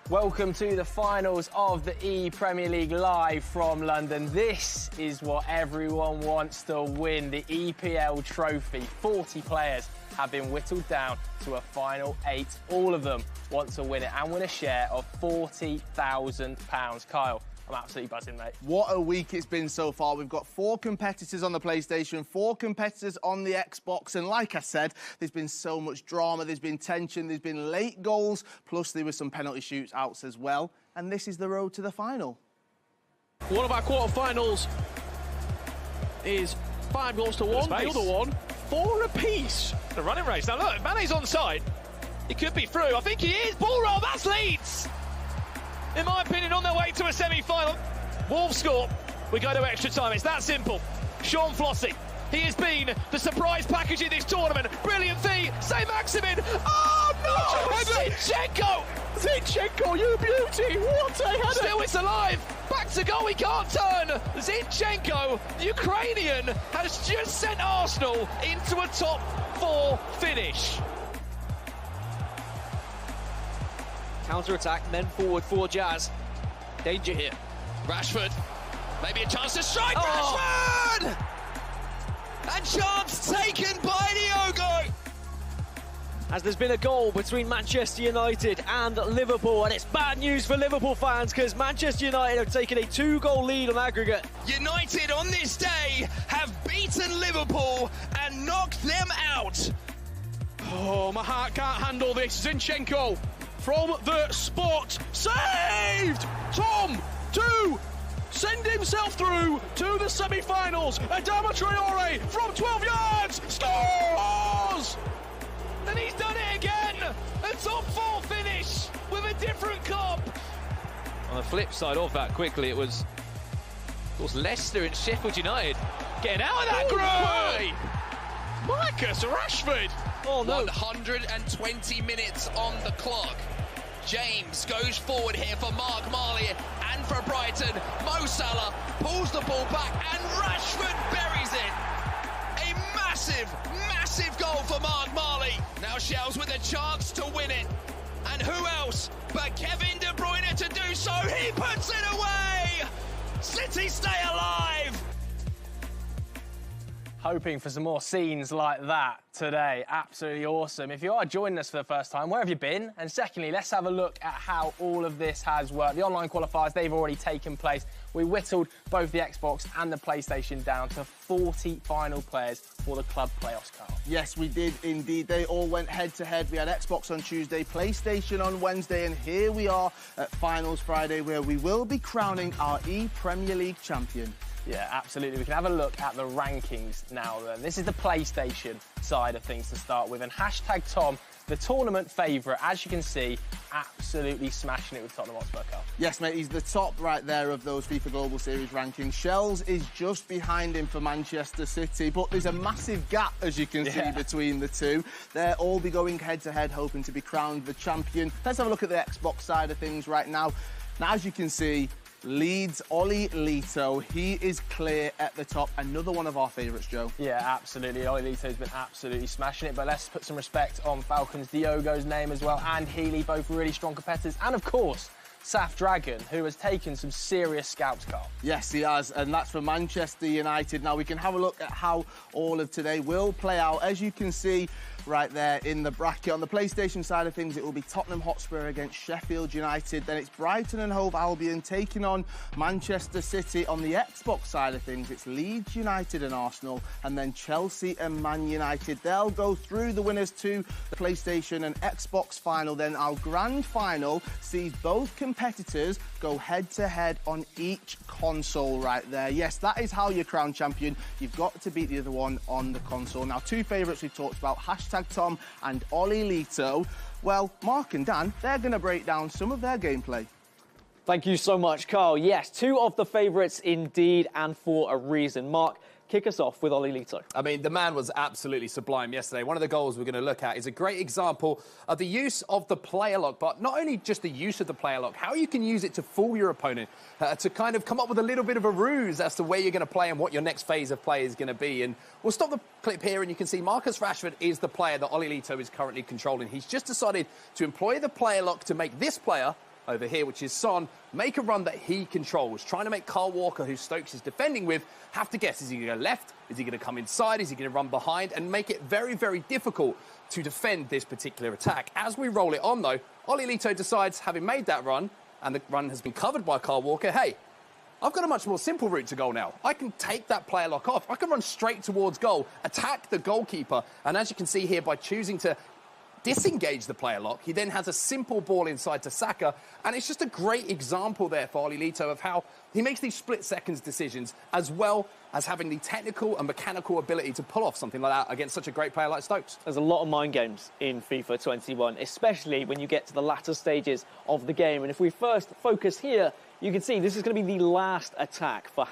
Welcome to the finals of the ePremier League live from London. This is what everyone wants to win, the EPL trophy. 40 players have been whittled down to a final 8. All of them want to win it and win a share of £40,000. Kyle, I'm absolutely buzzing, mate. What a week it's been so far. We've got 4 competitors on the PlayStation, 4 competitors on the Xbox, and like I said, there's been so much drama, there's been tension, there's been late goals, plus there were some penalty shootouts as well, and this is the road to the final. One of our quarter-finals is 5 goals to 1, the other one 4 apiece. The running race. Now look, Mane's on side. He could be through. I think he is. Ball roll, that's Leeds. In my opinion, on their way to a semi-final. Wolves score. We go to extra time. It's that simple. Sean Flossie. He has been the surprise package in this tournament. Brilliant feed. Saint-Maximin. Oh, no! Zinchenko! Zinchenko, you beauty! What a header! Still it's alive. Back to goal. He can't turn. Zinchenko, the Ukrainian, has just sent Arsenal into a top 4 finish. Counter-attack, men forward for Jazz. Danger here. Rashford, maybe a chance to strike. Rashford! And chance taken by Diogo. As there's been a goal between Manchester United and Liverpool, and it's bad news for Liverpool fans because Manchester United have taken a 2-goal lead on aggregate. United on this day have beaten Liverpool and knocked them out. Oh, my heart can't handle this. Zinchenko from the spot, saved! Tom, 2, send himself through to the semi-finals. Adama Traore from 12 yards, scores! And he's done it again! A top 4 finish with a different club. On the flip side of that, quickly, it was, of course, Leicester and Sheffield United getting out of that group. Marcus Rashford! Oh no! 120 minutes on the clock. James goes forward here for Mark Marley and for Brighton. Mo Salah pulls the ball back and Rashford buries it. A massive, massive goal for Mark Marley. Now Shells with a chance to win it. And who else but Kevin De Bruyne to do so? He puts it away! City stay alive! Hoping for some more scenes like that today. Absolutely awesome. If you are joining us for the first time, where have you been? And secondly, let's have a look at how all of this has worked. The online qualifiers, they've already taken place. We whittled both the Xbox and the PlayStation down to 40 final players for the club playoffs, Carl. Yes, we did indeed. They all went head-to-head. We had Xbox on Tuesday, PlayStation on Wednesday, and here we are at Finals Friday, where we will be crowning our ePremier League champion. Yeah, absolutely. We can have a look at the rankings now then. This is the PlayStation side of things to start with. And hashtag Tom, the tournament favourite, as you can see, absolutely smashing it with Tottenham Hotspur. Yes, mate, he's the top right there of those FIFA Global Series rankings. Shells is just behind him for Manchester City, but there's a massive gap, as you can see, between the two. They'll all be going head-to-head, hoping to be crowned the champion. Let's have a look at the Xbox side of things right now. Now, as you can see, Leeds, Oli Lito, he is clear at the top. Another one of our favourites, Joe. Yeah, absolutely. Oli Lito's been absolutely smashing it, but let's put some respect on Falcons' Diogo's name as well, and Healy, both really strong competitors. And, of course, Saf Dragon, who has taken some serious scalps, Carl. Yes, he has, and that's for Manchester United. Now, we can have a look at how all of today will play out. As you can see right there in the bracket, on the PlayStation side of things, it will be Tottenham Hotspur against Sheffield United. Then it's Brighton and Hove Albion taking on Manchester City. On the Xbox side of things, it's Leeds United and Arsenal, and then Chelsea and Man United. They'll go through the winners to the PlayStation and Xbox final. Then our grand final sees both competitors go head-to-head on each console right there. Yes, that is how you're crowned champion. You've got to beat the other one on the console. Now, 2 favourites we've talked about, hashtag Tom and Oli Lito. Well, Mark and Dan, they're going to break down some of their gameplay. Thank you so much, Carl. Yes, 2 of the favourites indeed, and for a reason. Mark, kick us off with Oli Lito. I mean, the man was absolutely sublime yesterday. One of the goals we're going to look at is a great example of the use of the player lock, but not only just the use of the player lock, how you can use it to fool your opponent, to kind of come up with a little bit of a ruse as to where you're going to play and what your next phase of play is going to be. And we'll stop the clip here, and you can see Marcus Rashford is the player that Oli Lito is currently controlling. He's just decided to employ the player lock to make this player over here, which is Son, make a run that he controls, trying to make Kyle Walker, who Stokes is defending with, have to guess. Is he going to go left? Is he going to come inside? Is he going to run behind? And make it very, very difficult to defend this particular attack. As we roll it on, though, Ollie Lito decides, having made that run, and the run has been covered by Kyle Walker, hey, I've got a much more simple route to goal now. I can take that player lock off. I can run straight towards goal, attack the goalkeeper, and as you can see here, by choosing to disengage the player lock, he then has a simple ball inside to Saka, and it's just a great example there for Ollie Lito of how he makes these split-seconds decisions, as well as having the technical and mechanical ability to pull off something like that against such a great player like Stokes. There's a lot of mind games in FIFA 21, especially when you get to the latter stages of the game. And if we first focus here, you can see this is going to be the last attack for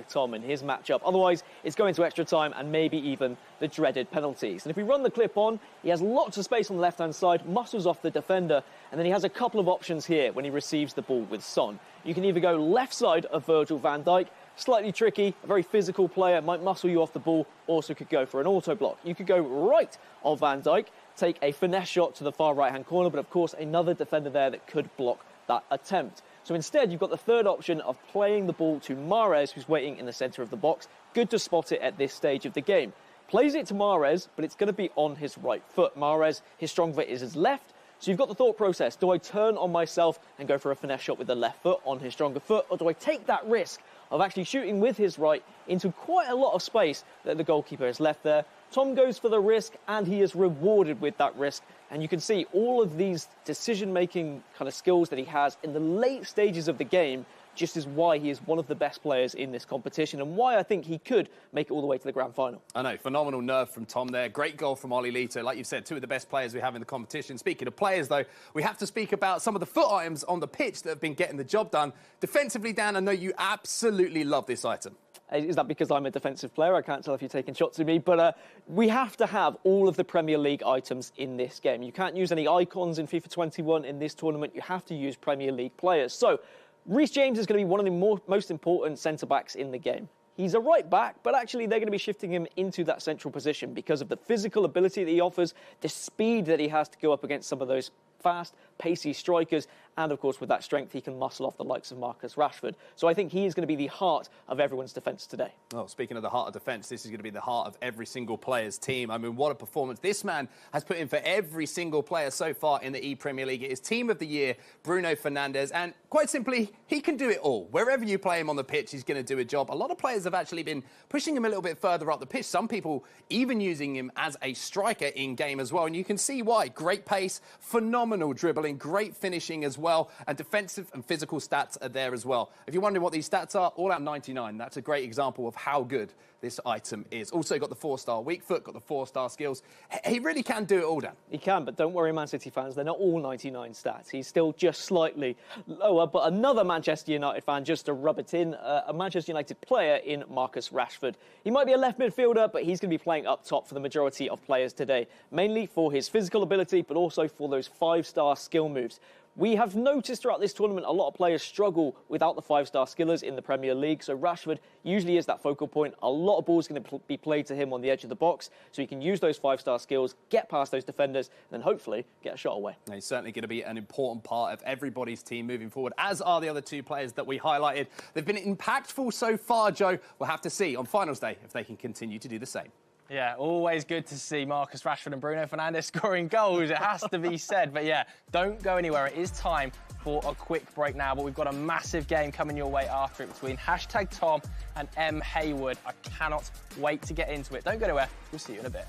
#Tom in his matchup. Otherwise, it's going to extra time and maybe even the dreaded penalties. And if we run the clip on, he has lots of space on the left-hand side, muscles off the defender, and then he has a couple of options here when he receives the ball with Son. You can either go left side of Virgil van Dijk, slightly tricky, a very physical player, might muscle you off the ball, also could go for an auto block. You could go right of Van Dijk, take a finesse shot to the far right-hand corner, but of course another defender there that could block that attempt. So instead, you've got the third option of playing the ball to Mahrez, who's waiting in the centre of the box. Good to spot it at this stage of the game. Plays it to Mahrez, but it's going to be on his right foot. Mahrez, his strong foot is his left. So you've got the thought process. Do I turn on myself and go for a finesse shot with the left foot on his stronger foot? Or do I take that risk of actually shooting with his right into quite a lot of space that the goalkeeper has left there? Tom goes for the risk, and he is rewarded with that risk. And you can see all of these decision-making kind of skills that he has in the late stages of the game just is why he is one of the best players in this competition and why I think he could make it all the way to the grand final. I know, phenomenal nerve from Tom there. Great goal from Ollie Lito. Like you said, two of the best players we have in the competition. Speaking of players, though, we have to speak about some of the foot items on the pitch that have been getting the job done. Defensively, Dan, I know you absolutely love this item. Is that because I'm a defensive player? I can't tell if you're taking shots at me, but we have to have all of the Premier League items in this game. You can't use any icons in FIFA 21 in this tournament. You have to use Premier League players. So Reece James is going to be one of the most important centre-backs in the game. He's a right back, but actually they're going to be shifting him into that central position because of the physical ability that he offers, the speed that he has to go up against some of those fast, pacey strikers, and of course with that strength he can muscle off the likes of Marcus Rashford. So I think he is going to be the heart of everyone's defence today. Oh, speaking of the heart of defence, this is going to be the heart of every single player's team. I mean, what a performance this man has put in for every single player so far in the ePremier League. It is Team of the Year, Bruno Fernandes, and quite simply, he can do it all. Wherever you play him on the pitch, he's going to do a job. A lot of players have actually been pushing him a little bit further up the pitch. Some people even using him as a striker in-game as well, and you can see why. Great pace, phenomenal dribbling, great finishing as well, and defensive and physical stats are there as well. If you're wondering what these stats are, all out 99. That's a great example of how good this item is. Also got the 4-star weak foot, got the 4-star skills. He really can do it all, Dan. He can, but don't worry, Man City fans, they're not all 99 stats. He's still just slightly lower, but another Manchester United fan, just to rub it in, a Manchester United player in Marcus Rashford. He might be a left midfielder, but he's going to be playing up top for the majority of players today, mainly for his physical ability, but also for those 5-star skill moves. We have noticed throughout this tournament a lot of players struggle without the 5-star skillers in the Premier League, so Rashford usually is that focal point. A lot of balls are going to be played to him on the edge of the box, so he can use those 5-star skills, get past those defenders, and then hopefully get a shot away. He's certainly going to be an important part of everybody's team moving forward, as are the other two players that we highlighted. They've been impactful so far, Joe. We'll have to see on finals day if they can continue to do the same. Yeah, always good to see Marcus Rashford and Bruno Fernandes scoring goals. It has to be said. But yeah, don't go anywhere. It is time for a quick break now. But we've got a massive game coming your way after it between #Tom and M. Hayward. I cannot wait to get into it. Don't go anywhere. We'll see you in a bit.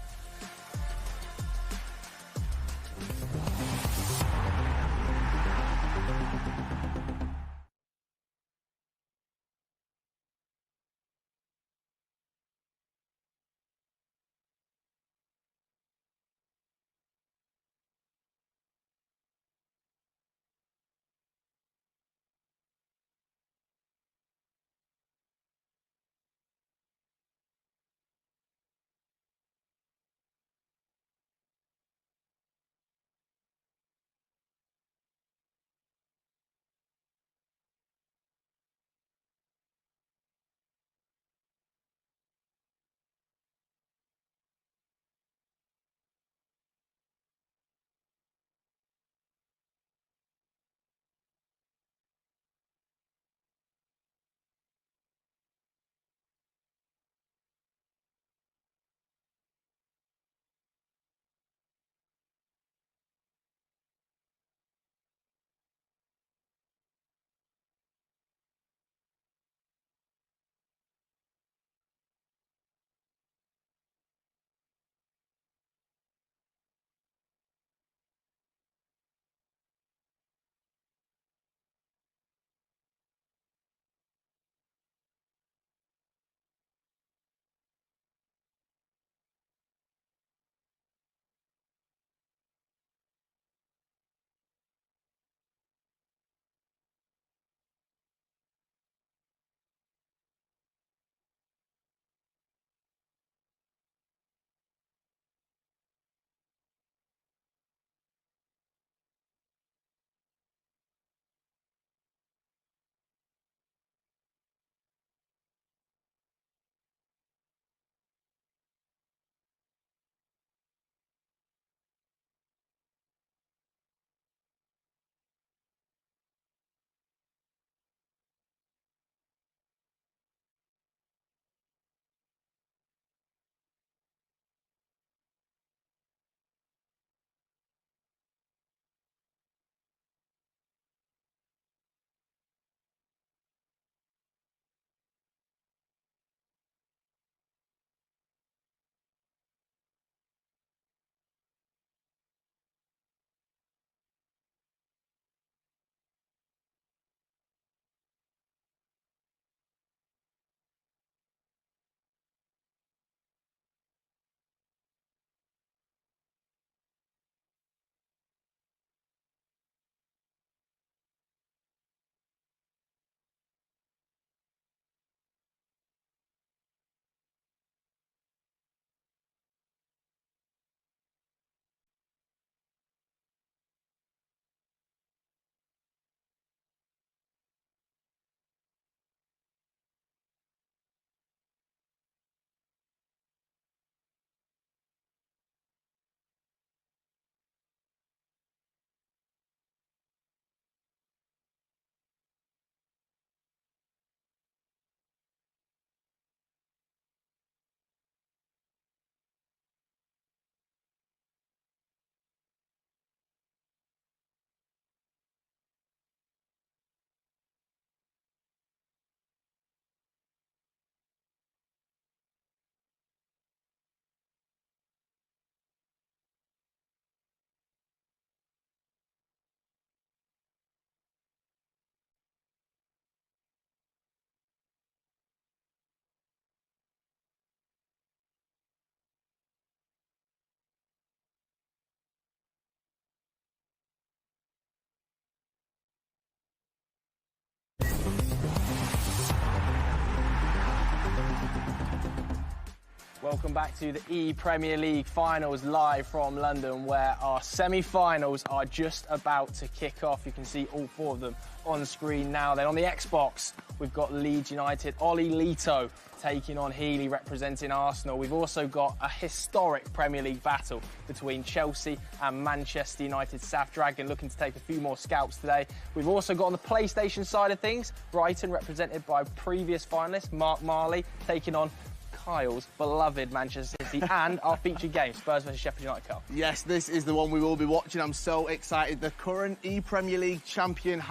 Welcome back to the ePremier League finals live from London, where our semi-finals are just about to kick off. You can see all 4 of them on screen now. Then on the Xbox, we've got Leeds United, Oli Lito taking on Healy representing Arsenal. We've also got a historic Premier League battle between Chelsea and Manchester United. South Dragon looking to take a few more scalps today. We've also got on the PlayStation side of things, Brighton represented by previous finalist Mark Marley taking on Kyle's beloved Manchester City, and our featured game, Spurs vs Sheffield United Cup. Yes, this is the one we will be watching. I'm so excited. The current ePremier League champion,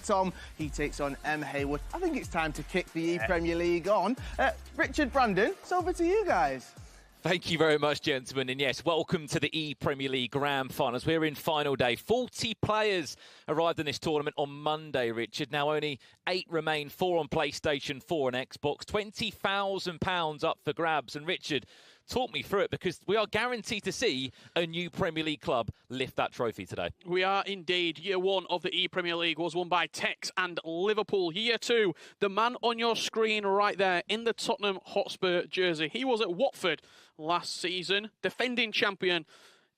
#Tom, he takes on M. Hayward. I think it's time to kick the ePremier League on. Richard, Brandon, it's over to you guys. Thank you very much, gentlemen. And yes, welcome to the ePremier League Grand Finals. We're in final day. 40 players arrived in this tournament on Monday, Richard. Now only 8 remain, 4 on PlayStation 4 and Xbox. £20,000 up for grabs. And Richard, talk me through it, because we are guaranteed to see a new Premier League club lift that trophy today. We are indeed. Year 1 of the ePremier League was won by Tex and Liverpool. Year 2, the man on your screen right there in the Tottenham Hotspur jersey. He was at Watford last season, defending champion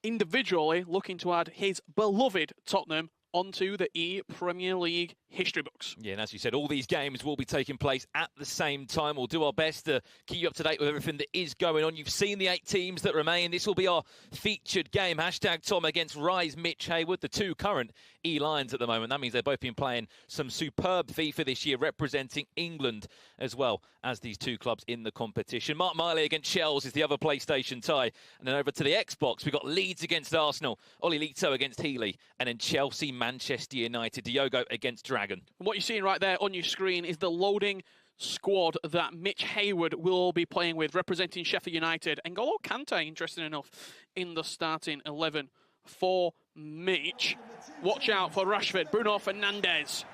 individually, looking to add his beloved Tottenham onto the ePremier League history books. Yeah, and as you said, all these games will be taking place at the same time. We'll do our best to keep you up to date with everything that is going on. You've seen the 8 teams that remain. This will be our featured game. #Tom against Rise Mitch Hayward, the 2 current E-Lions at the moment. That means they've both been playing some superb FIFA this year, representing England as well as these 2 clubs in the competition. Mark Miley against Shells is the other PlayStation tie. And then over to the Xbox, we've got Leeds against Arsenal, Oli Lito against Healy, and then Chelsea, Manchester United, Diogo against Dragon. What you're seeing right there on your screen is the loading squad that Mitch Hayward will be playing with, representing Sheffield United. And N'Golo Kante, interesting enough, in the starting 11 for Mitch. Watch out for Rashford, Bruno Fernandes,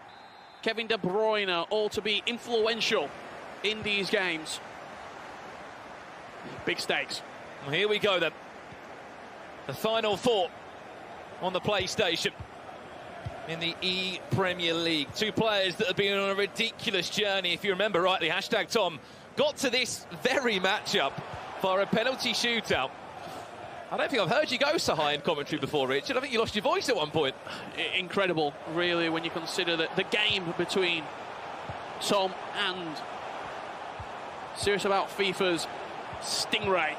Kevin De Bruyne, all to be influential in these games. Big stakes. Well, here we go then. The final 4 on the PlayStation in the ePremier League. 2 players that have been on a ridiculous journey. If you remember rightly, #Tom got to this very matchup for a penalty shootout. I don't think I've heard you go so high in commentary before, Richard. I think you lost your voice at one point. Incredible, really, when you consider that the game between Tom and serious about FIFA's Stingray.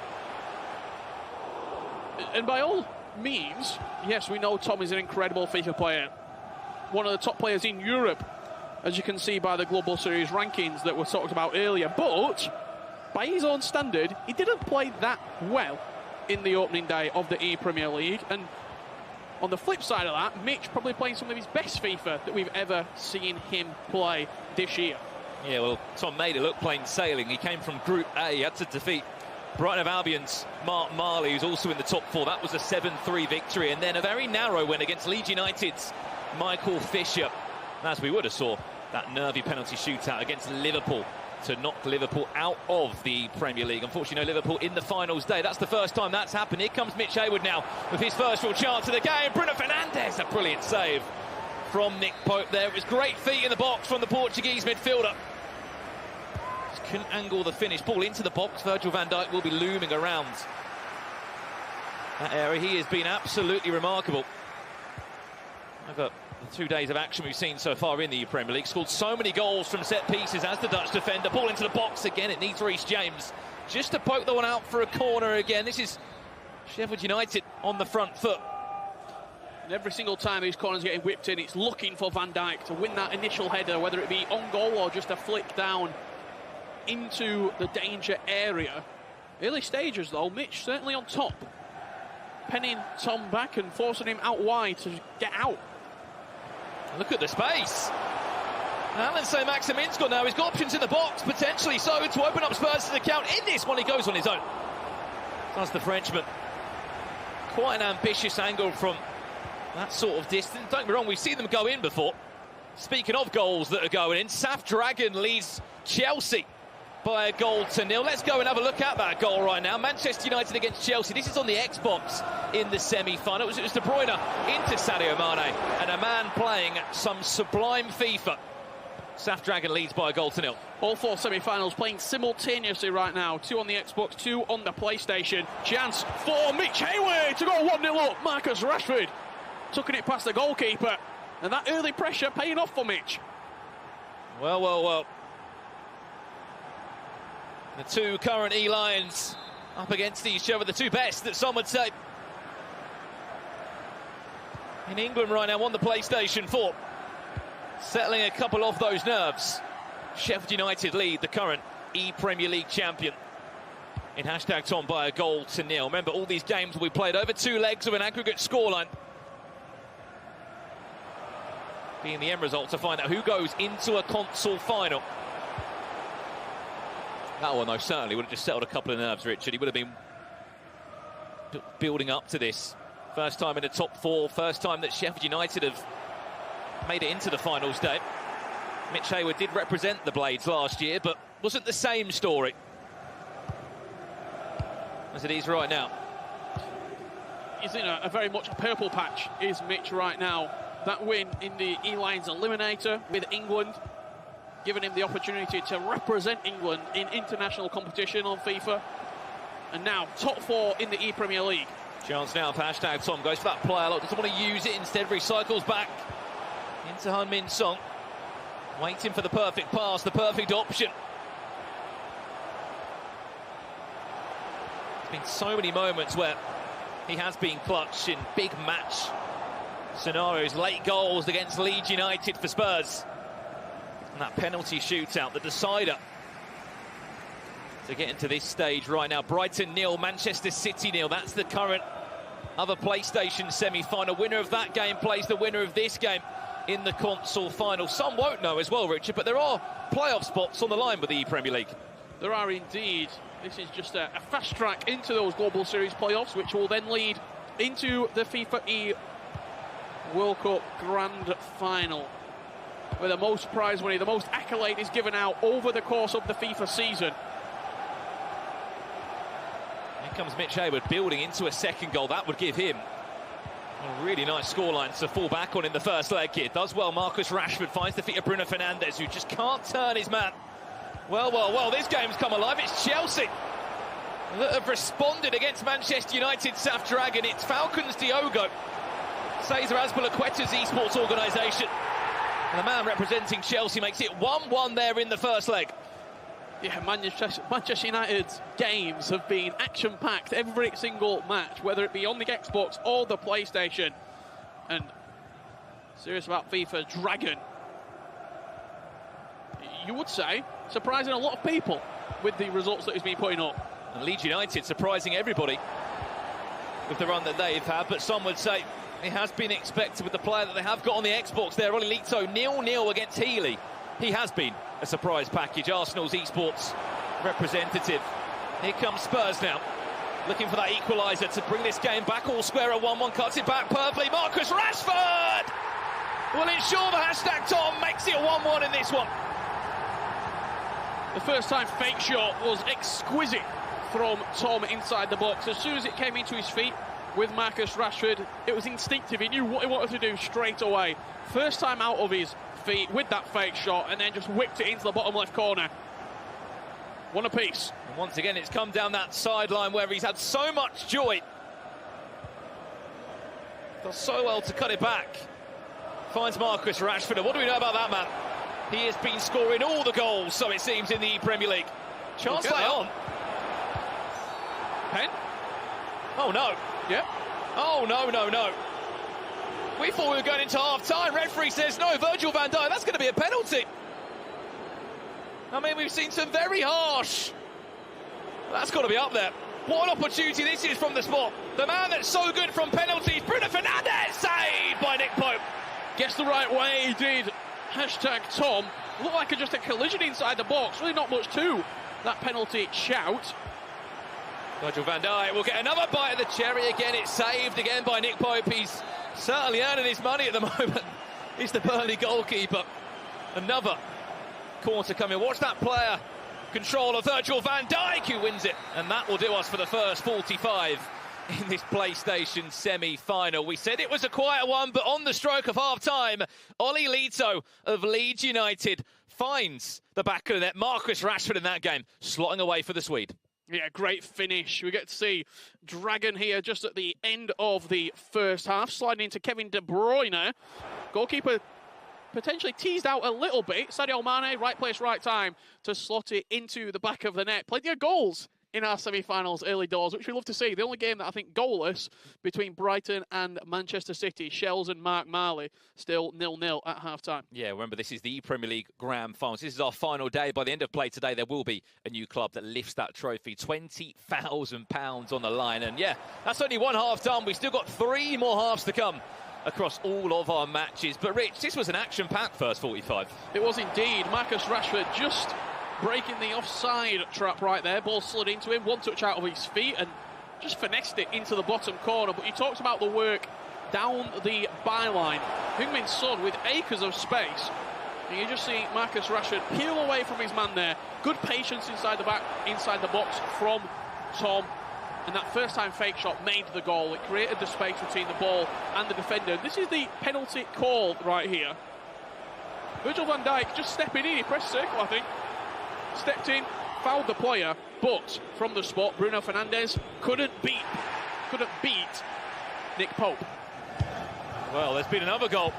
And by all means, yes, we know Tom is an incredible FIFA player. One of the top players in Europe, as you can see by the Global Series rankings that were talked about earlier. But by his own standard, he didn't play that well in the opening day of the ePremier League. And on the flip side of that, Mitch probably playing some of his best FIFA that we've ever seen him play this year. Yeah, well, Tom made it look plain sailing. He came from Group A. He had to defeat Brighton of Albion's Mark Marley, who's also in the top 4. That was a 7-3 victory. And then a very narrow win against Leeds United's Michael Fisher. As we would have saw that nervy penalty shootout against Liverpool to knock Liverpool out of the Premier League. Unfortunately, no Liverpool in the finals day. That's the first time that's happened. Here comes Mitch Hayward now with his first real chance of the game. Bruno Fernandes, a brilliant save from Nick Pope there. It was great feet in the box from the Portuguese midfielder. Just couldn't angle the finish. Ball into the box. Virgil van Dijk will be looming around that area. He has been absolutely remarkable over the 2 days of action we've seen so far in the Premier League. Scored so many goals from set pieces as the Dutch defender. Ball into the box again. It needs Reece James just to poke the one out for a corner again. This is Sheffield United on the front foot. And every single time these corners getting whipped in, it's looking for Van Dijk to win that initial header, whether it be on goal or just a flick down into the danger area. Early stages though, Mitch certainly on top, penning Tom back and forcing him out wide to get out. Look at the space. Alan Saint-Maximin's got now. He's got options in the box, potentially so, to open up Spurs' account in this one. He goes on his own. That's the Frenchman. Quite an ambitious angle from that sort of distance. Don't get me wrong, we've seen them go in before. Speaking of goals that are going in, South Dragon leads Chelsea by 1-0. Let's go and have a look at that goal right now. Manchester United against Chelsea. This is on the Xbox in the semi-final. It was De Bruyne into Sadio Mane, and a man playing some sublime FIFA South Dragon leads by a goal to 0. All 4 semi-finals playing simultaneously right now. 2 on the Xbox, 2 on the PlayStation. Chance for Mitch Hayward to go 1-0 up. Marcus Rashford tucking it past the goalkeeper. And that early pressure paying off for Mitch. Well. The 2 current E-Lions up against each other, the 2 best that some would say. In England right now on the PlayStation 4. Settling a couple of those nerves. Sheffield United lead the current ePremier League champion in #Tom by a goal to 0. Remember, all these games will be played over 2 legs of an aggregate scoreline. Being the end result to find out who goes into a console final. That one, though, certainly would have just settled a couple of nerves, Richard. He would have been building up to this. First time in the top 4, first time that Sheffield United have made it into the finals day. Mitch Hayward did represent the Blades last year, but wasn't the same story as it is right now. He's in a very much a purple patch, is Mitch right now. That win in the E-Lions Eliminator with England, giving him the opportunity to represent England in international competition on FIFA. And now top 4 in the ePremier League. Chance now for #Tom, goes for that player lock, doesn't want to use it, instead recycles back into Heung-min Son. Waiting for the perfect pass, the perfect option. There's been so many moments where he has been clutch in big match scenarios, late goals against Leeds United for Spurs. And that penalty shootout, the decider to get into this stage right now. Brighton 0, Manchester City 0. That's the current other PlayStation semi-final. Winner of that game plays the winner of this game in the console final. Some won't know as well, Richard, but there are playoff spots on the line with the ePremier League. There are indeed. This is just a fast track into those Global Series playoffs, which will then lead into the FIFA E World Cup Grand Final, where the most prize money, the most accolade is given out over the course of the FIFA season. Here comes Mitch Hayward building into a second goal. That would give him a really nice scoreline to fall back on in the first leg here. Does well. Marcus Rashford finds the feet of Bruno Fernandes, who just can't turn his man. Well, this game's come alive. It's Chelsea that have responded against Manchester United South Dragon. It's Falcons Diogo, Cesar Azpilicueta's esports organisation. And the man representing Chelsea makes it 1-1 there in the first leg. Yeah, Manchester United's games have been action-packed, every single match, whether it be on the Xbox or the PlayStation. And serious about FIFA Dragon, you would say, surprising a lot of people with the results that he's been putting up. And Leeds United surprising everybody with the run that they've had, but some would say it has been expected with the player that they have got on the Xbox there. Oli Lito 0-0 against Healy. He has been a surprise package. Arsenal's esports representative. Here comes Spurs now, looking for that equaliser to bring this game back all square at 1-1. Cuts it back perfectly. Marcus Rashford will ensure the #Tom makes it 1-1 in this one. The first time fake shot was exquisite from Tom inside the box. As soon as it came into his feet with Marcus Rashford, it was instinctive. He knew what he wanted to do straight away. First time out of his feet with that fake shot, and then just whipped it into the bottom left corner. One apiece. And once again, it's come down that sideline where he's had so much joy. Does so well to cut it back. Finds Marcus Rashford. And what do we know about that man? He has been scoring all the goals, so it seems, in the Premier League. Chance lay on. Pen? Oh, no. Yeah. Oh, no. We thought we were going into half-time. Referee says no. Virgil van Dijk, that's going to be a penalty. I mean, we've seen some very harsh. That's got to be up there. What an opportunity this is from the spot. The man that's so good from penalties, Bruno Fernandes, saved by Nick Pope. Gets the right way, he did. #Tom. Looked like just a collision inside the box. Really not much to that penalty shout. Virgil van Dijk will get another bite of the cherry again. It's saved again by Nick Pope. He's certainly earning his money at the moment. He's the Burnley goalkeeper. Another corner coming. Watch that player control of Virgil van Dijk, who wins it. And that will do us for the first 45 in this PlayStation semi-final. We said it was a quiet one, but on the stroke of half-time, Oli Lito of Leeds United finds the back of the net. Marcus Rashford in that game, slotting away for the Swede. Yeah, great finish. We get to see Dragon here just at the end of the first half, sliding into Kevin De Bruyne. Goalkeeper potentially teased out a little bit. Sadio Mane, right place, right time to slot it into the back of the net. Plenty of goals in our semi-finals early doors, which we love to see. The only game that I think goalless between Brighton and Manchester City, Shells and Mark Marley, still 0-0 at half-time. Yeah, remember, this is the ePremier League Grand Finals. This is our final day. By the end of play today, there will be a new club that lifts that trophy. £20,000 on the line. And yeah, that's only one half done. We've still got 3 more halves to come across all of our matches. But Rich, this was an action-packed first 45. It was indeed. Marcus Rashford just breaking the offside trap right there. Ball slid into him, one touch out of his feet, and just finessed it into the bottom corner. But you talked about the work down the byline. Heung-min Son with acres of space. And you just see Marcus Rashford peel away from his man there. Good patience inside the box from Tom. And that first-time fake shot made the goal. It created the space between the ball and the defender. This is the penalty call right here. Virgil van Dijk just stepping in. He pressed circle, I think. Stepped in, fouled the player, but from the spot, Bruno Fernandes couldn't beat Nick Pope. Well, there's been another goal.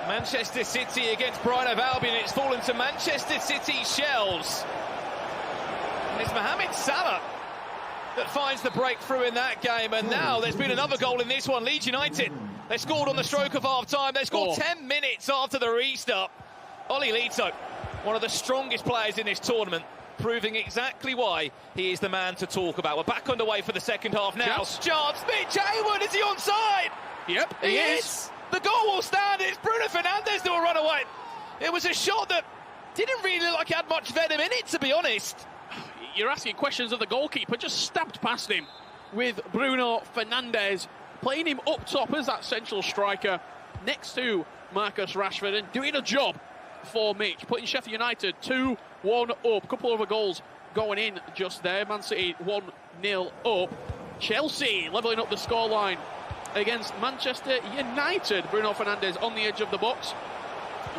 Manchester City against Brighton of Albion. It's fallen to Manchester City Shells. And it's Mohamed Salah that finds the breakthrough in that game. And now there's been another goal in this one. Leeds United, they scored on the stroke of half-time. They scored 10 minutes after the restart. Oli Lito, one of the strongest players in this tournament, proving exactly why he is the man to talk about. We're back underway for the second half now. Chance, Mitch Hayward, is he onside? Yep, he is. The goal will stand. It's Bruno Fernandes that will run away. It was a shot that didn't really look like it had much venom in it, to be honest. You're asking questions of the goalkeeper, just stabbed past him with Bruno Fernandes, playing him up top as that central striker next to Marcus Rashford and doing a job for Mitch, putting Sheffield United 2-1 up. A couple of other goals going in just there. Man City 1-0 up. Chelsea levelling up the scoreline against Manchester United. Bruno Fernandes on the edge of the box,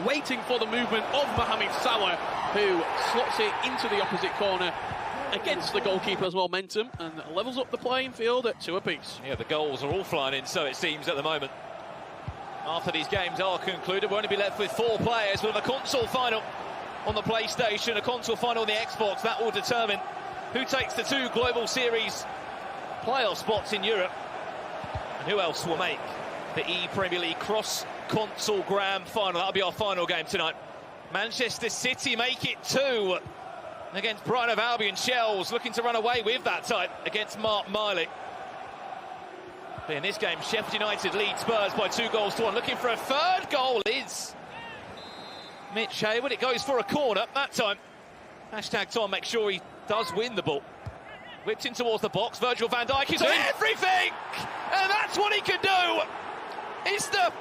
waiting for the movement of Mohamed Salah, who slots it into the opposite corner against the goalkeeper's momentum and levels up the playing field at 2 apiece. Yeah, the goals are all flying in, so it seems at the moment. After these games are concluded, we'll only be left with 4 players. We'll have a console final on the PlayStation, a console final on the Xbox. That will determine who takes the 2 Global Series playoff spots in Europe and who else will make the ePremier League cross-console grand final. That'll be our final game tonight. Manchester City make it 2 against Brighton of Albion. Shells looking to run away with that type against Mark Miley. In this game, Sheffield United lead Spurs by 2-1. Looking for a third goal is Mitch Hayward. It goes for a corner that time. Hashtag Tom makes sure he does win the ball. Whipped in towards the box. Virgil van Dijk is on everything! And that's what he can do! It's the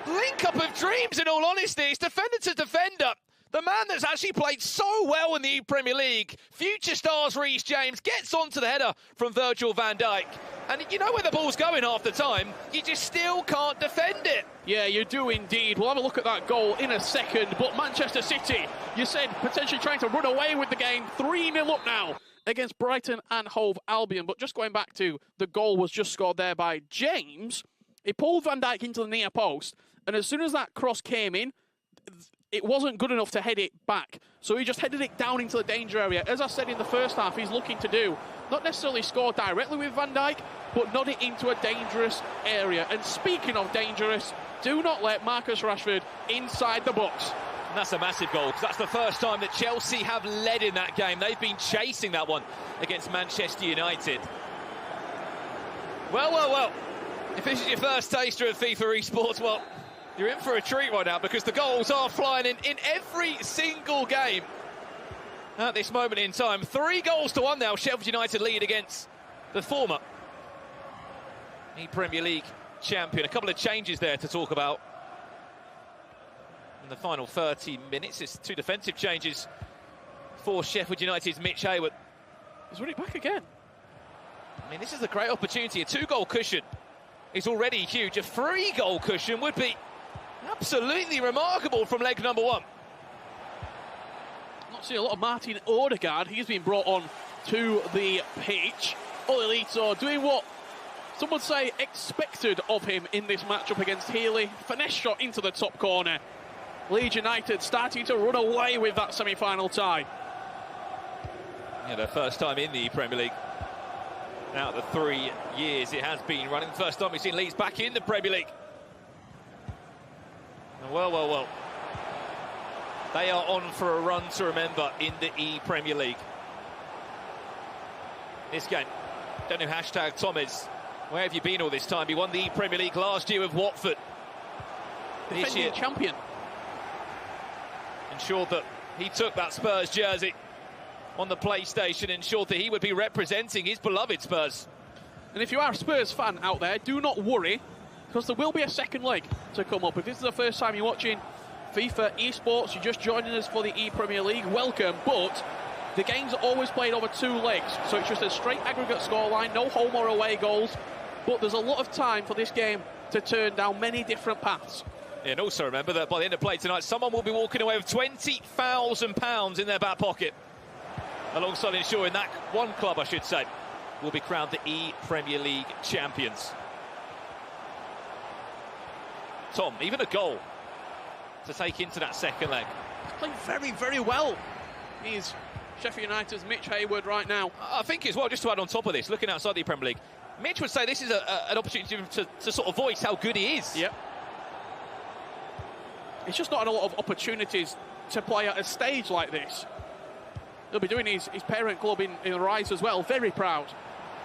link-up of dreams, in all honesty. It's defender to defender. The man that's actually played so well in the Premier League, future stars Reece James, gets onto the header from Virgil van Dijk. And you know where the ball's going half the time, you just still can't defend it. Yeah, you do indeed. We'll have a look at that goal in a second. But Manchester City, you said, potentially trying to run away with the game. 3-0 up now against Brighton and Hove Albion. But just going back to the goal was just scored there by James. He pulled Van Dijk into the near post. And as soon as that cross came in, it wasn't good enough to head it back. So he just headed it down into the danger area. As I said in the first half, he's looking to do, not necessarily score directly with Van Dijk, but nod it into a dangerous area. And speaking of dangerous, do not let Marcus Rashford inside the box. And that's a massive goal, because that's the first time that Chelsea have led in that game. They've been chasing that one against Manchester United. Well. If this is your first taster of FIFA eSports, well, you're in for a treat right now, because the goals are flying in every single game at this moment in time. 3-1 now, Sheffield United lead against the former Premier League champion. A couple of changes there to talk about in the final 30 minutes. It's 2 defensive changes for Sheffield United's Mitch Hayward. He's running back again. I mean, this is a great opportunity. A 2-goal cushion is already huge. A 3-goal cushion would be absolutely remarkable from leg number 1. See a lot of Martin Odegaard. He's been brought on to the pitch. Olilito doing what some would say expected of him in this matchup against Healy. Finesse shot into the top corner. Leeds United starting to run away with that semi-final tie. Yeah, their first time in the Premier League. Out of the 3 years it has been running. First time we've seen Leeds back in the Premier League. And well. They are on for a run to remember in the ePremier League. This game, don't know who hashtag Tom is. Where have you been all this time? He won the ePremier League last year with Watford. Defending champion. Ensured that he took that Spurs jersey on the PlayStation, ensured that he would be representing his beloved Spurs. And if you are a Spurs fan out there, do not worry, because there will be a second leg to come up. If this is the first time you're watching FIFA eSports, you're just joining us for the ePremier League, welcome. But the games are always played over 2 legs, so it's just a straight aggregate scoreline, no home or away goals. But there's a lot of time for this game to turn down many different paths. And also remember that by the end of play tonight, someone will be walking away with £20,000 in their back pocket, alongside ensuring that one club, I should say, will be crowned the ePremier League champions. Tom, even a goal to take into that second leg. He's playing very, very well. He's Sheffield United's Mitch Hayward right now. I think as well, just to add on top of this, looking outside the Premier League, Mitch would say this is an opportunity to sort of voice how good he is. Yep. It's just not a lot of opportunities to play at a stage like this. He'll be doing his parent club in the Rise as well. Very proud,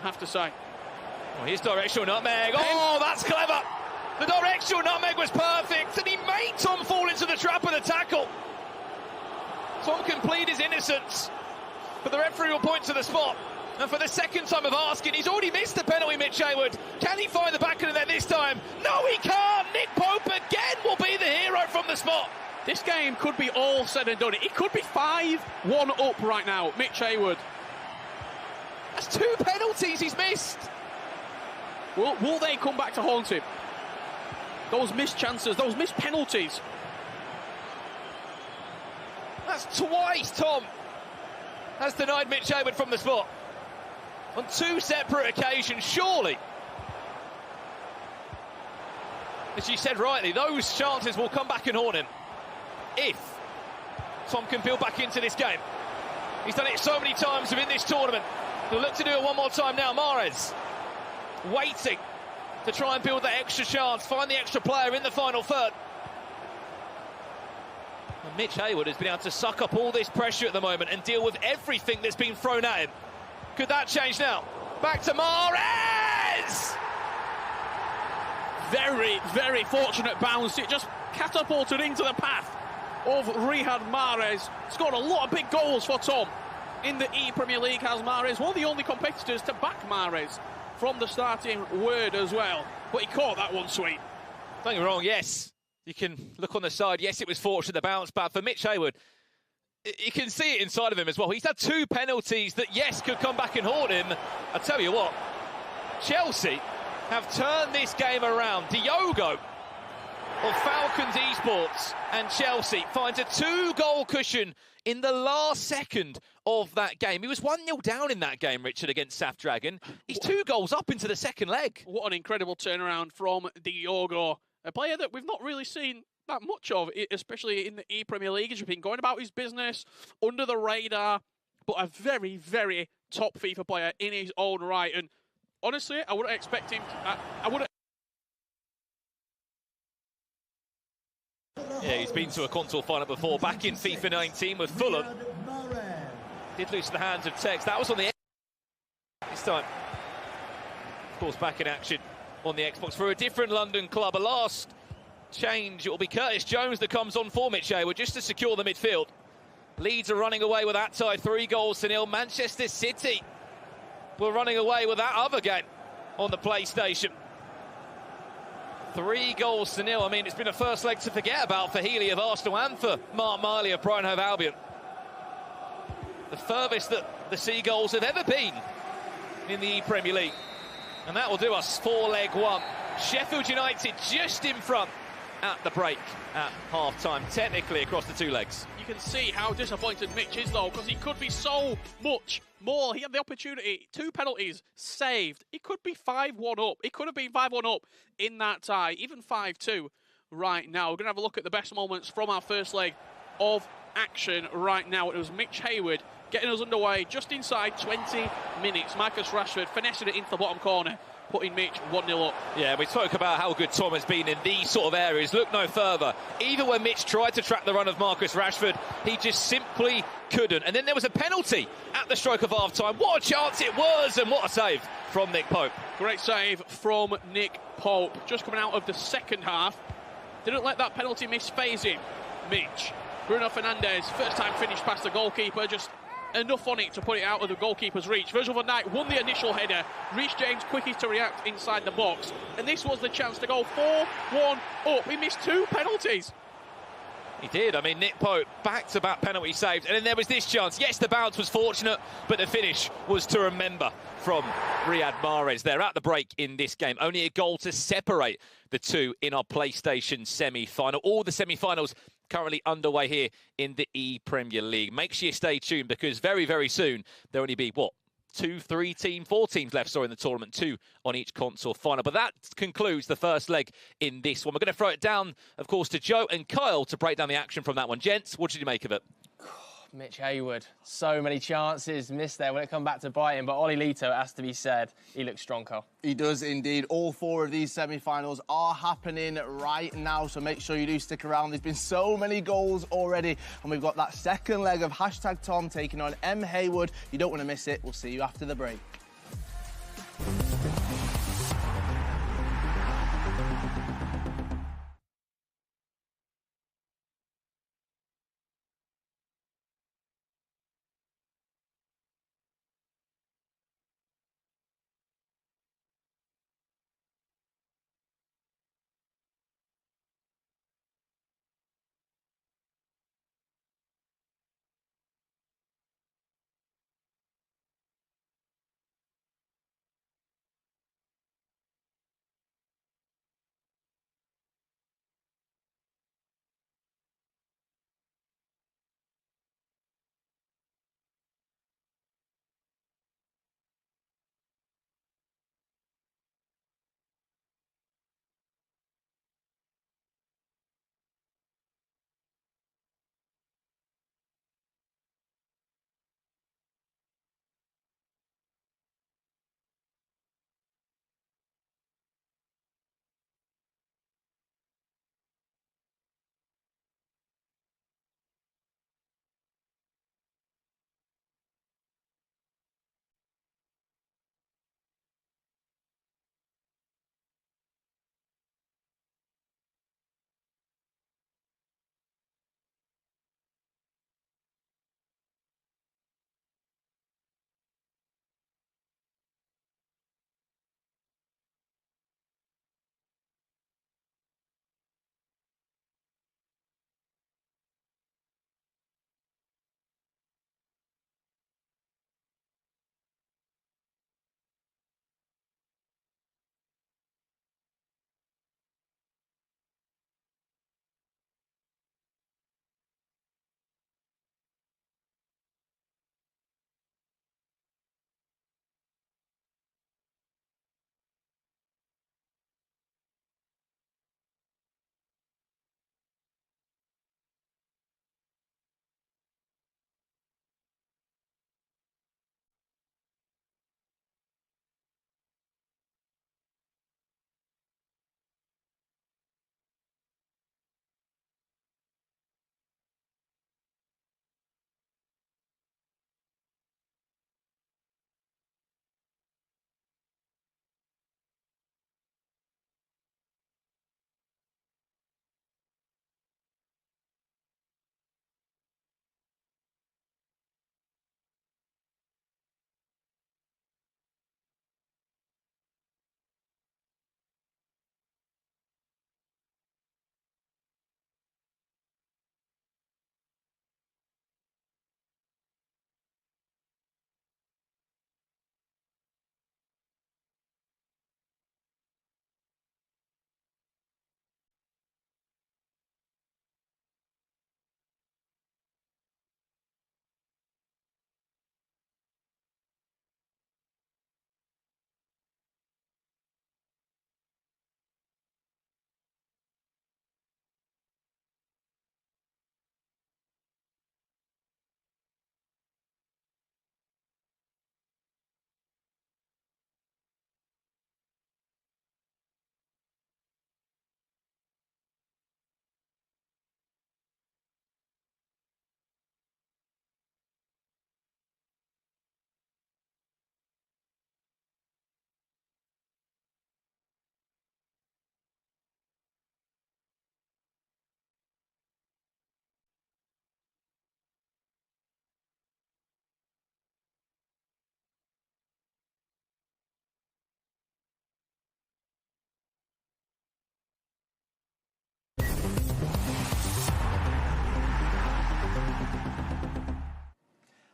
I have to say. Well, here's directional nutmeg. Oh, that's clever. The directional nutmeg was perfect, and he made Tom fall into the trap of the tackle. Tom can plead his innocence, but the referee will point to the spot. And for the second time of asking, he's already missed the penalty, Mitch Hayward. Can he find the back of the net this time? No, he can't. Nick Pope again will be the hero from the spot. This game could be all said and done. It could be 5-1 up right now, Mitch Hayward. That's 2 penalties he's missed. Will they come back to haunt him? Those missed chances, those missed penalties. That's twice Tom has denied Mitch Hayward from the spot. On 2 separate occasions, surely. As you said rightly, those chances will come back and haunt him. If Tom can build back into this game. He's done it so many times within this tournament. He'll look to do it one more time now. Mahrez waiting to try and build that extra chance, find the extra player in the final third. And Mitch Hayward has been able to suck up all this pressure at the moment and deal with everything that's been thrown at him. Could that change now? Back to Mahrez! Very, very fortunate bounce. It just catapulted into the path of Riyad Mahrez. Scored a lot of big goals for Tom in the ePremier League, has Mahrez. One of the only competitors to back Mahrez from the starting word as well. But he caught that one sweet. Don't get me wrong, yes. You can look on the side. Yes, it was fortunate, the bounce back. For Mitch Hayward, you can see it inside of him as well. He's had 2 penalties that, yes, could come back and haunt him. I tell you what, Chelsea have turned this game around. Diogo of Falcons Esports and Chelsea finds a 2-goal cushion in the last second of that game. He was 1-0 down in that game, Richard, against South Dragon. He's 2 goals up into the second leg. What an incredible turnaround from Diogo. A player that we've not really seen that much of, especially in the ePremier League. He's been going about his business under the radar, but a very, very top FIFA player in his own right. And honestly, I wouldn't expect him to, I wouldn't. Yeah, he's been to a console final before, back in FIFA 19 with Fulham. Did lose the hands of Tex. That was on the this time. Of course, back in action on the Xbox for a different London club. A last change. It will be Curtis Jones that comes on for Mitch Hayward just to secure the midfield. Leeds are running away with that tie, 3-0. Manchester City were running away with that other game on the PlayStation. 3-0. I mean, it's been a first leg to forget about for Healy of Arsenal and for Mark Miley of Brighton Hove Albion. The furthest that the Seagulls have ever been in the Premier League. And that will do us 4-leg 1. Sheffield United just in front at the break at half-time, technically across the two legs. You can see how disappointed Mitch is, though, because he could be so much more. He had the opportunity, 2 penalties saved. He could be 5-1 up. He could have been 5-1 up in that tie, even 5-2 right now. We're going to have a look at the best moments from our first leg of action right now. It was Mitch Hayward getting us underway just inside 20 minutes. Marcus Rashford finessing it into the bottom corner, putting Mitch 1-0 up. Yeah, we spoke about how good Tom has been in these sort of areas. Look no further. Even when Mitch tried to track the run of Marcus Rashford, he just simply couldn't. And then there was a penalty at the stroke of half-time. What a chance it was, and what a save from Nick Pope. Great save from Nick Pope. Just coming out of the second half. Didn't let that penalty miss phase him. Mitch. Bruno Fernandes, first time finish past the goalkeeper, just enough on it to put it out of the goalkeeper's reach. Virgil van Dijk won the initial header. Reece James quickest to react inside the box. And this was the chance to go 4-1 up. He missed 2 penalties. He did. I mean, Nick Pope, back-to-back penalty saved. And then there was this chance. Yes, the bounce was fortunate, but the finish was to remember from Riyad Mahrez. They're at the break in this game. Only a goal to separate the two in our PlayStation semi-final. All the semi-finals currently underway here in the ePremier League. Make sure you stay tuned, because very, very soon there'll only be, 4 teams left, in the tournament, 2 on each console final. But that concludes the first leg in this one. We're going to throw it down, of course, to Joe and Kyle to break down the action from that one. Gents, what did you make of it? Mitch Hayward, so many chances missed there when it come back to bite him. But Ollie Lito, it has to be said, he looks strong, Carl. He does indeed. All 4 of these semi-finals are happening right now, so make sure you do stick around. There's been so many goals already, and we've got that second leg of #Tom taking on M. Hayward. You don't want to miss it. We'll see you after the break.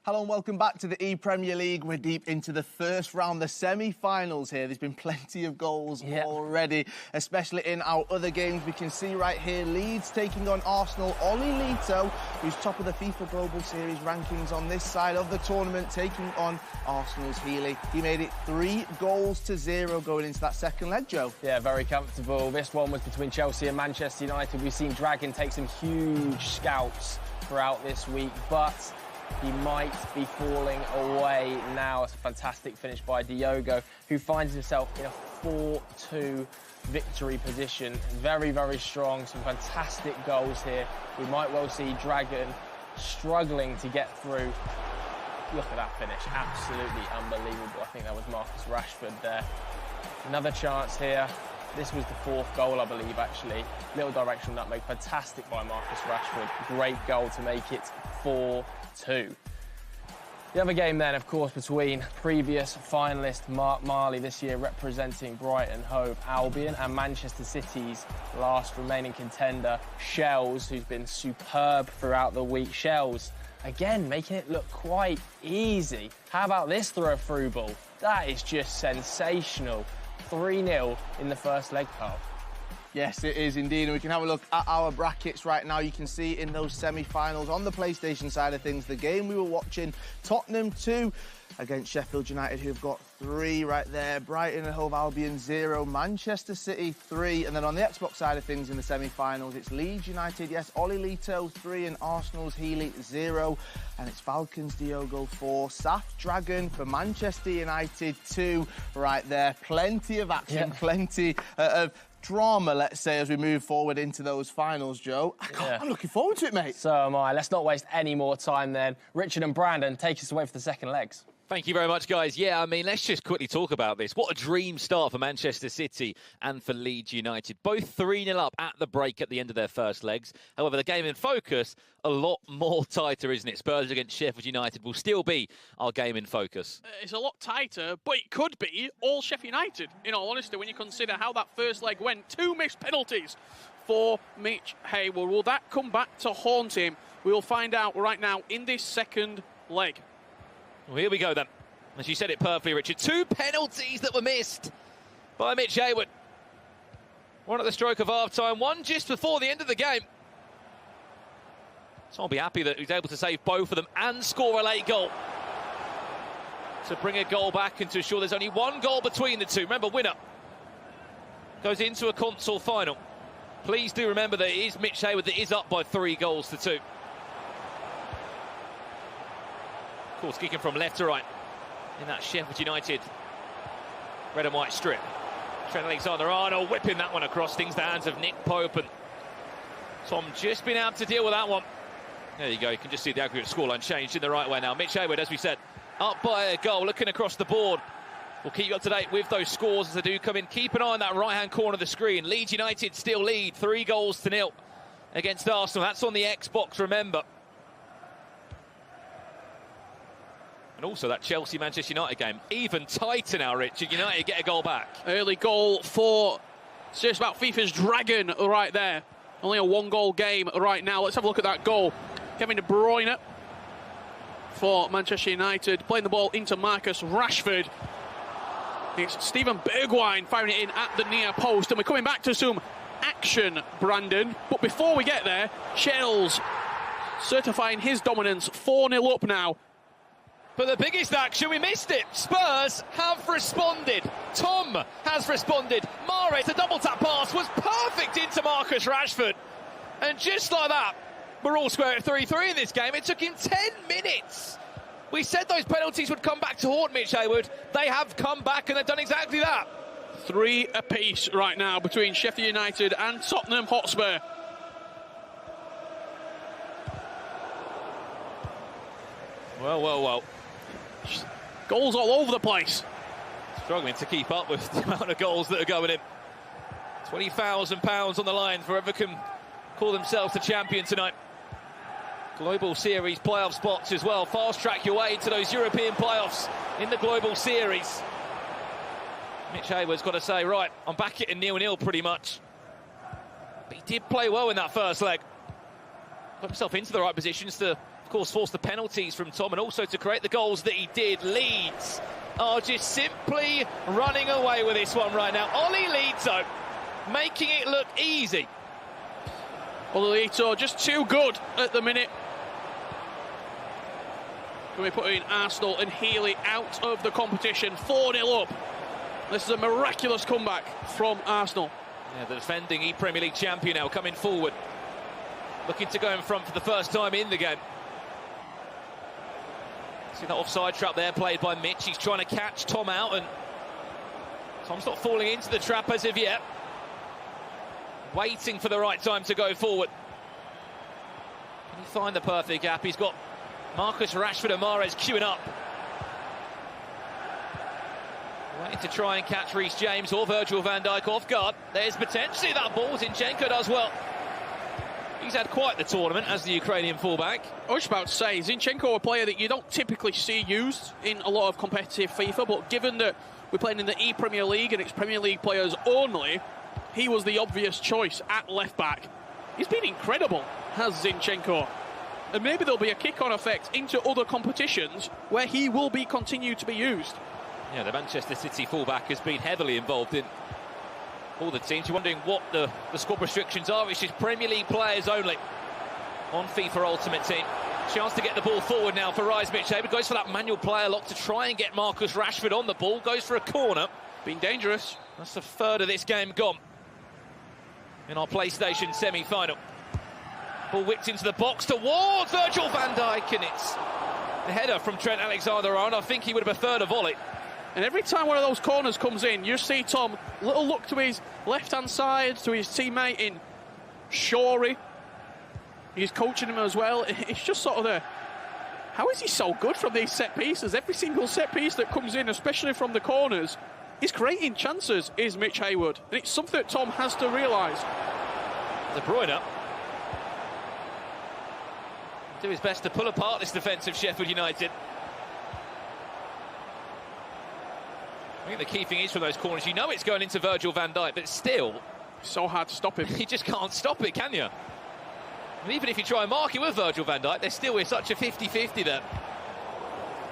Hello and welcome back to the ePremier League. We're deep into the first round, the semi-finals here. There's been plenty of goals already, especially in our other games. We can see right here, Leeds taking on Arsenal. Oli Lito, who's top of the FIFA Global Series rankings on this side of the tournament, taking on Arsenal's Healy. He made it 3-0 going into that second leg, Joe. Yeah, very comfortable. This one was between Chelsea and Manchester United. We've seen Dragon take some huge scouts throughout this week, but he might be falling away now. It's a fantastic finish by Diogo, who finds himself in a 4-2 victory position. Very, very strong. Some fantastic goals here. We might well see Dragon struggling to get through. Look at that finish. Absolutely unbelievable. I think that was Marcus Rashford there. Another chance here. This was the fourth goal, I believe, actually. Little directional nutmeg. Fantastic by Marcus Rashford. Great goal to make it 4-2. The other game then, of course, between previous finalist Mark Marley, this year representing Brighton Hove Albion, and Manchester City's last remaining contender, Shells, who's been superb throughout the week. Shells, again, making it look quite easy. How about this through ball? That is just sensational. 3-0 in the first leg, Carl. Yes, it is indeed, and we can have a look at our brackets right now. You can see in those semi-finals on the PlayStation side of things, the game we were watching, Tottenham 2 against Sheffield United, who've got 3 right there. Brighton and Hove Albion 0, Manchester City 3, and then on the Xbox side of things in the semi-finals, it's Leeds United, yes, Oli Lito 3, and Arsenal's Healy 0, and it's Falcons Diogo 4, Saf Dragon for Manchester United 2 right there. Plenty of action, plenty of drama, let's say, as we move forward into those finals, Joe. I'm looking forward to it, mate. So am I. Let's not waste any more time then. Richard and Brandon, take us away for the second legs. Thank you very much, guys. Yeah, I mean, let's just quickly talk about this. What a dream start for Manchester City and for Leeds United. Both 3-0 up at the break at the end of their first legs. However, the game in focus, a lot more tighter, isn't it? Spurs against Sheffield United will still be our game in focus. It's a lot tighter, but it could be all Sheffield United, in all honesty, when you consider how that first leg went. 2 missed penalties for Mitch Hayward. Will that come back to haunt him? We will find out right now in this second leg. Well, here we go then. As you said it perfectly, Richard. 2 penalties that were missed by Mitch Hayward. One at the stroke of half-time, one just before the end of the game. So I'll be happy that he's able to save both of them and score a late goal to bring a goal back and to ensure there's only 1 goal between the two. Remember, winner goes into a console final. Please do remember that it is Mitch Hayward that is up by 3 goals to 2. Of course, kicking from left to right in that Sheffield United red and white strip. Trent Alexander-Arnold whipping that one across things, the hands of Nick Pope, and Tom just been able to deal with that one. There you go, you can just see the aggregate scoreline changed in the right way now. Mitch Hayward, as we said, up by a goal, looking across the board. We'll keep you up to date with those scores as they do come in. Keep an eye on that right-hand corner of the screen. Leeds United still lead 3-0 against Arsenal. That's on the Xbox, remember. And also that Chelsea-Manchester United game, even tighter now, Richard. United get a goal back. Early goal for just about FIFA's Dragon right there. Only a 1-goal game right now. Let's have a look at that goal. Kevin De Bruyne for Manchester United, playing the ball into Marcus Rashford. It's Steven Bergwijn firing it in at the near post, and we're coming back to some action, Brandon. But before we get there, Shells certifying his dominance, 4-0 up now. But the biggest action, we missed it. Spurs have responded. Tom has responded. Mahrez, the double-tap pass was perfect into Marcus Rashford. And just like that, we're all square at 3-3 in this game. It took him 10 minutes. We said those penalties would come back to haunt Mitch Hayward. They have come back, and they've done exactly that. 3 apiece right now between Sheffield United and Tottenham Hotspur. Well. Goals all over the place. Struggling to keep up with the amount of goals that are going in. £20,000 on the line for whoever can call themselves the champion tonight. Global Series playoff spots as well. Fast track your way to those European playoffs in the Global Series. Mitch Hayward's got to say, right, I'm back at a 0-0 pretty much. But he did play well in that first leg. Got himself into the right positions to of course, forced the penalties from Tom and also to create the goals that he did. Leeds are just simply running away with this one right now. Ollie Leeds making it look easy. Ollie just too good at the minute. Can we put in Arsenal and Healy out of the competition? 4-0 up. This is a miraculous comeback from Arsenal. Yeah, the defending ePremier League champion now coming forward. Looking to go in front for the first time in the game. See that offside trap there played by Mitch. He's trying to catch Tom out, and Tom's not falling into the trap as of yet. Waiting for the right time to go forward. Can he find the perfect gap? He's got Marcus Rashford and Mahrez queuing up. Waiting to try and catch Reece James or Virgil van Dijk off guard. There's potentially that ball. Zinchenko does well. He's had quite the tournament as the Ukrainian fullback. I was about to say, Zinchenko, a player that you don't typically see used in a lot of competitive FIFA, but given that we're playing in the ePremier League and it's Premier League players only, he was the obvious choice at left-back. He's been incredible, has Zinchenko. And maybe there'll be a kick-on effect into other competitions where he will be continued to be used. Yeah, the Manchester City fullback has been heavily involved in all the teams. You're wondering what the squad restrictions are. It's just Premier League players only on FIFA Ultimate Team. Chance to get the ball forward now for Rise Mitch Hayward. Goes for that manual player lock to try and get Marcus Rashford on the ball. Goes for a corner. Been dangerous. That's the third of this game gone in our PlayStation semi-final. Ball whipped into the box towards Virgil van Dijk, and it's the header from Trent Alexander-Arnold. I think he would have preferred a volley. And every time one of those corners comes in, you see Tom, little look to his left-hand side, to his teammate in Shorey. He's coaching him as well. It's just sort of the... How is he so good from these set pieces? Every single set piece that comes in, especially from the corners, is creating chances, is Mitch Hayward. And it's something that Tom has to realise. De Bruyne do his best to pull apart this defence of Sheffield United. I think the key thing is from those corners, you know it's going into Virgil van Dijk, but still... So hard to stop him. You just can't stop it, can you? And even if you try and mark it with Virgil van Dijk, there still is such a 50-50 there.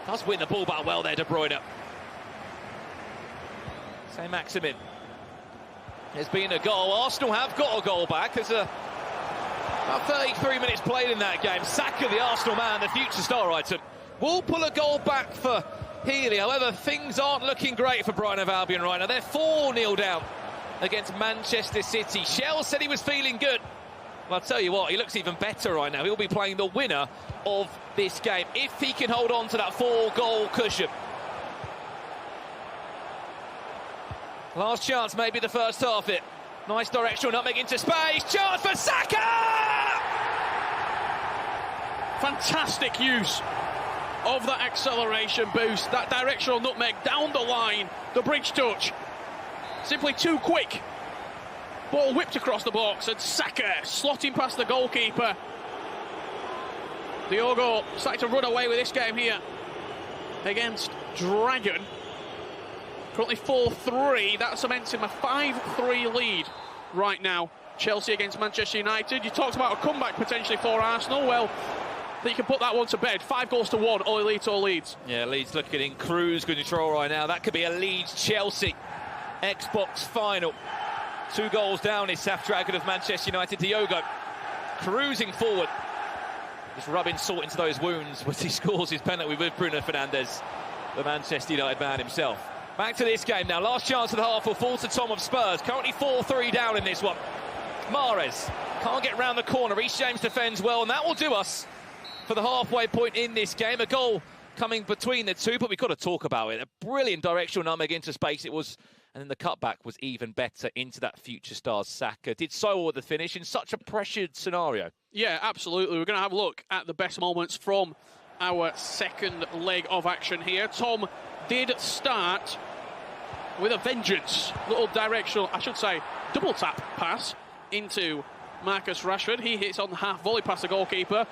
Does win the ball back well there, De Bruyne. Say Maximin. There's been a goal. Arsenal have got a goal back. There's about 33 minutes played in that game. Saka, the Arsenal man, the future star item, will pull a goal back for Healy. However, things aren't looking great for Brighton of Albion right now. They're 4-0 down against Manchester City. Shell said he was feeling good. Well, I'll tell you what, he looks even better right now. He'll be playing the winner of this game if he can hold on to that 4-goal cushion. Last chance, maybe the first half it. Nice directional nutmeg into space. Chance for Saka! Fantastic use of that acceleration boost, that directional nutmeg down the line, the bridge touch. Simply too quick. Ball whipped across the box, and Saka slotting past the goalkeeper. Diogo starting to run away with this game here against Dragon. Currently 4-3, that cements him a 5-3 lead right now. Chelsea against Manchester United. You talked about a comeback potentially for Arsenal. Well, I think you can put that one to bed. 5-1, Ollie leads. Yeah, Leeds looking in cruise control right now. That could be a Leeds-Chelsea Xbox final. 2 goals down is South Dragon of Manchester United. Diogo cruising forward. Just rubbing salt into those wounds as he scores his penalty with Bruno Fernandes, the Manchester United man himself. Back to this game now. Last chance of the half will fall to Tom of Spurs. Currently 4-3 down in this one. Mahrez can't get round the corner. Reece James defends well, and that will do us for the halfway point in this game. A goal coming between the two, but we've got to talk about it. A brilliant directional nutmeg into space it was, and then the cutback was even better into that future star's Saka. Did so well at the finish in such a pressured scenario. Yeah, absolutely. We're going to have a look at the best moments from our second leg of action here. Tom did start with a vengeance. Little directional, I should say, double tap pass into Marcus Rashford. He hits on the half volley past the goalkeeper.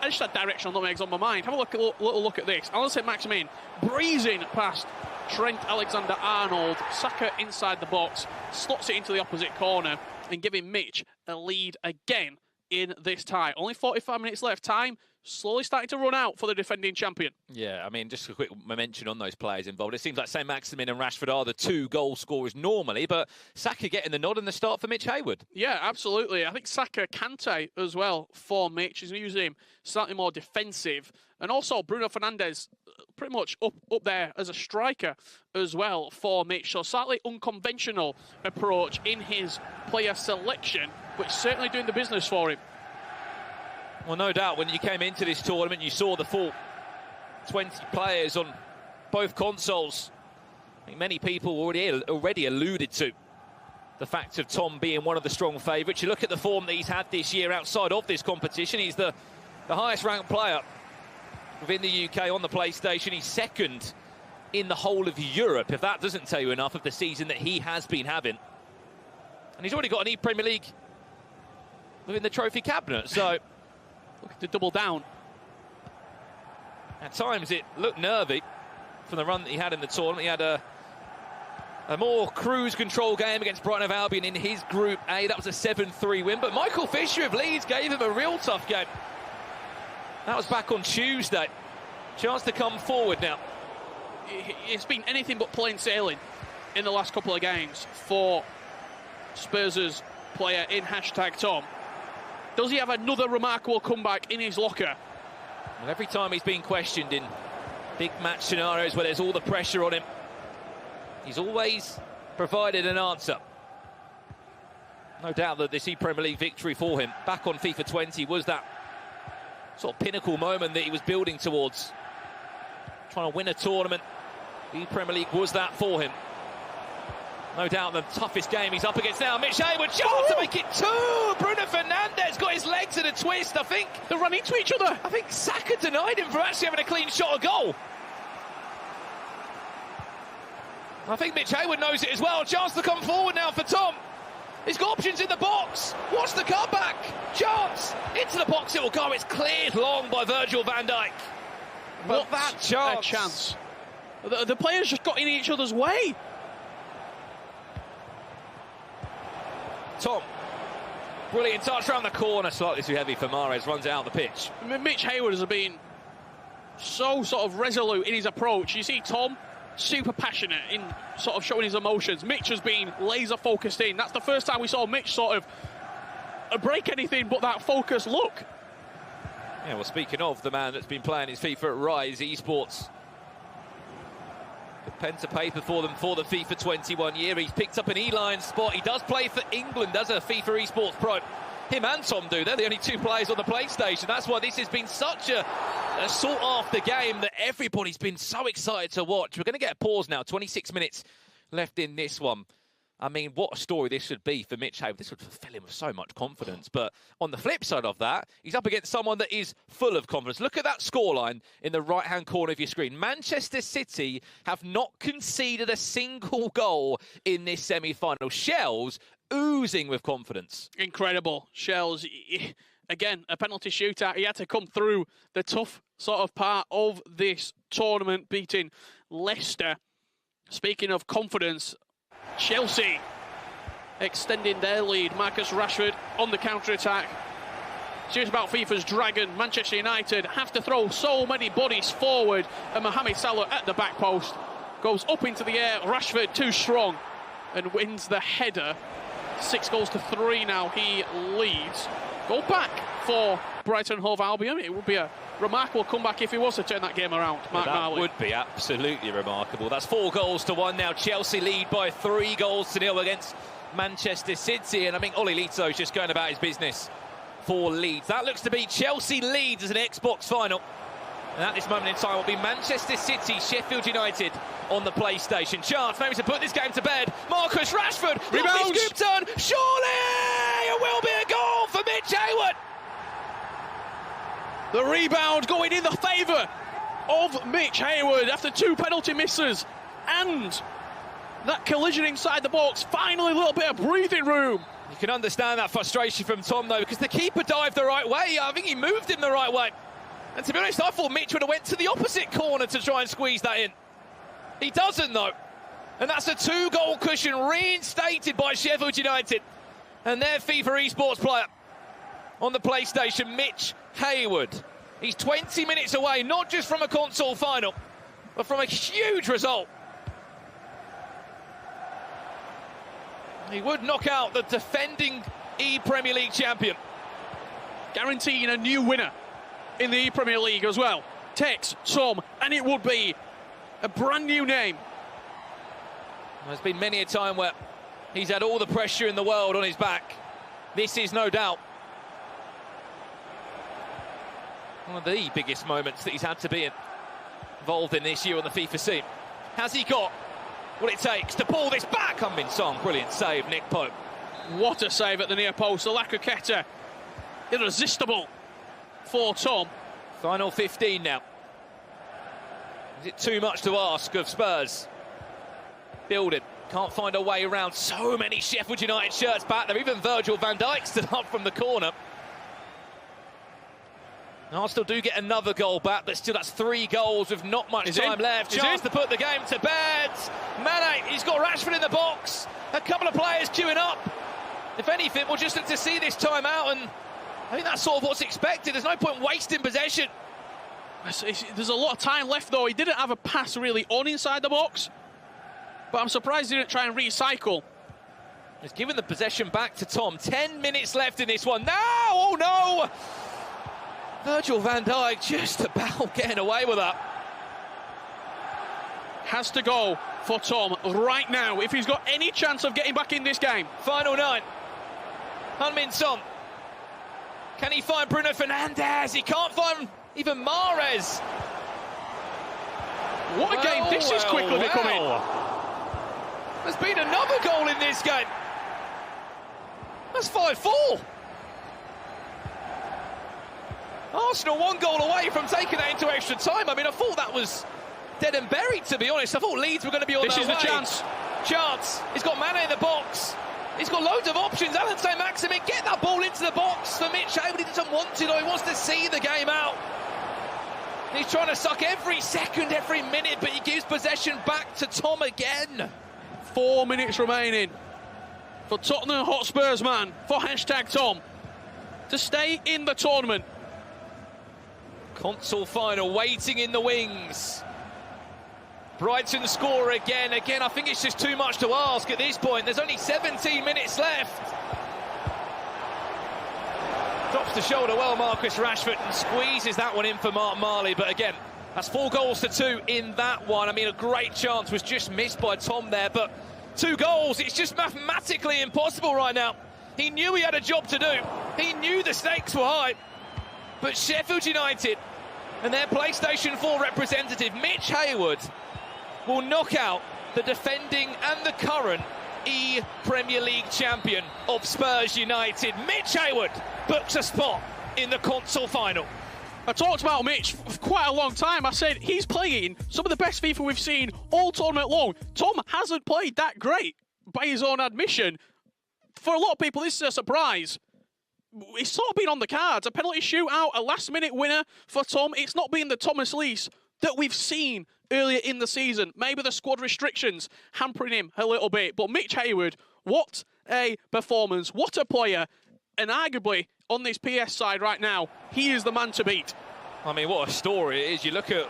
I just had directional nutmegs on my mind. Have a little look at this. I'll say Maximin breezing past Trent Alexander-Arnold. Saka inside the box, slots it into the opposite corner and giving Mitch a lead again in this tie. Only 45 minutes left. Time slowly starting to run out for the defending champion. Yeah, I mean, just a quick mention on those players involved. It seems like Saint-Maximin and Rashford are the 2 goal scorers normally, but Saka getting the nod and the start for Mitch Hayward. Yeah, absolutely. I think Saka, Kante as well for Mitch. He's using him slightly more defensive. And also Bruno Fernandes pretty much up there as a striker as well for Mitch. So slightly unconventional approach in his player selection, which is certainly doing the business for him. Well, no doubt, when you came into this tournament, you saw the full 20 players on both consoles. I think many people already alluded to the fact of Tom being one of the strong favourites. You look at the form that he's had this year outside of this competition. He's the highest-ranked player within the UK on the PlayStation. He's second in the whole of Europe, if that doesn't tell you enough of the season that he has been having. And he's already got an ePremier League within the trophy cabinet, so... Look to double down. At times it looked nervy from the run that he had in the tournament. He had a more cruise control game against Brighton of Albion in his Group A. That was a 7-3 win. But Michael Fisher of Leeds gave him a real tough game. That was back on Tuesday. Chance to come forward now. It's been anything but plain sailing in the last couple of games for Spurs' player in #Tom. Does he have another remarkable comeback in his locker? Well, every time he's been questioned in big match scenarios where there's all the pressure on him, he's always provided an answer. No doubt that this ePremier League victory for him back on FIFA 20 was that sort of pinnacle moment that he was building towards. Trying to win a tournament. The ePremier League was that for him. No doubt the toughest game he's up against now. Mitch Hayward, chance to make it 2! Bruno Fernandes got his legs in a twist, I think. They're running into each other. I think Saka denied him for actually having a clean shot at goal. I think Mitch Hayward knows it as well. Chance to come forward now for Tom. He's got options in the box. Watch the comeback. Chance. Into the box it will go. It's cleared long by Virgil van Dijk. But that chance. A chance. The players just got in each other's way. Tom, brilliant touch around the corner, slightly too heavy for Mahrez, runs it out the pitch. Mitch Hayward has been so sort of resolute in his approach. You see Tom, super passionate in sort of showing his emotions. Mitch has been laser focused in. That's the first time we saw Mitch sort of break anything but that focused look. Yeah, well, speaking of the man that's been playing his FIFA at Rise Esports, pen to paper for them for the FIFA 21 year. He's picked up an E-line spot. He does play for England as a FIFA Esports Pro. Him and Tom do. They're the only 2 players on the PlayStation. That's why this has been such a sought-after game that everybody's been so excited to watch. We're going to get a pause now. 26 minutes left in this one. I mean, what a story this should be for Mitch Hayward. This would fill him with so much confidence. But on the flip side of that, he's up against someone that is full of confidence. Look at that scoreline in the right-hand corner of your screen. Manchester City have not conceded a single goal in this semi-final. Shells oozing with confidence. Incredible. Shells, again, a penalty shootout. He had to come through the tough sort of part of this tournament, beating Leicester. Speaking of confidence, Chelsea extending their lead. Marcus Rashford on the counter-attack. Serious about FIFA's dragon. Manchester United have to throw so many bodies forward, and Mohamed Salah at the back post goes up into the air. Rashford too strong and wins the header. 6-3 now he leads. Go back for Brighton Hove Albion. It would be a remarkable comeback if he was to turn that game around. Mark Marley. That would be absolutely remarkable. That's 4-1 now. Chelsea lead by 3-0 against Manchester City. And I think Oli Lito's just going about his business for Leeds. That looks to be Chelsea Leeds as an Xbox final. And at this moment in time will be Manchester City, Sheffield United on the PlayStation. Chance maybe to put this game to bed. Marcus Rashford. Lovely scoop turn. Surely it will be a goal for Mitch Hayward. The rebound going in the favour of Mitch Hayward after 2 penalty misses. And that collision inside the box. Finally a little bit of breathing room. You can understand that frustration from Tom, though, because the keeper dived the right way. I think he moved him the right way. And to be honest, I thought Mitch would have went to the opposite corner to try and squeeze that in. He doesn't, though. And that's a 2-goal cushion reinstated by Sheffield United and their FIFA Esports player. on the PlayStation, Mitch Hayward. He's 20 minutes away, not just from a console final, but from a huge result. He would knock out the defending ePremier League champion. Guaranteeing a new winner in the ePremier League as well. Takes Tom, and it would be a brand new name. There's been many a time where he's had all the pressure in the world on his back. This is no doubt one of the biggest moments that he's had to be involved in this year on the FIFA scene. Has he got what it takes to pull this back? Min Song, brilliant save, Nick Pope. What a save at the near post. Alakaketa, irresistible for Tom. Final 15 now. Is it too much to ask of Spurs? Building, can't find a way around. So many Sheffield United shirts back there. Even Virgil van Dijk stood up from the corner. Arsenal do get another goal back, but still that's 3 goals with not much time left. Chance to put the game to bed. Mane, he's got Rashford in the box. A couple of players queuing up. If anything, we'll just look to see this time out, and I think that's sort of what's expected. There's no point wasting possession. There's a lot of time left, though. He didn't have a pass really on inside the box, but I'm surprised he didn't try and recycle. He's given the possession back to Tom. 10 minutes left in this one. Now, oh no! Virgil van Dijk just about getting away with that. Has to go for Tom right now if he's got any chance of getting back in this game. Final 9. Min Son. Can he find Bruno Fernandes? He can't find even Mahrez. What a game this is quickly becoming. There's been another goal in this game. That's 5-4. Arsenal 1 goal away from taking that into extra time. I mean, I thought that was dead and buried, to be honest. I thought Leeds were going to be on their way. This is the chance. Chance. He's got Mane in the box. He's got loads of options. Alan Saint-Maximin, get that ball into the box for Mitch Hayward. He doesn't want to, though. He wants to see the game out. He's trying to suck every second, every minute, but he gives possession back to Tom again. 4 minutes remaining for Tottenham Hotspur's man, for #Tom, to stay in the tournament. Console final waiting in the wings. Brighton score again. I think it's just too much to ask at this point. There's only 17 minutes left. Drops the shoulder well, Marcus Rashford, and squeezes that one in for Mark Marley. But again, that's 4 goals to 2 in that one. I mean, a great chance was just missed by Tom there, but 2 goals, it's just mathematically impossible right now. He knew he had a job to do. He knew the stakes were high. But Sheffield United and their PlayStation 4 representative, Mitch Hayward, will knock out the defending and the current Premier League champion of Spurs United. Mitch Hayward books a spot in the console final. I talked about Mitch for quite a long time. I said he's playing some of the best FIFA we've seen all tournament long. Tom hasn't played that great, by his own admission. For a lot of people, this is a surprise. It's sort of been on the cards. A penalty shootout, a last-minute winner for Tom. It's not been the Thomas Lees that we've seen earlier in the season. Maybe the squad restrictions hampering him a little bit. But Mitch Hayward, what a performance. What a player. And arguably, on this PS side right now, he is the man to beat. I mean, what a story it is. You look at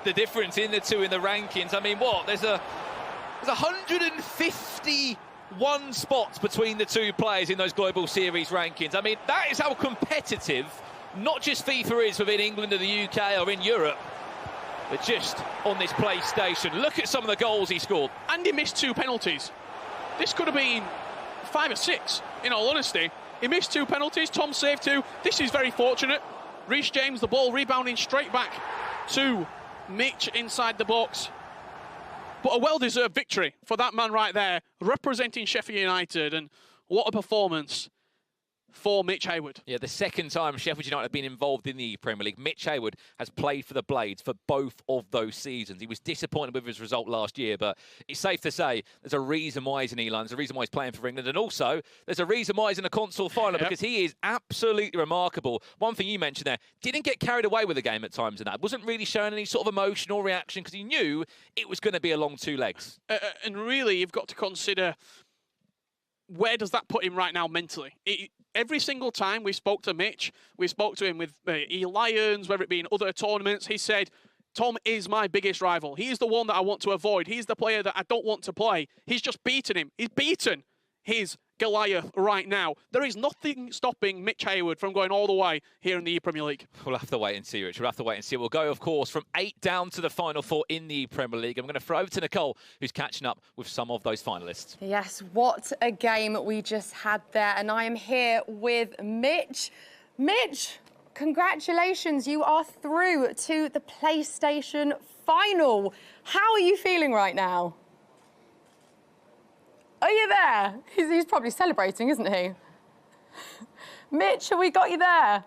the difference in the two in the rankings. I mean, what? There's 151 spots between the two players in those Global Series rankings. I mean, that is how competitive not just FIFA is within England or the UK or in Europe, but just on this PlayStation. Look at some of the goals he scored. And he missed 2 penalties. This could have been 5 or 6, in all honesty. He missed 2 penalties, Tom saved 2. This is very fortunate. Reece James, the ball rebounding straight back to Mitch inside the box. But a well-deserved victory for that man right there, representing Sheffield United. And what a performance for Mitch Hayward. Yeah, the second time Sheffield United have been involved in the Premier League. Mitch Hayward has played for the Blades for both of those seasons. He was disappointed with his result last year, but it's safe to say there's a reason why he's in Elan. There's a reason why he's playing for England, and also there's a reason why he's in a console final, because he is absolutely remarkable. One thing you mentioned there, didn't get carried away with the game at times, and that wasn't really showing any sort of emotional reaction because he knew it was going to be a long 2 legs. And really, you've got to consider where does that put him right now mentally? Every single time we spoke to Mitch, we spoke to him with E-Lions, whether it be in other tournaments, he said, Tom is my biggest rival. He's the one that I want to avoid. He's the player that I don't want to play. He's just beaten him. He's beaten his Goliath right now. There is nothing stopping Mitch Hayward from going all the way here in the ePremier League. We'll have to wait and see, Rich. We'll have to wait and see. We'll go, of course, from 8 down to the final 4 in the Premier League. I'm going to throw over to Nicole, who's catching up with some of those finalists. Yes, what a game we just had there. And I am here with Mitch. Mitch, congratulations. You are through to the PlayStation Final. How are you feeling right now? Are you there? He's probably celebrating, isn't he? Mitch, have we got you there?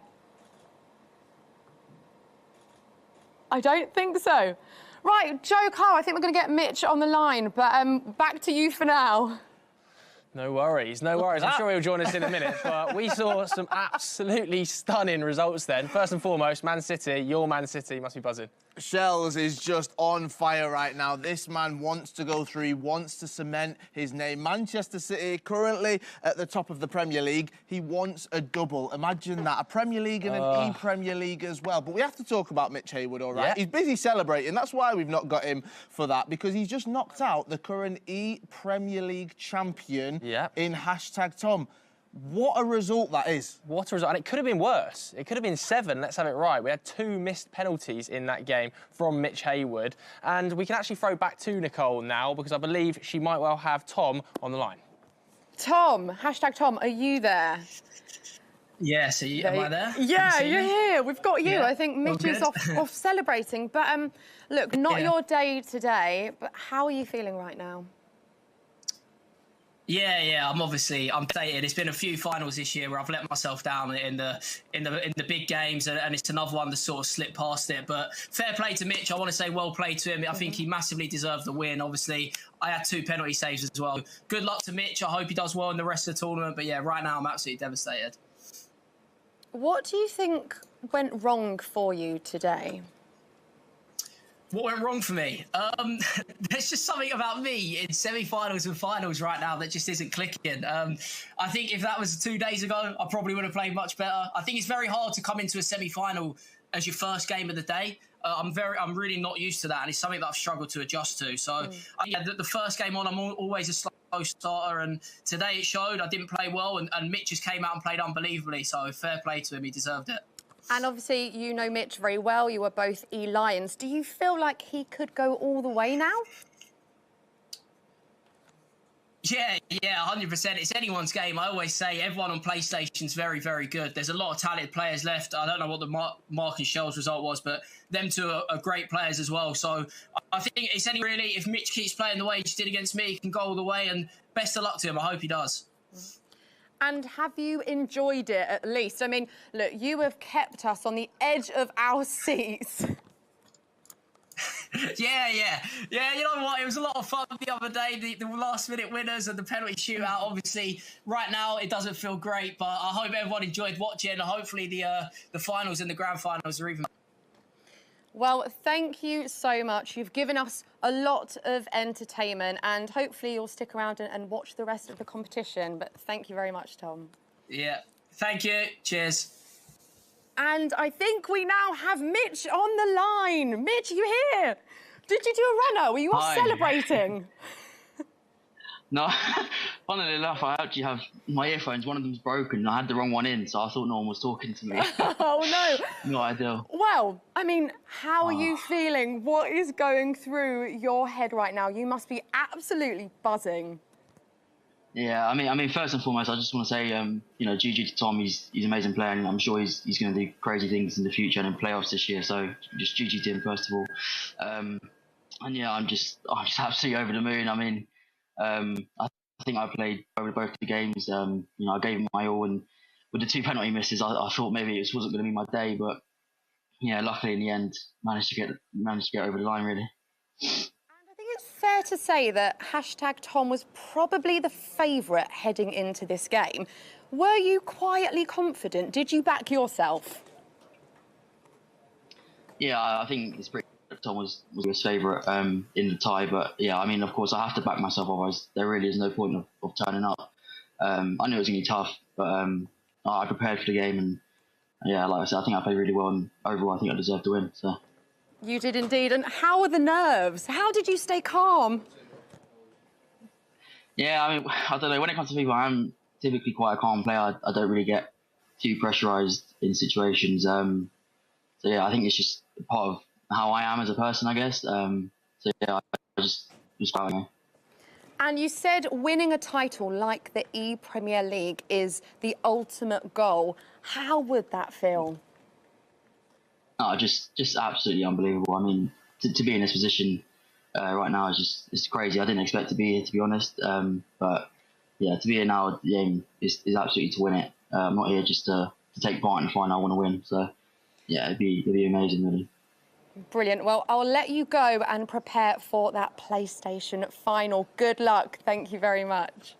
I don't think so. Right, Joe Carl, I think we're going to get Mitch on the line, but back to you for now. No worries, no worries. I'm sure he'll join us in a minute, but we saw some absolutely stunning results then. First and foremost, Man City, your Man City must be buzzing. Shells is just on fire right now. This man wants to go through, he wants to cement his name. Manchester City currently at the top of the Premier League. He wants a double. Imagine that, a Premier League and an ePremier League as well. But we have to talk about Mitch Hayward, all right? Yeah. He's busy celebrating. That's why we've not got him for that, because he's just knocked out the current ePremier League champion in #Tom. What a result that is. What a result. And it could have been worse. It could have been 7, let's have it right. We had 2 missed penalties in that game from Mitch Hayward. And we can actually throw back to Nicole now, because I believe she might well have Tom on the line. Tom, #Tom, are you there? Yes, am I there? Yeah, you're here. We've got you. Yeah. I think Mitch is off celebrating. But look, not your day today, but how are you feeling right now? Yeah, I'm updated. It's been a few finals this year where I've let myself down in the big games, and it's another one that sort of slipped past it. But fair play to Mitch. I want to say well played to him. I think he massively deserved the win. Obviously, I had 2 penalty saves as well. Good luck to Mitch. I hope he does well in the rest of the tournament. But yeah, right now I'm absolutely devastated. What do you think went wrong for you today? What went wrong for me? There's just something about me in semi-finals and finals right now that just isn't clicking. I think if that was 2 days ago, I probably would have played much better. I think it's very hard to come into a semi-final as your first game of the day. I'm really not used to that, and it's something that I've struggled to adjust to. So, yeah, the first game on, I'm always a slow starter, and today it showed. I didn't play well, and Mitch just came out and played unbelievably. So, fair play to him. He deserved it. And obviously, you know Mitch very well. You were both E-Lions. Do you feel like he could go all the way now? Yeah, 100%. It's anyone's game. I always say everyone on PlayStation's very, very good. There's a lot of talented players left. I don't know what the Mark and Shell's result was, but them two are great players as well. So I think it's any really, if Mitch keeps playing the way he did against me, he can go all the way, and best of luck to him. I hope he does. And have you enjoyed it at least? I mean, look, you have kept us on the edge of our seats. Yeah, you know what? It was a lot of fun the other day, the last-minute winners and the penalty shootout. Obviously, right now, it doesn't feel great, but I hope everyone enjoyed watching. Hopefully, the finals and the grand finals are even. Well, thank you so much. You've given us a lot of entertainment, and hopefully you'll stick around and watch the rest of the competition. But thank you very much, Tom. Yeah, thank you. Cheers. And I think we now have Mitch on the line. Mitch, are you here? Did you do a runner? Were you all celebrating? No, funnily enough, I actually have my earphones. One of them's broken, and I had the wrong one in, so I thought no one was talking to me. Oh, no. Not ideal. Well, I mean, how are you feeling? What is going through your head right now? You must be absolutely buzzing. Yeah, I mean, first and foremost, I just want to say, you know, GG to Tom. He's an amazing player, and I'm sure he's going to do crazy things in the future and in playoffs this year. So just GG to him first of all. And yeah, I'm just absolutely over the moon. I mean, I think I played over both the games. You know, I gave him my all, and with the 2 penalty misses, I thought maybe it wasn't going to be my day, but yeah, luckily in the end, managed to get over the line really. It's fair to say that #Tom was probably the favourite heading into this game. Were you quietly confident? Did you back yourself? Yeah, I think it's pretty. Tom was his favourite in the tie, but yeah, I mean, of course, I have to back myself, otherwise there really is no point of turning up. I knew it was going to be tough, but I prepared for the game, and yeah, like I said, I think I played really well, and overall, I think I deserved to win. So. You did indeed. And how were the nerves? How did you stay calm? Yeah, I mean, I don't know. When it comes to FIFA, I'm typically quite a calm player. I don't really get too pressurised in situations. So yeah, I think it's just part of how I am as a person, I guess. So yeah, I just quite okay. And you said winning a title like the ePremier League is the ultimate goal. How would that feel? No, just absolutely unbelievable. I mean, to be in this position right now is it's crazy. I didn't expect to be here, to be honest. But yeah, to be here now, the aim is absolutely to win it. I'm not here just to take part in the final. I want to win. So yeah, it'd be amazing, really. Brilliant. Well, I'll let you go and prepare for that PlayStation final. Good luck. Thank you very much.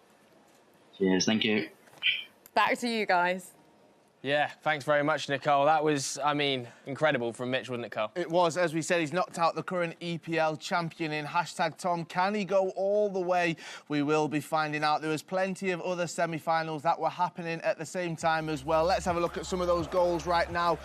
Cheers. Thank you. Back to you guys. Yeah, thanks very much, Nicole. That was, I mean, incredible from Mitch, wasn't it, Cole? It was. As we said, he's knocked out the current EPL champion in #Tom. Can he go all the way? We will be finding out. There was plenty of other semi-finals that were happening at the same time as well. Let's have a look at some of those goals right now.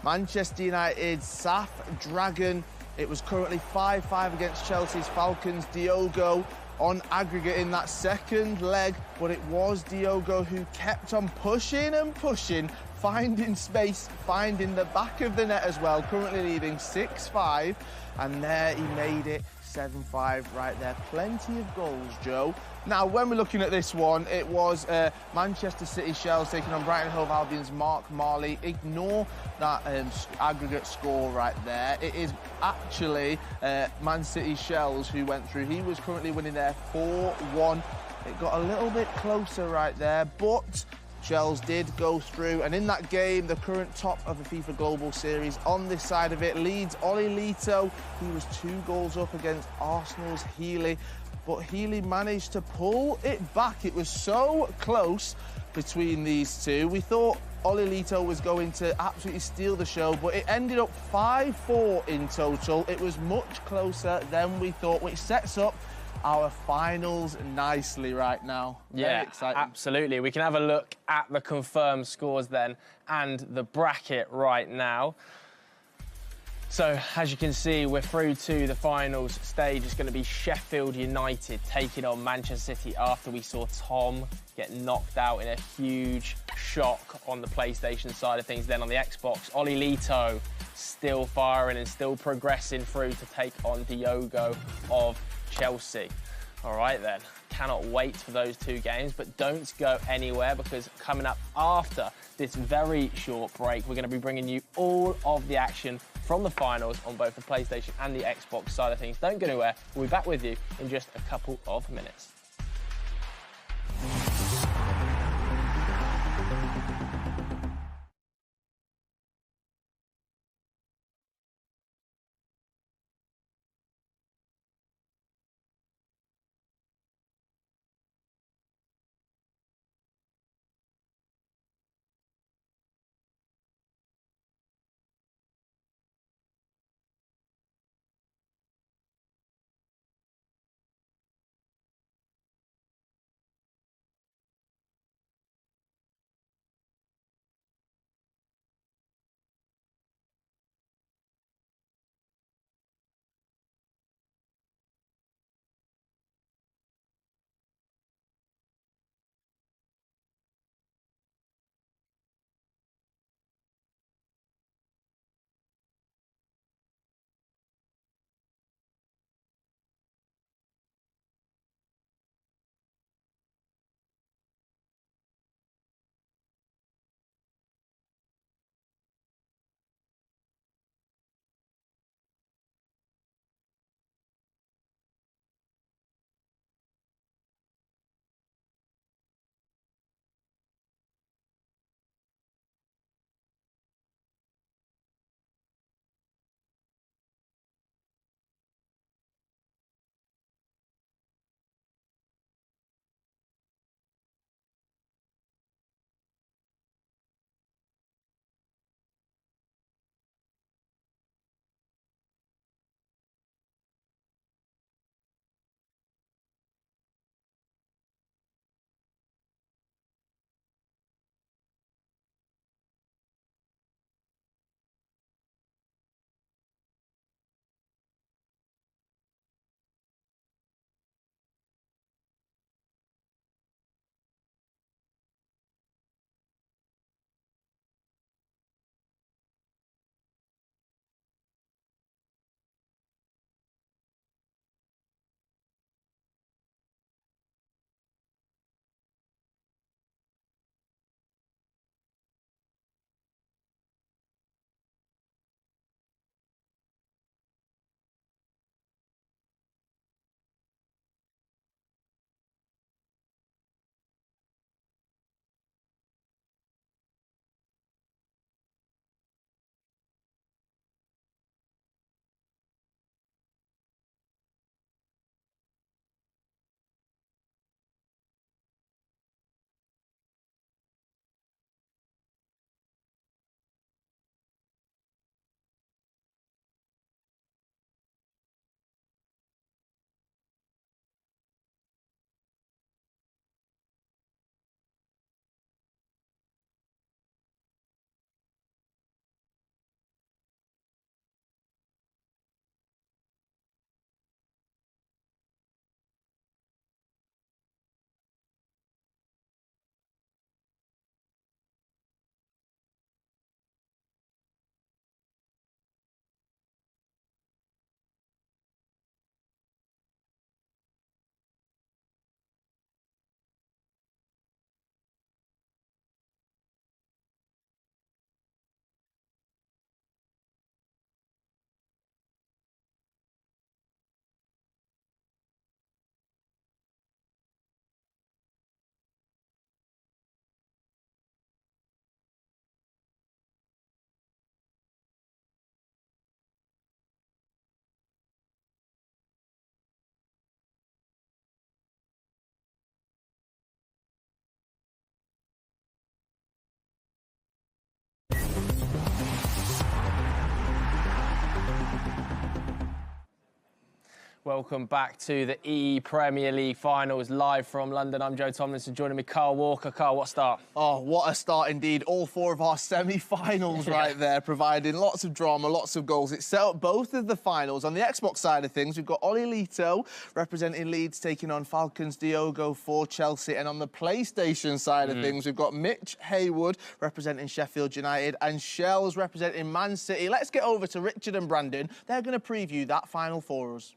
Manchester United, Saf Dragon. It was currently 5-5 against Chelsea's Falcons. Diogo on aggregate in that second leg, but it was Diogo who kept on pushing and pushing, finding space, finding the back of the net as well, currently leading 6-5, and there he made it 7-5 right there. Plenty of goals, Joe. Now, when we're looking at this one, it was Manchester City Shells taking on Brighton Hove Albion's Mark Marley. Ignore that aggregate score right there. It is actually Man City Shells who went through. He was currently winning there 4-1. It got a little bit closer right there, but Shells did go through, and in that game, the current top of the FIFA Global Series on this side of it leads Oli Lito. He was 2 goals up against Arsenal's Healy, but Healy managed to pull it back. It was so close between these two. We thought Oli Lito was going to absolutely steal the show, but it ended up 5-4 in total. It was much closer than we thought, which sets up our finals nicely right now. Yeah, very exciting. Absolutely. We can have a look at the confirmed scores then and the bracket right now. So, as you can see, we're through to the finals stage. It's going to be Sheffield United taking on Manchester City after we saw Tom get knocked out in a huge shock on the PlayStation side of things. Then on the Xbox, Oli Lito still firing and still progressing through to take on Diogo of Chelsea. All right then, cannot wait for those 2 games, but don't go anywhere, because coming up after this very short break, we're going to be bringing you all of the action from the finals on both the PlayStation and the Xbox side of things. Don't go anywhere. We'll be back with you in just a couple of minutes. Welcome back to the ePremier League finals live from London. I'm Joe Tomlinson, joining me Carl Walker. Carl, what start? Oh, what a start indeed. All four of our semi-finals right there, providing lots of drama, lots of goals. It set up both of the finals. On the Xbox side of things, we've got Oli Lito representing Leeds taking on Falcons Diogo for Chelsea. And on the PlayStation side of things, we've got Mitch Haywood representing Sheffield United and Shells representing Man City. Let's get over to Richard and Brandon. They're going to preview that final for us.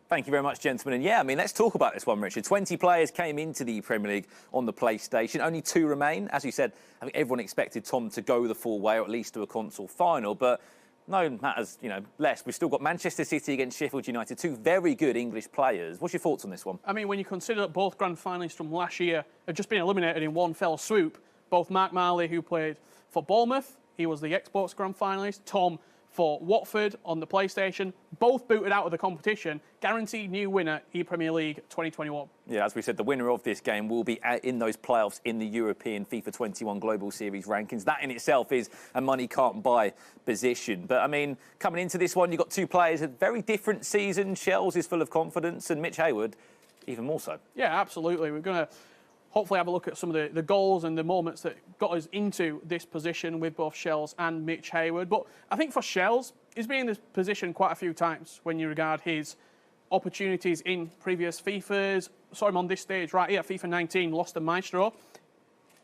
Thank you very much, gentlemen. And yeah, I mean, let's talk about this one, Richard. 20 players came into the Premier League on the PlayStation. Only 2 remain. As you said, I think everyone expected Tom to go the full way, or at least to a console final. But no matters, less. We've still got Manchester City against Sheffield United, 2 very good English players. What's your thoughts on this one? I mean, when you consider that both grand finalists from last year have just been eliminated in one fell swoop, both Mark Marley, who played for Bournemouth, he was the Xbox grand finalist, Tom for Watford on the PlayStation, both booted out of the competition. Guaranteed new winner, ePremier League 2021. Yeah, as we said, the winner of this game will be in those playoffs in the European FIFA 21 Global Series rankings. That in itself is a money can't buy position. But, I mean, coming into this one, you've got 2 players, a very different season. Shells is full of confidence, and Mitch Haywood even more so. Yeah, absolutely. We're going to hopefully have a look at some of the goals and the moments that got us into this position with both Shells and Mitch Haywood. But I think for Shells, he's been in this position quite a few times when you regard his opportunities in previous FIFAs. Saw him on this stage right here, FIFA 19, lost to Maestro.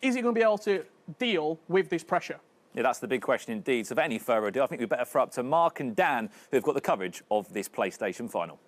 Is he going to be able to deal with this pressure? Yeah, that's the big question indeed. So for any further ado, I think we better throw up to Mark and Dan, who've got the coverage of this PlayStation final.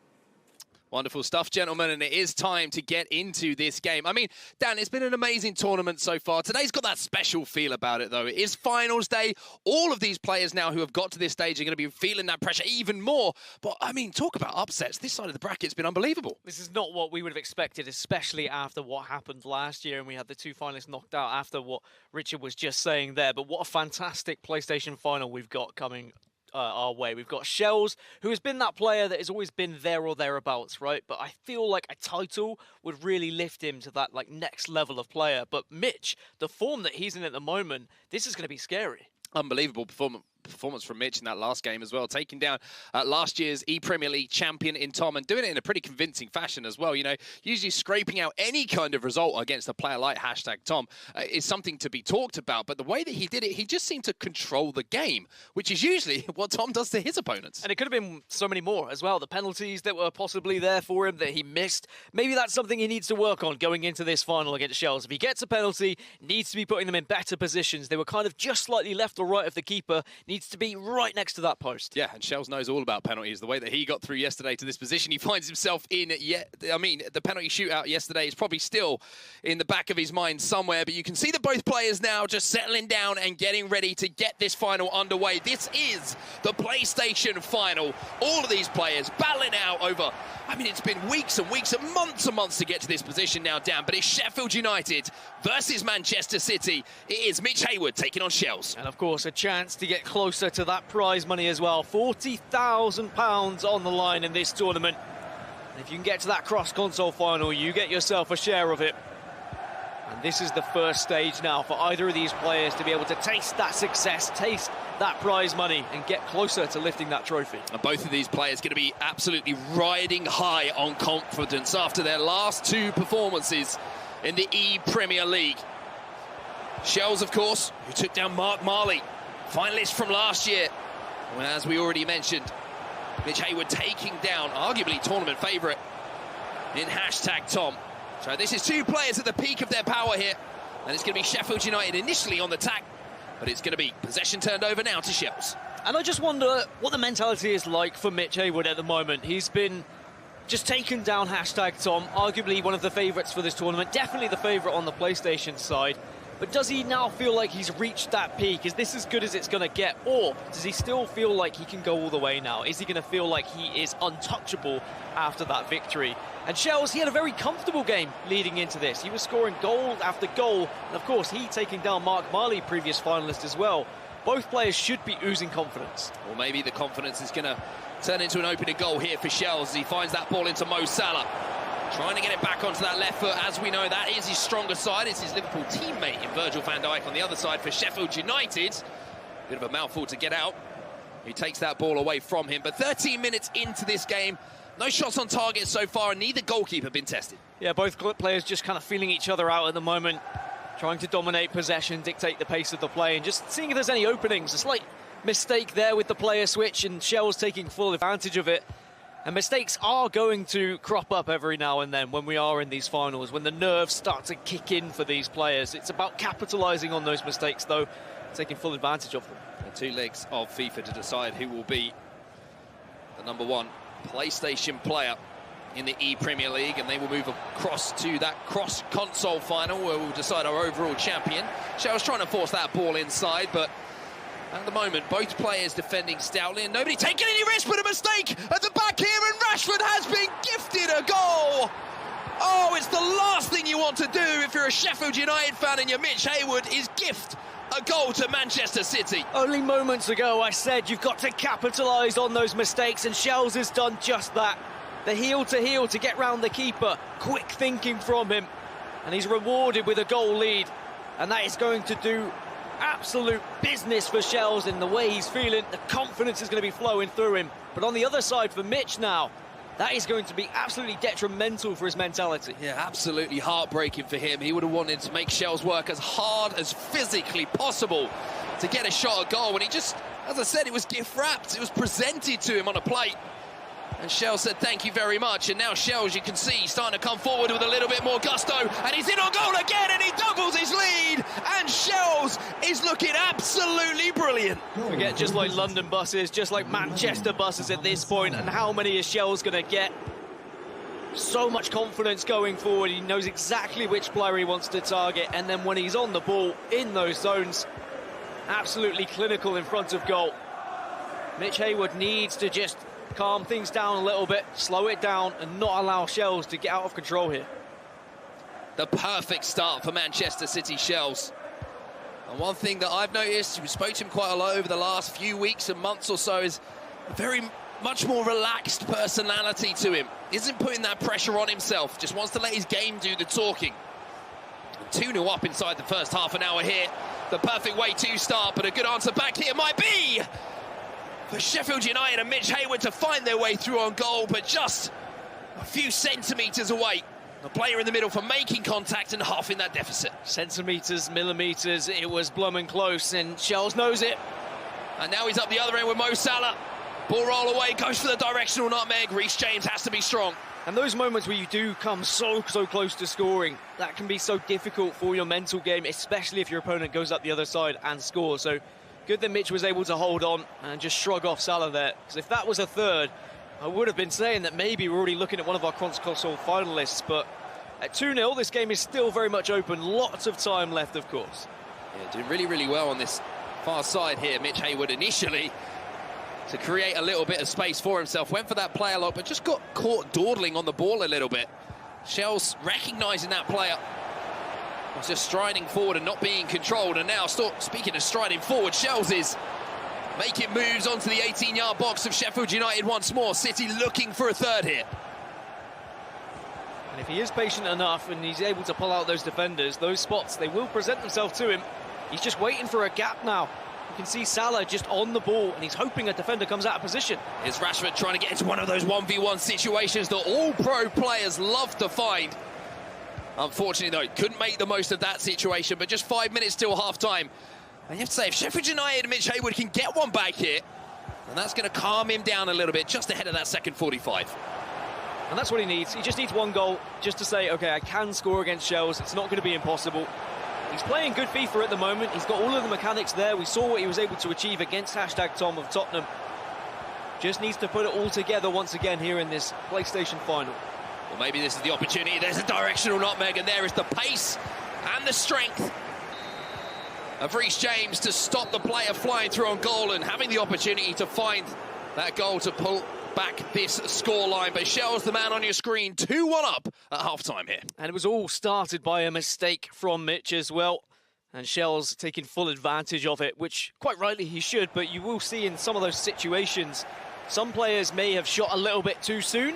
Wonderful stuff, gentlemen, and it is time to get into this game. I mean, Dan, it's been an amazing tournament so far. Today's got that special feel about it, though. It is finals day. All of these players now who have got to this stage are going to be feeling that pressure even more. But, I mean, talk about upsets. This side of the bracket's been unbelievable. This is not what we would have expected, especially after what happened last year, and we had the 2 finalists knocked out after what Richard was just saying there. But what a fantastic PlayStation final we've got coming our way. We've got Shells, who has been that player that has always been there or thereabouts, right? But I feel like a title would really lift him to that next level of player. But Mitch, the form that he's in at the moment, this is going to be scary. Unbelievable performance from Mitch in that last game as well, taking down last year's ePremier League champion in Tom, and doing it in a pretty convincing fashion as well. Usually scraping out any kind of result against a player like #Tom is something to be talked about, but the way that he did it, he just seemed to control the game, which is usually what Tom does to his opponents. And it could have been so many more as well. The penalties that were possibly there for him that he missed, maybe that's something he needs to work on going into this final against Shells. If he gets a penalty, needs to be putting them in better positions. They were kind of just slightly left or right of the keeper, needs to be right next to that post. Yeah, and Shells knows all about penalties. The way that he got through yesterday to this position, he finds himself in, the penalty shootout yesterday is probably still in the back of his mind somewhere, but you can see that both players now just settling down and getting ready to get this final underway. This is the PlayStation final. All of these players battling out over, it's been weeks and weeks and months to get to this position now, Dan, but it's Sheffield United versus Manchester City. It is Mitch Haywood taking on Shells. And of course, a chance to get closer to that prize money as well. £40,000 on the line in this tournament. And if you can get to that cross-console final, you get yourself a share of it. And this is the first stage now for either of these players to be able to taste that success, taste that prize money, and get closer to lifting that trophy. And both of these players going to be absolutely riding high on confidence after their last 2 performances in the ePremier League. Shells, of course, who took down Mark Marley, finalist from last year. Well, as we already mentioned, Mitch Haywood taking down arguably tournament favourite in #Tom. So this is 2 players at the peak of their power here, and it's going to be Sheffield United initially on the attack, but it's going to be possession turned over now to Shells. And I just wonder what the mentality is like for Mitch Haywood at the moment. He's been just taken down #Tom, arguably one of the favourites for this tournament, definitely the favourite on the PlayStation side. But does he now feel like he's reached that peak? Is this as good as it's going to get? Or does he still feel like he can go all the way now? Is he going to feel like he is untouchable after that victory? And Shells, he had a very comfortable game leading into this. He was scoring goal after goal. And of course, he taking down Mark Marley, previous finalist as well. Both players should be oozing confidence. Or maybe the confidence is going to turn into an opening goal here for Shells as he finds that ball into Mo Salah. Trying to get it back onto that left foot. As we know, that is his stronger side. It's his Liverpool teammate in Virgil van Dijk on the other side for Sheffield United. Bit of a mouthful to get out. He takes that ball away from him. But 13 minutes into this game, No shots on target so far, and neither goalkeeper been tested. Yeah, both players just kind of feeling each other out at the moment, trying to dominate possession, dictate the pace of the play, and just seeing if there's any openings. A slight mistake there with the player switch, and Shell's taking full advantage of it. And mistakes are going to crop up every now and then when we are in these finals, when the nerves start to kick in for these players. It's about capitalising on those mistakes, though, taking full advantage of them. The 2 legs of FIFA to decide who will be the #1 PlayStation player in the ePremier League, and they will move across to that cross-console final where we'll decide our overall champion. Shell's trying to force that ball inside, but at the moment, both players defending stoutly, and nobody taking any risk, but a mistake at the back here, and Rashford has been gifted a goal. Oh, it's the last thing you want to do if you're a Sheffield United fan and you're Mitch Hayward, is gift a goal to Manchester City. Only moments ago I said you've got to capitalise on those mistakes, and Shells has done just that. The heel to get round the keeper, quick thinking from him, and he's rewarded with a goal lead, and that is going to do absolute business for Shells in the way he's feeling. The confidence is going to be flowing through him. But on the other side for Mitch now, that is going to be absolutely detrimental for his mentality. Yeah, absolutely heartbreaking for him. He would have wanted to make Shells work as hard as physically possible to get a shot at goal. And he just, as I said, it was gift wrapped. It was presented to him on a plate. And Shells said thank you very much. And now Shells, you can see, starting to come forward with a little bit more gusto. And he's in on goal again, and he doubles his lead. And Shells is looking absolutely brilliant. Forget just like London buses, just like Manchester buses at this point. And how many is Shells going to get? So much confidence going forward. He knows exactly which player he wants to target. And then when he's on the ball in those zones, absolutely clinical in front of goal. Mitch Hayward needs to just calm things down a little bit, slow it down, and not allow Shells to get out of control here. The perfect start for Manchester City Shells. And one thing that I've noticed, we spoke to him quite a lot over the last few weeks and months or so, is a very much more relaxed personality to him. Isn't putting that pressure on himself, just wants to let his game do the talking. 2-0 up inside the first half an hour here. The perfect way to start, but a good answer back here might be for Sheffield United and Mitch Hayward to find their way through on goal, but just a few centimetres away. The player in the middle for making contact and halving that deficit. Centimetres, millimetres, it was blooming close, and Shells knows it. And now he's up the other end with Mo Salah. Ball roll away, goes for the directional nutmeg. Reece James has to be strong. And those moments where you do come so close to scoring, that can be so difficult for your mental game, especially if your opponent goes up the other side and scores. So good that Mitch was able to hold on and just shrug off Salah there. Because if that was a third, I would have been saying that maybe we're already looking at one of our console finalists. But at 2-0, this game is still very much open. Lots of time left, of course. Yeah, doing really well on this far side here. Mitch Hayward initially to create a little bit of space for himself. Went for that player lock, but just got caught dawdling on the ball a little bit. Shells recognising that player. Was just striding forward and not being controlled. And now, speaking of striding forward, Shells is making moves onto the 18-yard box of Sheffield United once more. City looking for a third here. And if he is patient enough and he's able to pull out those defenders, those spots, they will present themselves to him. He's just waiting for a gap now. You can see Salah just on the ball, and he's hoping a defender comes out of position. Here's Rashford trying to get into one of those 1v1 situations that all pro players love to find. Unfortunately, though, couldn't make the most of that situation, but just 5 minutes till half-time. And you have to say, if Sheffield United and Mitch Hayward can get one back here, then that's going to calm him down a little bit, just ahead of that second 45. And that's what he needs. He just needs one goal, just to say, OK, I can score against Shells. It's not going to be impossible. He's playing good FIFA at the moment. He's got all of the mechanics there. We saw what he was able to achieve against #Tom of Tottenham. Just needs to put it all together once again here in this PlayStation final. Well, maybe this is the opportunity. There's a directional nutmeg, and there is the pace and the strength of Reece James to stop the player flying through on goal and having the opportunity to find that goal to pull back this scoreline. But Shells, the man on your screen, 2-1 up at half-time here. And it was all started by a mistake from Mitch as well. And Shells taking full advantage of it, which quite rightly he should, but you will see in some of those situations, some players may have shot a little bit too soon.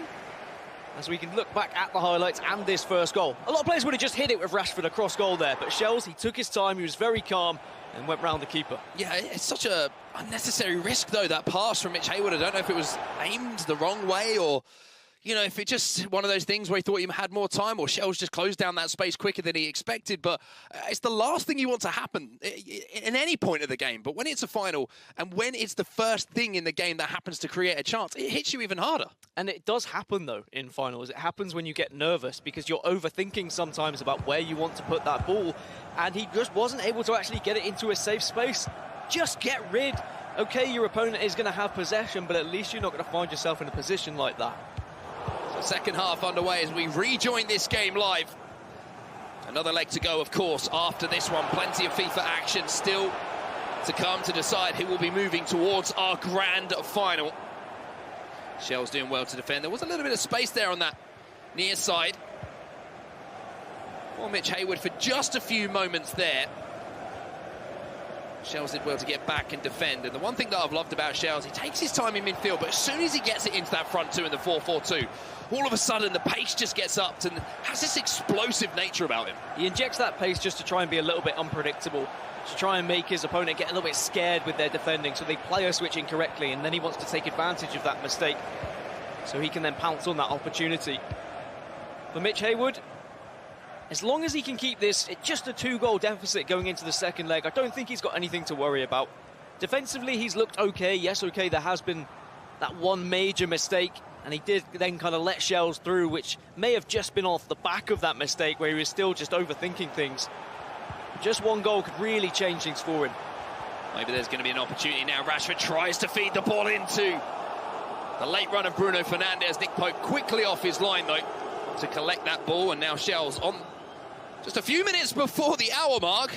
As we can look back at the highlights and this first goal. A lot of players would have just hit it with Rashford across goal there, but Shells, he took his time, he was very calm and went round the keeper. Yeah, it's such a unnecessary risk, though, that pass from Mitch Hayward. I don't know if it was aimed the wrong way or, you know, if it just one of those things where he thought he had more time, or Shells just closed down that space quicker than he expected. But it's the last thing you want to happen in any point of the game. But when it's a final, and when it's the first thing in the game that happens to create a chance, it hits you even harder. And it does happen, though, in finals. It happens when you get nervous, because you're overthinking sometimes about where you want to put that ball. And he just wasn't able to actually get it into a safe space. Just get rid. Okay, your opponent is going to have possession, but at least you're not going to find yourself in a position like that. Second half underway as we rejoin this game live. Another leg to go, of course, after this one. Plenty of FIFA action still to come to decide who will be moving towards our grand final. Shell's doing well to defend. There was a little bit of space there on that near side. For Mitch Hayward for just a few moments there. Shells did well to get back and defend. And the one thing that I've loved about Shells, he takes his time in midfield, but as soon as he gets it into that front two in the 4-4-2, all of a sudden the pace just gets upped and has this explosive nature about him. He injects that pace just to try and be a little bit unpredictable, to try and make his opponent get a little bit scared with their defending, so they player switch incorrectly, and then he wants to take advantage of that mistake so he can then pounce on that opportunity. For Mitch Hayward, as long as he can keep this at just a 2-goal deficit going into the second leg, I don't think he's got anything to worry about. Defensively, he's looked okay. Yes, okay, there has been that one major mistake, and he did then kind of let Shells through, which may have just been off the back of that mistake, where he was still just overthinking things. Just one goal could really change things for him. Maybe there's going to be an opportunity now. Rashford tries to feed the ball into the late run of Bruno Fernandes. Nick Pope quickly off his line, though, to collect that ball, and now Shells on just a few minutes before the hour mark.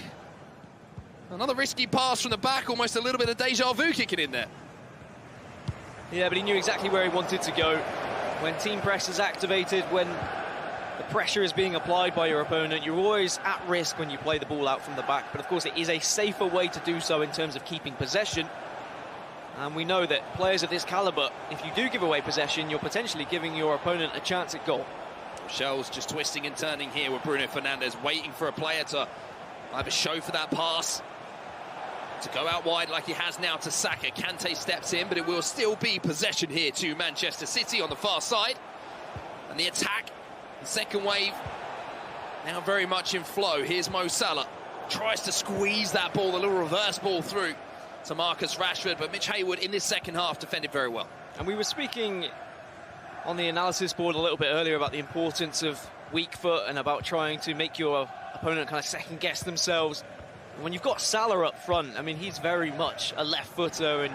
Another risky pass from the back, almost a little bit of deja vu kicking in there. Yeah, but he knew exactly where he wanted to go. When team press is activated, when the pressure is being applied by your opponent, you're always at risk when you play the ball out from the back. But of course, it is a safer way to do so in terms of keeping possession. And we know that players of this caliber, if you do give away possession, you're potentially giving your opponent a chance at goal. Shells just twisting and turning here with Bruno Fernandes, waiting for a player to either show for that pass, to go out wide like he has now to Saka. Kante steps in, but it will still be possession here to Manchester City on the far side. And the attack, the second wave, now very much in flow. Here's Mo Salah, tries to squeeze that ball, a little reverse ball through to Marcus Rashford, but Mitch Hayward in this second half defended very well. And we were speaking on the analysis board a little bit earlier about the importance of weak foot and about trying to make your opponent kind of second guess themselves. When you've got Salah up front, I mean, he's very much a left footer, and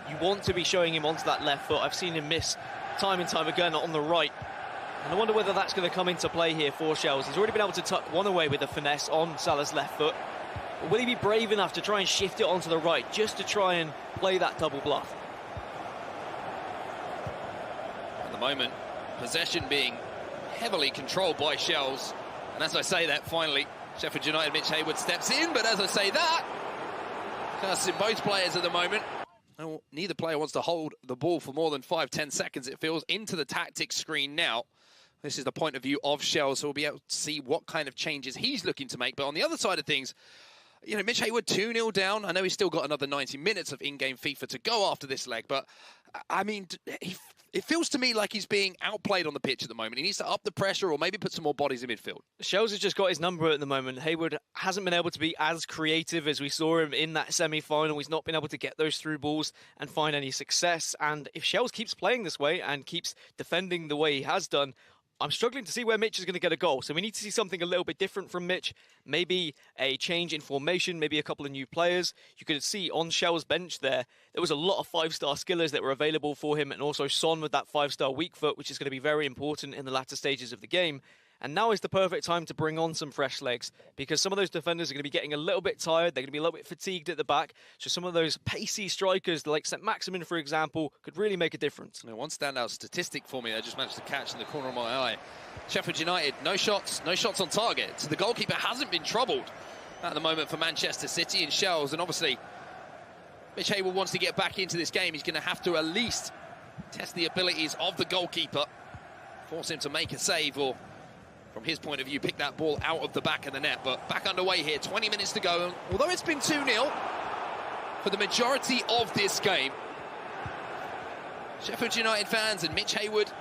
you want to be showing him onto that left foot. I've seen him miss time and time again on the right, and I wonder whether that's going to come into play here for Shells. He's already been able to tuck one away with a finesse on Salah's left foot, but will he be brave enough to try and shift it onto the right just to try and play that double bluff? At the moment, possession being heavily controlled by Shells, and as I say that, finally Sheffield United Mitch Hayward steps in, but as I say that, cursing both players at the moment. Well, neither player wants to hold the ball for more than 5-10 seconds, it feels, into the tactics screen now. This is the point of view of Shells, so we'll be able to see what kind of changes he's looking to make. But on the other side of things, you know, Mitch Hayward 2-0 down. I know he's still got another 90 minutes of in-game FIFA to go after this leg, but I mean, it feels to me like he's being outplayed on the pitch at the moment. He needs to up the pressure or maybe put some more bodies in midfield. Shells has just got his number at the moment. Hayward hasn't been able to be as creative as we saw him in that semi-final. He's not been able to get those through balls and find any success. And if Shells keeps playing this way and keeps defending the way he has done, I'm struggling to see where Mitch is going to get a goal. So we need to see something a little bit different from Mitch. Maybe a change in formation, maybe a couple of new players. You could see on Shell's bench there was a lot of 5-star skillers that were available for him, and also Son with that 5-star weak foot, which is going to be very important in the latter stages of the game. And now is the perfect time to bring on some fresh legs, because some of those defenders are going to be getting a little bit tired. They're going to be a little bit fatigued at the back. So some of those pacey strikers, like St. Maximin, for example, could really make a difference. Now, one standout statistic for me I just managed to catch in the corner of my eye. Sheffield United, no shots on target. So the goalkeeper hasn't been troubled at the moment for Manchester City and Shells. And obviously, Mitch Hayward wants to get back into this game. He's going to have to at least test the abilities of the goalkeeper, force him to make a save, or from his point of view, pick that ball out of the back of the net. But back underway here, 20 minutes to go. And although it's been 2-0 for the majority of this game, Sheffield United fans and Mitch Hayward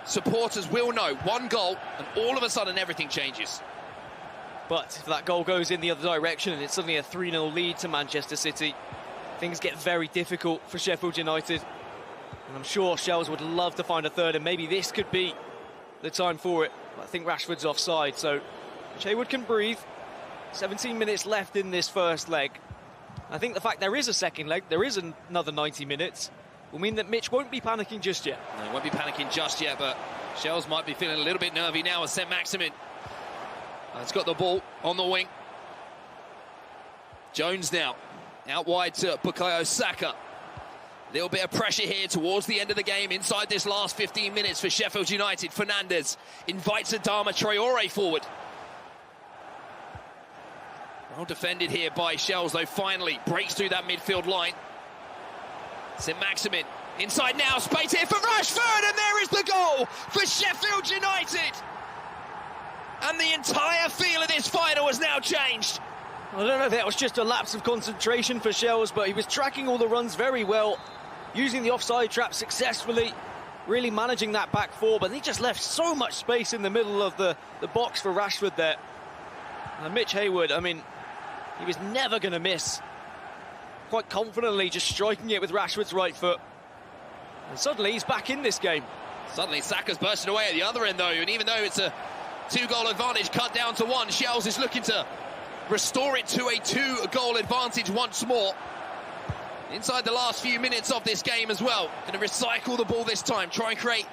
supporters will know. One goal, and all of a sudden everything changes. But if that goal goes in the other direction and it's suddenly a 3-0 lead to Manchester City, things get very difficult for Sheffield United. And I'm sure Shells would love to find a third, and maybe this could be the time for it. I think Rashford's offside, so Haywood can breathe. 17 minutes left in this first leg. I think the fact there is a second leg, there is another 90 minutes, will mean that Mitch won't be panicking just yet. No, he won't be panicking just yet, but Shells might be feeling a little bit nervy now as Saint-Maximin has got the ball on the wing. Jones now, out wide to Bukayo Saka. Little bit of pressure here towards the end of the game inside this last 15 minutes for Sheffield United. Fernandes invites Adama Traore forward. Well defended here by Shells, though finally breaks through that midfield line. Saint-Maximin inside now, space here for Rashford, and there is the goal for Sheffield United. And the entire feel of this final has now changed. I don't know if that was just a lapse of concentration for Shells, but he was tracking all the runs very well, using the offside trap successfully, really managing that back four, but he just left so much space in the middle of the box for Rashford there. And Mitch Haywood, I mean, he was never going to miss. Quite confidently just striking it with Rashford's right foot. And suddenly he's back in this game. Suddenly Saka's bursting away at the other end though, and even though it's a 2-goal advantage cut down to 1, Shells is looking to restore it to a 2-goal advantage once more. Inside the last few minutes of this game as well. Going to recycle the ball this time, try and create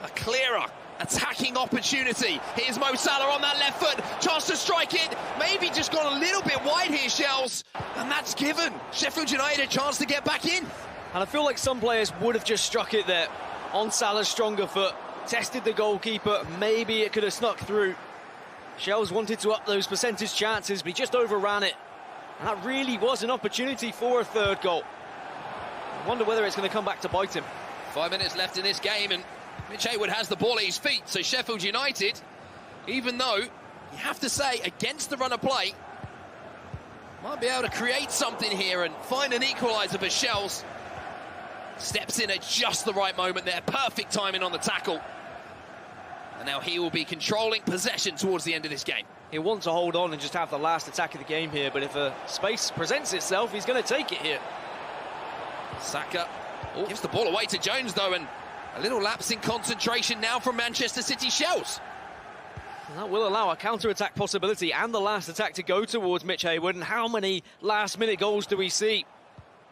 a clearer attacking opportunity. Here's Mo Salah on that left foot, chance to strike it, maybe just gone a little bit wide here, Shells, and that's given Sheffield United a chance to get back in. And I feel like some players would have just struck it there on Salah's stronger foot, tested the goalkeeper, maybe it could have snuck through. Shells wanted to up those percentage chances, but he just overran it. And that really was an opportunity for a third goal. I wonder whether it's going to come back to bite him. 5 minutes left in this game, and Mitch Haywood has the ball at his feet. So Sheffield United, even though you have to say against the run of play, might be able to create something here and find an equaliser, but Shells steps in at just the right moment there. Perfect timing on the tackle. And now he will be controlling possession towards the end of this game. He'll want to hold on and just have the last attack of the game here, but if a space presents itself, he's going to take it here. Saka gives the ball away to Jones, though, and a little lapse in concentration now from Manchester City Shells. And that will allow a counter-attack possibility and the last attack to go towards Mitch Haywood. And how many last-minute goals do we see?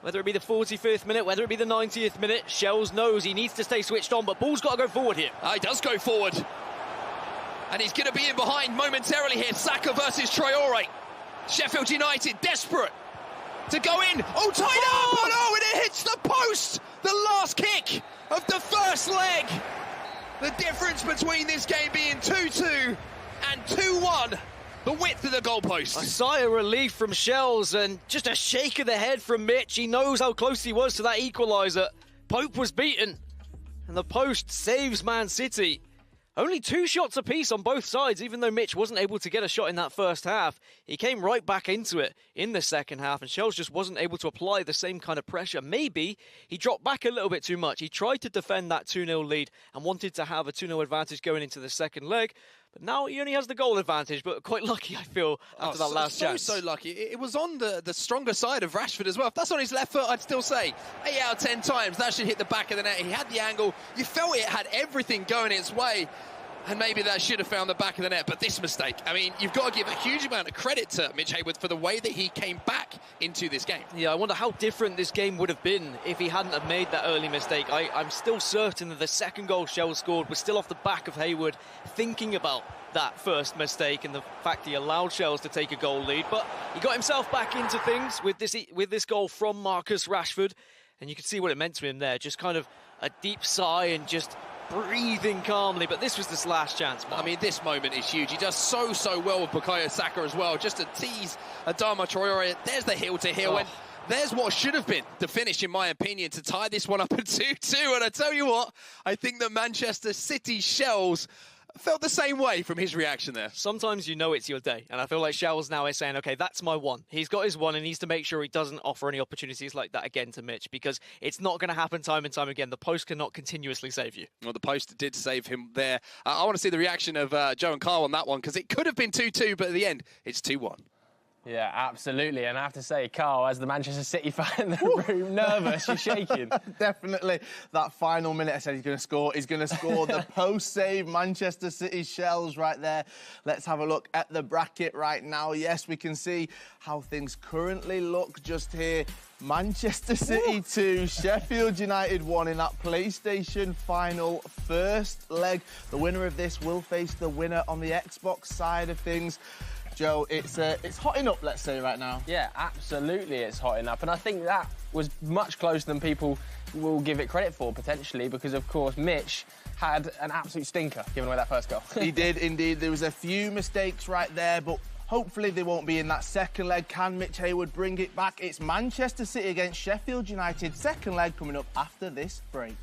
Whether it be the 45th minute, whether it be the 90th minute, Shells knows he needs to stay switched on, but ball's got to go forward here. He does go forward. And he's going to be in behind momentarily here. Saka versus Traore. Sheffield United desperate to go in. Oh, tied up! Oh, no, and it hits the post! The last kick of the first leg. The difference between this game being 2-2 and 2-1. The width of the goalpost. A sigh of relief from Shells and just a shake of the head from Mitch. He knows how close he was to that equaliser. Pope was beaten, and the post saves Man City. Only 2 shots apiece on both sides, even though Mitch wasn't able to get a shot in that first half. He came right back into it in the second half, and Shells just wasn't able to apply the same kind of pressure. Maybe he dropped back a little bit too much. He tried to defend that 2-0 lead and wanted to have a 2-0 advantage going into the second leg. But now he only has the goal advantage, but quite lucky, I feel, after that last chance. So lucky. It was on the stronger side of Rashford as well. If that's on his left foot, I'd still say 8 out of 10 times that should hit the back of the net. He had the angle. You felt it had everything going its way. And maybe that should have found the back of the net. But this mistake, I mean, you've got to give a huge amount of credit to Mitch Haywood for the way that he came back into this game. Yeah, I wonder how different this game would have been if he hadn't have made that early mistake. I'm still certain that the second goal Shells scored was still off the back of Haywood thinking about that first mistake and the fact he allowed Shells to take a goal lead. But he got himself back into things with this goal from Marcus Rashford. And you could see what it meant to him there. Just kind of a deep sigh and just breathing calmly, but this was this last chance, Mark. I mean, this moment is huge. He does so well with Bukayo Saka as well, just to tease Adama Traore. There's the heel-to-heel, and there's what should have been the finish, in my opinion, to tie this one up at 2-2. And I tell you what, I think that Manchester City Shells felt the same way from his reaction there. Sometimes you know it's your day, and I feel like Shell's now is saying, okay, that's my one. He's got his one and needs to make sure he doesn't offer any opportunities like that again to Mitch, because it's not going to happen time and time again. The post cannot continuously save you. Well, the post did save him there. I want to see the reaction of Joe and Carl on that one, because it could have been 2-2, but at the end, it's 2-1. Yeah, absolutely. And I have to say, Carl, as the Manchester City fan in the room, nervous, you're shaking. Definitely. That final minute, I said he's going to score. He's going to score the post-save Manchester City shells right there. Let's have a look at the bracket right now. Yes, we can see how things currently look just here. Manchester City 2, Sheffield United 1 in that PlayStation final first leg. The winner of this will face the winner on the Xbox side of things. Joe, it's hotting up, let's say, right now. Yeah, absolutely, it's hotting up. And I think that was much closer than people will give it credit for, potentially, because, of course, Mitch had an absolute stinker giving away that first goal. He did, indeed. There was a few mistakes right there, but hopefully they won't be in that second leg. Can Mitch Hayward bring it back? It's Manchester City against Sheffield United. Second leg coming up after this break.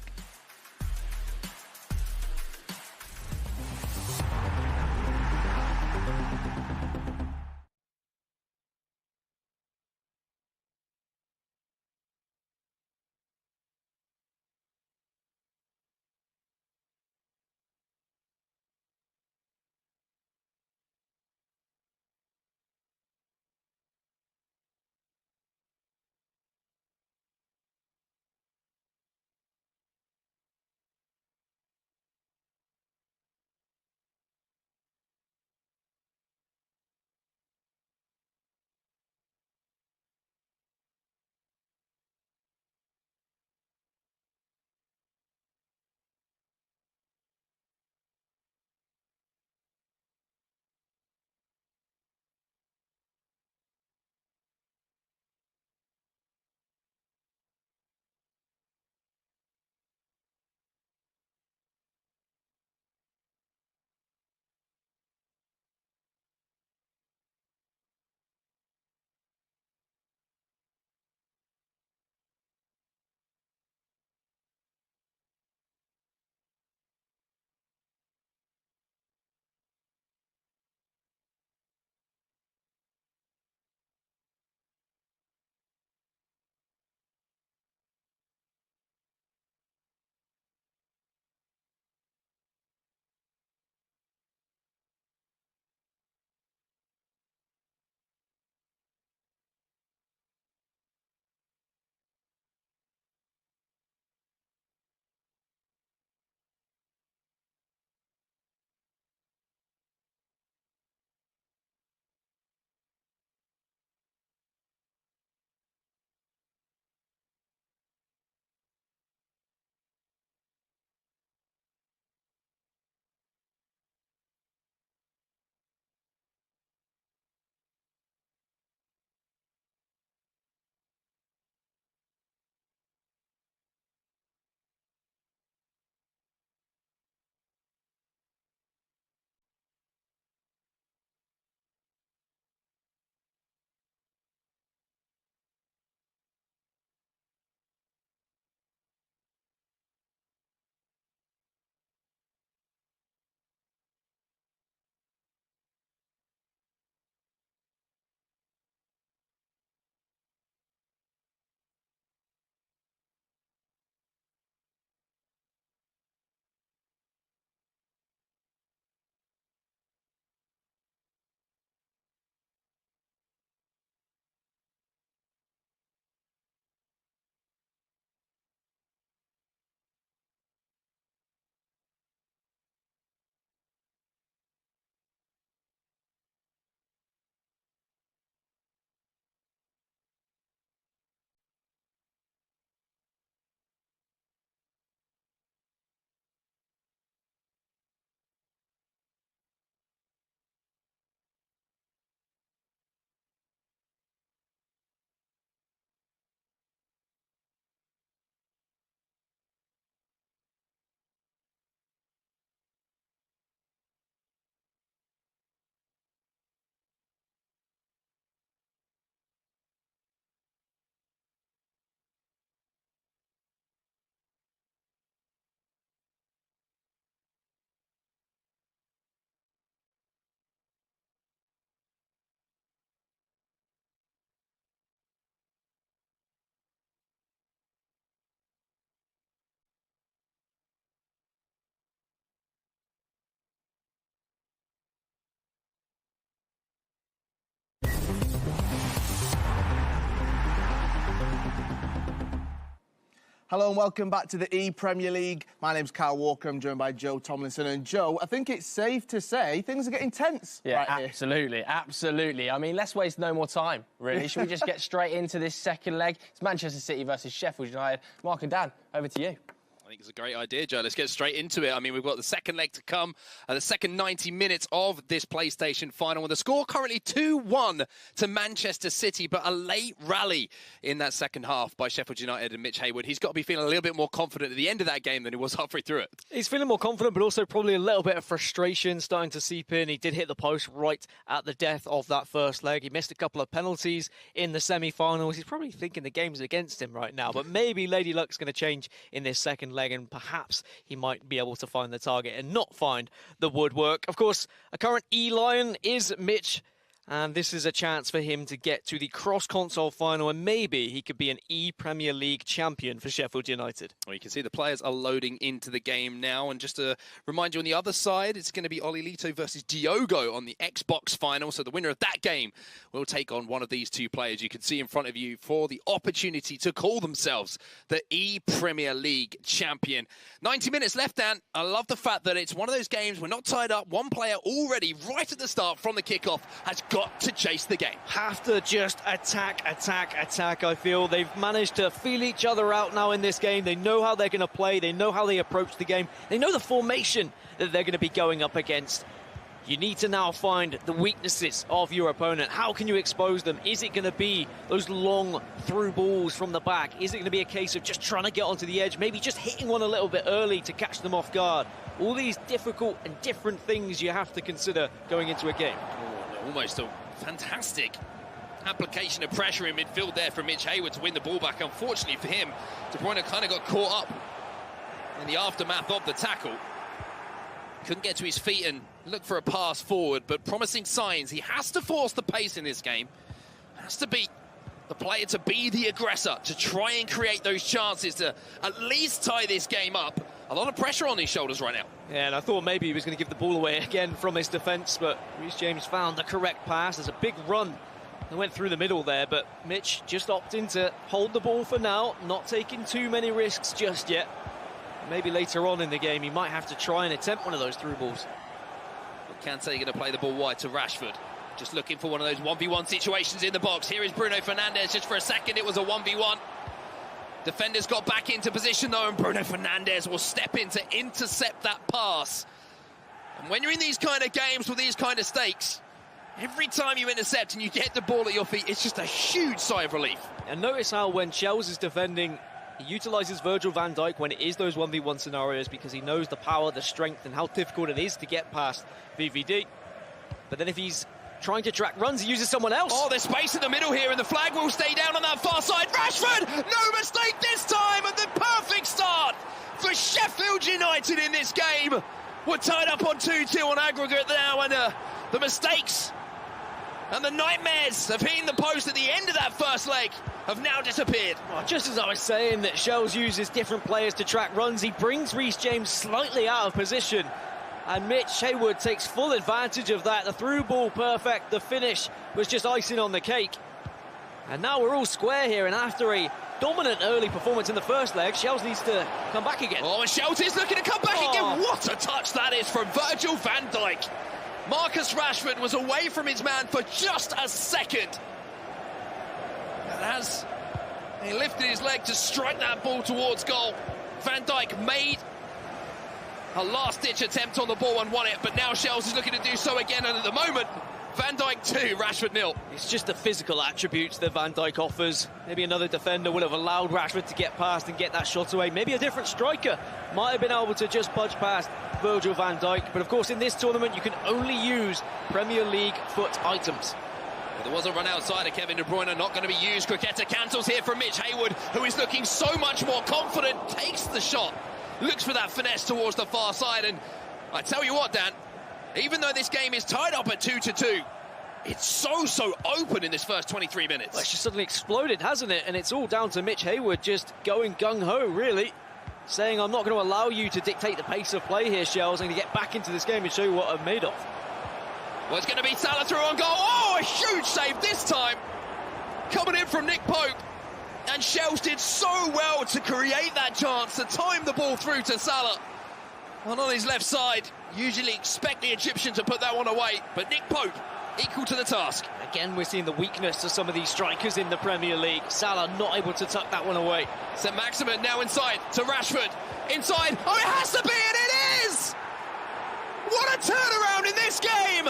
Hello and welcome back to the ePremier League. My name's Kyle Walker. I'm joined by Joe Tomlinson. And Joe, I think it's safe to say things are getting tense right here. Absolutely, absolutely. I mean, let's waste no more time, really. Should we just get straight into this second leg? It's Manchester City versus Sheffield United. Mark and Dan, over to you. I think it's a great idea, Joe. Let's get straight into it. I mean, we've got the second leg to come, the second 90 minutes of this PlayStation final. And the score currently 2-1 to Manchester City, but a late rally in that second half by Sheffield United and Mitch Hayward. He's got to be feeling a little bit more confident at the end of that game than he was halfway through it. He's feeling more confident, but also probably a little bit of frustration starting to seep in. He did hit the post right at the death of that first leg. He missed a couple of penalties in the semi-finals. He's probably thinking the game's against him right now, but maybe Lady Luck's going to change in this second leg, and perhaps he might be able to find the target and not find the woodwork. Of course, a current E-Lion is Mitch, and this is a chance for him to get to the cross-console final, and maybe he could be an ePremier League champion for Sheffield United. Well, you can see the players are loading into the game now, and just to remind you, on the other side, it's going to be Oli Lito versus Diogo on the Xbox final, so the winner of that game will take on one of these two players you can see in front of you for the opportunity to call themselves the ePremier League champion. 90 minutes left, Dan. I love the fact that it's one of those games we're not tied up. One player already, right at the start from the kickoff, has got to chase the game. Have to just attack, I feel. They've managed to feel each other out now in this game. They know how they're going to play. They know how they approach the game. They know the formation that they're going to be going up against. You need to now find the weaknesses of your opponent. How can you expose them? Is it going to be those long through balls from the back? Is it going to be a case of just trying to get onto the edge, maybe just hitting one a little bit early to catch them off guard? All these difficult and different things you have to consider going into a game. Almost a fantastic application of pressure in midfield there from Mitch Hayward to win the ball back. Unfortunately for him, De Bruyne kind of got caught up in the aftermath of the tackle. Couldn't get to his feet and look for a pass forward, but promising signs. He has to force the pace in this game. Has to be the player to be the aggressor, to try and create those chances to at least tie this game up. A lot of pressure on his shoulders right now. Yeah, and I thought maybe he was going to give the ball away again from his defence, but Reece James found the correct pass. There's a big run that went through the middle there, but Mitch just opting to hold the ball for now, not taking too many risks just yet. Maybe later on in the game he might have to try and attempt one of those through balls. Kante going to play the ball wide to Rashford. Just looking for one of those 1v1 situations in the box. Here is Bruno Fernandes. Just for a second it was a 1v1. Defenders got back into position though, and Bruno Fernandes will step in to intercept that pass. And when you're in these kind of games with these kind of stakes, every time you intercept and you get the ball at your feet, it's just a huge sigh of relief. And notice how when Chelsea is defending, he utilises Virgil van Dijk when it is those 1v1 scenarios, because he knows the power, the strength, and how difficult it is to get past VVD. But then if he's trying to track runs, he uses someone else. Oh, there's space in the middle here, and the flag will stay down on that far side. Rashford! No mistake this time, and the perfect start for Sheffield United in this game. We're tied up on 2-2 on aggregate now, and the mistakes and the nightmares of hitting the post at the end of that first leg have now disappeared. Well, just as I was saying that Shells uses different players to track runs, he brings Reece James slightly out of position, and Mitch Hayward takes full advantage of that. The through ball perfect, the finish was just icing on the cake. And now we're all square here, and after a dominant early performance in the first leg, Shells needs to come back again. Oh, and Shells is looking to come back again. What a touch that is from Virgil van Dijk. Marcus Rashford was away from his man for just a second. And as he lifted his leg to strike that ball towards goal, Van Dijk made a last-ditch attempt on the ball and won it, but now Shells is looking to do so again, and at the moment, Van Dijk 2, Rashford 0. It's just the physical attributes that Van Dijk offers. Maybe another defender would have allowed Rashford to get past and get that shot away. Maybe a different striker might have been able to just budge past Virgil van Dijk. But of course, in this tournament, you can only use Premier League foot items. Well, there was a run outside of Kevin De Bruyne, not going to be used. Cricketta cancels here from Mitch Hayward, who is looking so much more confident, takes the shot, looks for that finesse towards the far side. And I tell you what, Dan, even though this game is tied up at 2-2, it's so open in this first 23 minutes. Well, it's just suddenly exploded, hasn't it? And it's all down to Mitch Hayward just going gung-ho, really. Saying, I'm not going to allow you to dictate the pace of play here, Shells. I'm going to get back into this game and show you what I'm made of. Well, it's going to be Salah through on goal. Oh, a huge save this time. Coming in from Nick Pope. And Shells did so well to create that chance, to time the ball through to Salah. And on his left side, usually expect the Egyptian to put that one away, but Nick Pope equal to the task. Again, we're seeing the weakness of some of these strikers in the Premier League. Salah not able to tuck that one away. St. Maximin now inside to Rashford. Inside, oh, it has to be, and it is! What a turnaround in this game!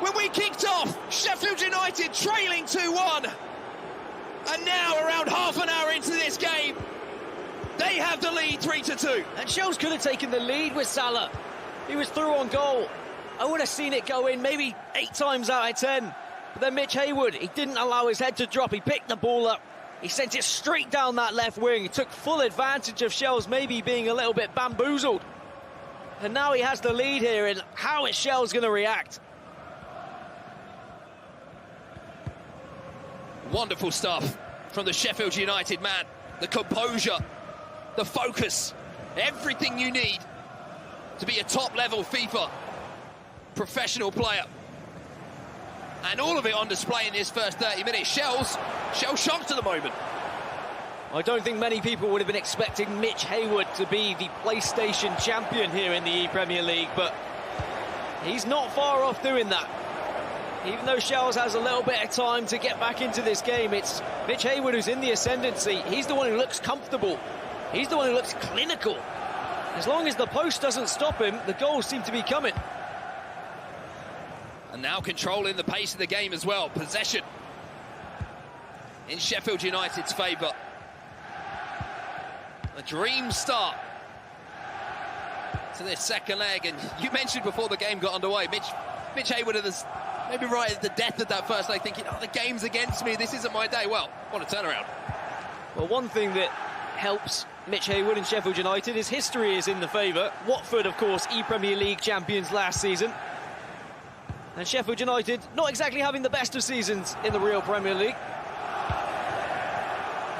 When we kicked off, Sheffield United trailing 2-1. And now, around half an hour into this game, they have the lead 3-2. And Shells could have taken the lead with Salah. He was through on goal. I would have seen it go in maybe 8 times out of 10. But then Mitch Haywood, he didn't allow his head to drop. He picked the ball up. He sent it straight down that left wing. He took full advantage of Shells maybe being a little bit bamboozled. And now he has the lead here, and how is Shells going to react? Wonderful stuff from the Sheffield United man. The composure, the focus, everything you need to be a top-level FIFA professional player. And all of it on display in this first 30 minutes. Shells shocked at the moment. I don't think many people would have been expecting Mitch Haywood to be the PlayStation champion here in the ePremier League, but he's not far off doing that. Even though Shells has a little bit of time to get back into this game, it's Mitch Haywood who's in the ascendancy. He's the one who looks comfortable. He's the one who looks clinical. As long as the post doesn't stop him, the goals seem to be coming. And now controlling the pace of the game as well. Possession in Sheffield United's favour. A dream start to this second leg. And you mentioned before the game got underway, Mitch Haywood is maybe right at the death of that first leg, thinking, oh, the game's against me, this isn't my day. Well, what a turnaround. Well, one thing that helps Mitch Haywood and Sheffield United is history is in the favour. Watford, of course, ePremier League champions last season. And Sheffield United not exactly having the best of seasons in the real Premier League.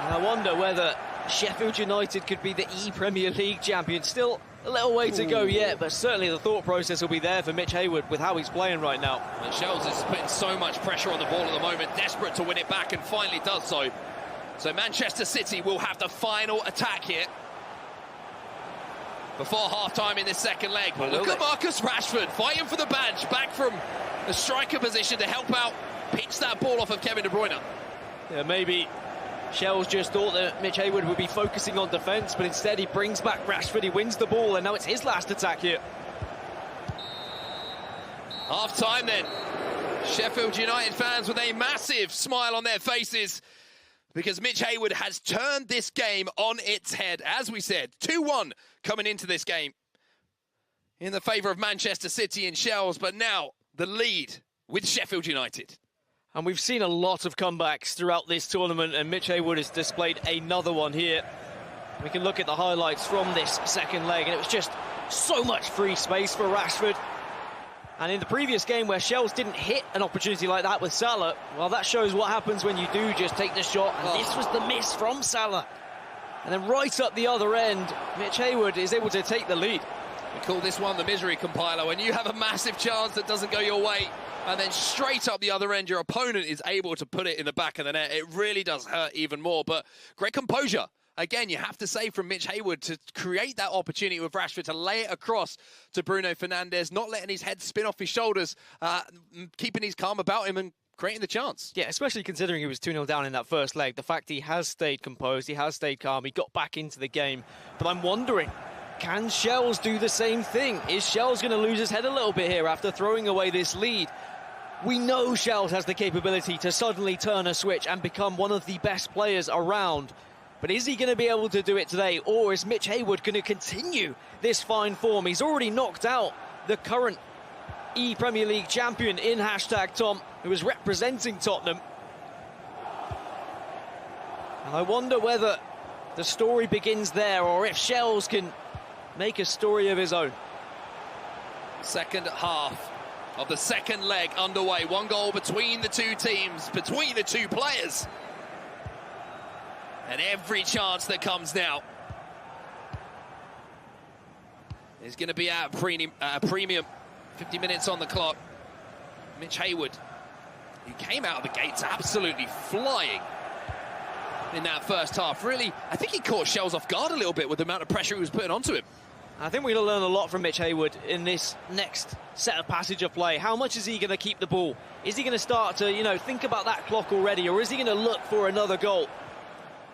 And I wonder whether Sheffield United could be the ePremier League champion. Still a little way to go yet, but certainly the thought process will be there for Mitch Haywood with how he's playing right now. And Shells is putting so much pressure on the ball at the moment, desperate to win it back, and finally does so. So Manchester City will have the final attack here before half-time in this second leg. But look at Marcus Rashford fighting for the badge, back from the striker position to help out, pitch that ball off of Kevin De Bruyne. Yeah, maybe Shells just thought that Mitch Haywood would be focusing on defence, but instead he brings back Rashford, he wins the ball, and now it's his last attack here. Half-time then. Sheffield United fans with a massive smile on their faces because Mitch Haywood has turned this game on its head. As we said, 2-1 coming into this game in the favour of Manchester City and Shells, but now the lead with Sheffield United. And we've seen a lot of comebacks throughout this tournament, and Mitch Haywood has displayed another one here. We can look at the highlights from this second leg, and it was just so much free space for Rashford. And in the previous game where Shells didn't hit an opportunity like that with Salah, well, that shows what happens when you do just take the shot. And this was the miss from Salah. And then right up the other end, Mitch Haywood is able to take the lead. We call this one the misery compiler. When you have a massive chance that doesn't go your way, and then straight up the other end, your opponent is able to put it in the back of the net. It really does hurt even more, but great composure. Again, you have to say from Mitch Haywood to create that opportunity with Rashford, to lay it across to Bruno Fernandes, not letting his head spin off his shoulders, keeping his calm about him and creating the chance. Yeah, especially considering he was 2-0 down in that first leg. The fact he has stayed composed, he has stayed calm, he got back into the game. But I'm wondering, can Shells do the same thing? Is Shells going to lose his head a little bit here after throwing away this lead? We know Shells has the capability to suddenly turn a switch and become one of the best players around. But is he going to be able to do it today, or is Mitch Haywood going to continue this fine form? He's already knocked out the current ePremier League champion in #Tom, who is representing Tottenham. And I wonder whether the story begins there, or if Shells can make a story of his own. Second half of the second leg underway. One goal between the two teams, between the two players. And every chance that comes now is going to be at a premium. 50 minutes on the clock. Mitch Haywood, who came out of the gates absolutely flying in that first half. Really, I think he caught Shells off guard a little bit with the amount of pressure he was putting onto him. I think we're going to learn a lot from Mitch Haywood in this next set of passage of play. How much is he going to keep the ball? Is he going to start to, you know, think about that clock already, or is he going to look for another goal?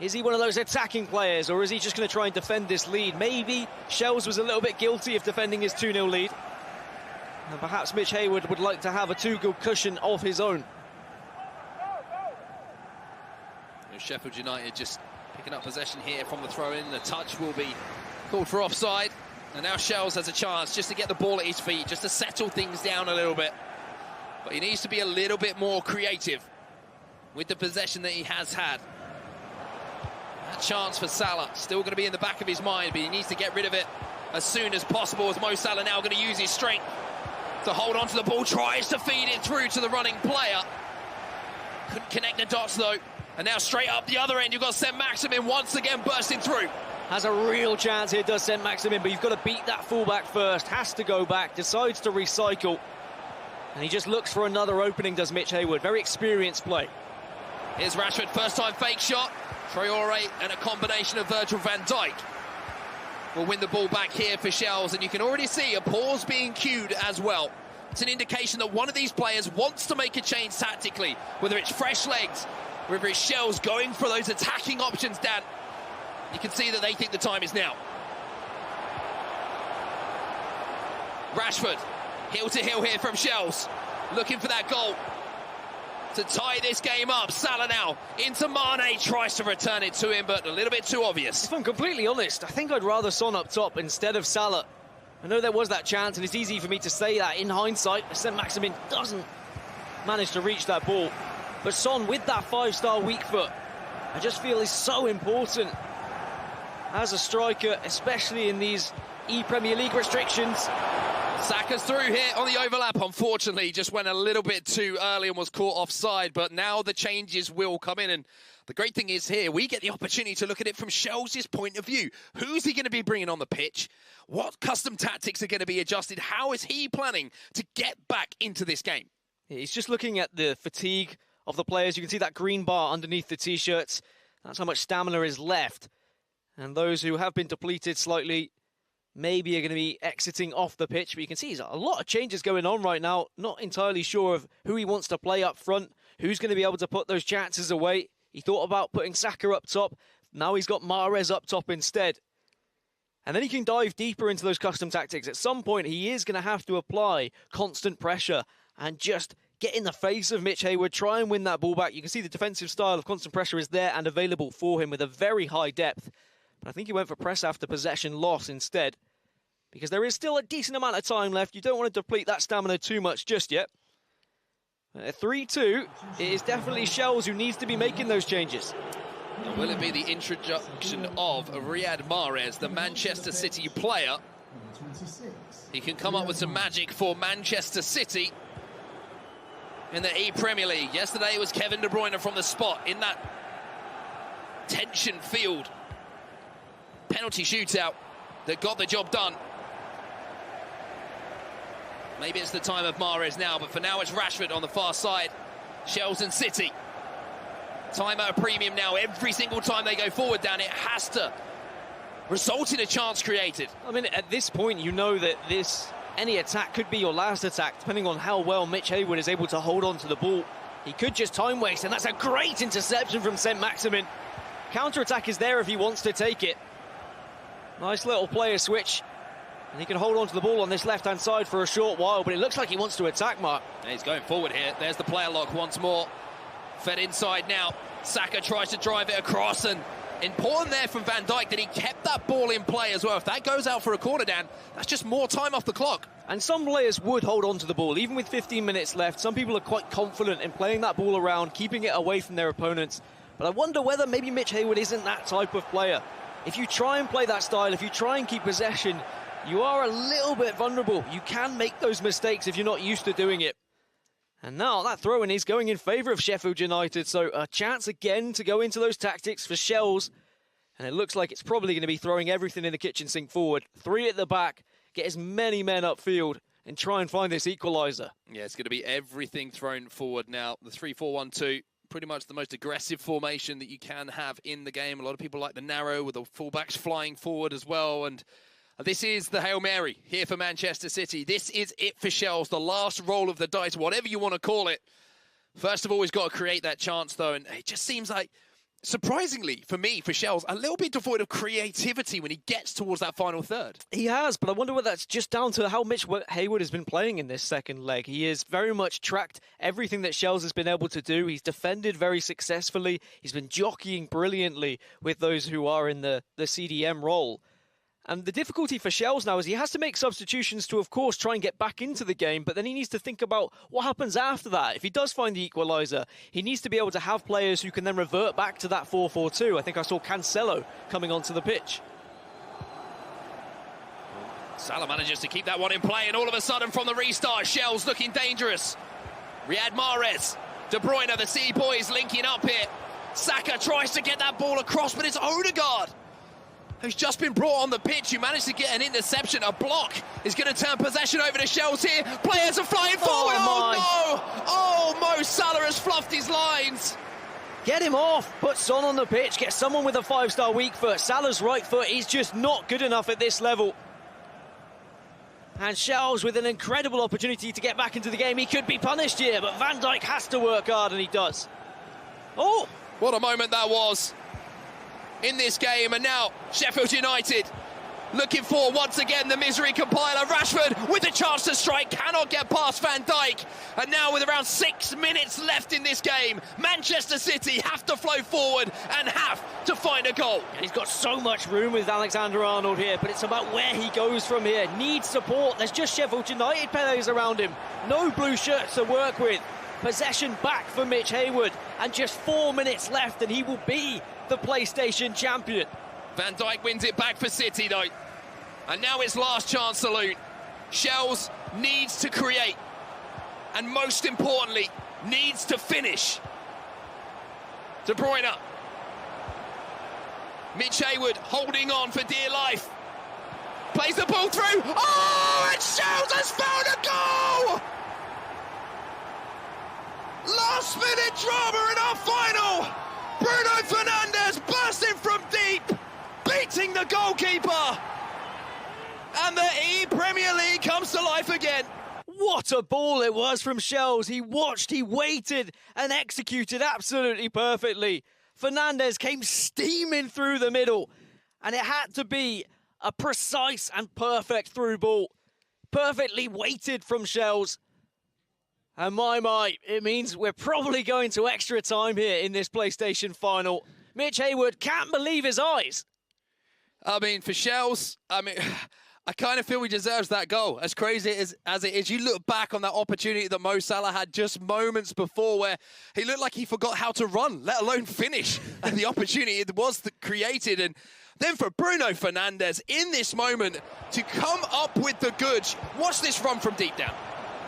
Is he one of those attacking players, or is he just going to try and defend this lead? Maybe Shells was a little bit guilty of defending his 2-0 lead. And perhaps Mitch Haywood would like to have a 2-goal cushion of his own. Sheffield United just picking up possession here from the throw-in. The touch will be called for offside. And now Shells has a chance just to get the ball at his feet, just to settle things down a little bit. But he needs to be a little bit more creative with the possession that he has had. That chance for Salah, still going to be in the back of his mind, but he needs to get rid of it as soon as possible, as Mo Salah now going to use his strength to hold on to the ball, tries to feed it through to the running player. Couldn't connect the dots, though. And now straight up the other end, you've got Saint-Maximin once again bursting through. Has a real chance here, does Saint-Maximin, but you've got to beat that fullback first. Has to go back, decides to recycle. And he just looks for another opening, does Mitch Haywood. Very experienced play. Here's Rashford, first-time fake shot. Traore and a combination of Virgil van Dijk will win the ball back here for Shells, and you can already see a pause being cued as well. It's an indication that one of these players wants to make a change tactically, whether it's fresh legs, whether it's Shells going for those attacking options, Dan. You can see that they think the time is now. Rashford, heel to heel here from Shells, looking for that goal to tie this game up. Salah now into Mane, tries to return it to him, but a little bit too obvious. If I'm completely honest, I think I'd rather Son up top instead of Salah. I know there was that chance, and it's easy for me to say that in hindsight. Saint-Maximin doesn't manage to reach that ball. But Son, with that 5-star weak foot, I just feel is so important as a striker, especially in these ePremier League restrictions. Saka's through here on the overlap. Unfortunately, just went a little bit too early and was caught offside, but now the changes will come in. And the great thing is here, we get the opportunity to look at it from Shells' point of view. Who's he going to be bringing on the pitch? What custom tactics are going to be adjusted? How is he planning to get back into this game? He's just looking at the fatigue of the players. You can see that green bar underneath the T-shirts. That's how much stamina is left. And those who have been depleted slightly maybe are going to be exiting off the pitch. But you can see there's a lot of changes going on right now. Not entirely sure of who he wants to play up front, who's going to be able to put those chances away. He thought about putting Saka up top. Now he's got Mahrez up top instead. And then he can dive deeper into those custom tactics. At some point, he is going to have to apply constant pressure and just get in the face of Mitch Haywood, try and win that ball back. You can see the defensive style of constant pressure is there and available for him with a very high depth. But I think he went for press after possession loss instead, because there is still a decent amount of time left. You don't want to deplete that stamina too much just yet. At 3-2, it is definitely Shells who needs to be making those changes. And will it be the introduction of Riyad Mahrez, the Manchester City player? He can come up with some magic for Manchester City in the ePremier League. Yesterday it was Kevin De Bruyne from the spot in that tension-filled penalty shootout that got the job done. Maybe it's the time of Mahrez now, but for now it's Rashford on the far side. Shells and City. Time at a premium now. Every single time they go forward, Dan, it has to result in a chance created. I mean, at this point, you know that any attack could be your last attack, depending on how well Mitch Haywood is able to hold on to the ball. He could just time waste, and that's a great interception from Saint-Maximin. Counter-attack is there if he wants to take it. Nice little player switch. And he can hold on to the ball on this left-hand side for a short while, but it looks like he wants to attack, Mark. And he's going forward here. There's the player lock once more. Fed inside now. Saka tries to drive it across, and important there from Van Dijk that he kept that ball in play as well. If that goes out for a corner, Dan, that's just more time off the clock. And some players would hold on to the ball, even with 15 minutes left. Some people are quite confident in playing that ball around, keeping it away from their opponents. But I wonder whether maybe Mitch Haywood isn't that type of player. If you try and play that style, if you try and keep possession, you are a little bit vulnerable. You can make those mistakes if you're not used to doing it. And now that throw-in is going in favour of Sheffield United, so a chance again to go into those tactics for Shells. And it looks like it's probably going to be throwing everything in the kitchen sink forward. 3 at the back, get as many men upfield and try and find this equaliser. Yeah, it's going to be everything thrown forward now. The 3-4-1-2, pretty much the most aggressive formation that you can have in the game. A lot of people like the narrow with the fullbacks flying forward as well. And this is the Hail Mary here for Manchester City. This is it for Shells, the last roll of the dice, whatever you want to call it. First of all, he's got to create that chance, though, and it just seems like, surprisingly, for me, for Shells, a little bit devoid of creativity when he gets towards that final third. He has, but I wonder whether that's just down to how Mitch Hayward has been playing in this second leg. He has very much tracked everything that Shells has been able to do. He's defended very successfully. He's been jockeying brilliantly with those who are in the CDM role. And the difficulty for Shells now is he has to make substitutions to, of course, try and get back into the game, but then he needs to think about what happens after that. If he does find the equaliser, he needs to be able to have players who can then revert back to that 4-4-2. I think I saw Cancelo coming onto the pitch. Salah manages to keep that one in play, and all of a sudden from the restart, Shells looking dangerous. Riyad Mahrez, De Bruyne, the City boys linking up here. Saka tries to get that ball across, but it's Odegaard who's just been brought on the pitch, who managed to get an interception. A block is going to turn possession over to Shells here. Players are flying forward. Oh no! Oh, Mo Salah has fluffed his lines. Get him off. Put Son on the pitch. Get someone with a 5-star weak foot. Salah's right foot is just not good enough at this level. And Shells with an incredible opportunity to get back into the game. He could be punished here, but Van Dijk has to work hard, and he does. Oh! What a moment that was in this game. And now Sheffield United looking for, once again, the misery compiler. Rashford with a chance to strike, cannot get past Van Dijk. And now with around 6 minutes left in this game, Manchester City have to flow forward and have to find a goal. And he's got so much room with Alexander-Arnold here, but it's about where he goes from here. Needs support. There's just Sheffield United players around him. No blue shirts to work with. Possession back for Mitch Hayward, and just 4 minutes left, and he will be the PlayStation champion. Van Dijk wins it back for City, though. And now it's last chance salute. Shells needs to create, and most importantly, needs to finish. De Bruyne. Mitch Hayward holding on for dear life. Plays the ball through. Oh, and Shells has found a goal! Last minute drama in our final. Bruno Fernandes bursting from deep, beating the goalkeeper. And the ePremier League comes to life again. What a ball it was from Shells. He watched, he waited, and executed absolutely perfectly. Fernandes came steaming through the middle, and it had to be a precise and perfect through ball. Perfectly weighted from Shells. And my, it means we're probably going to extra time here in this PlayStation final. Mitch Hayward can't believe his eyes. I mean, for Shells, I kind of feel he deserves that goal. As crazy as it is, you look back on that opportunity that Mo Salah had just moments before, where he looked like he forgot how to run, let alone finish. And the opportunity it was created. And then for Bruno Fernandes in this moment to come up with the goods. Watch this run from deep down.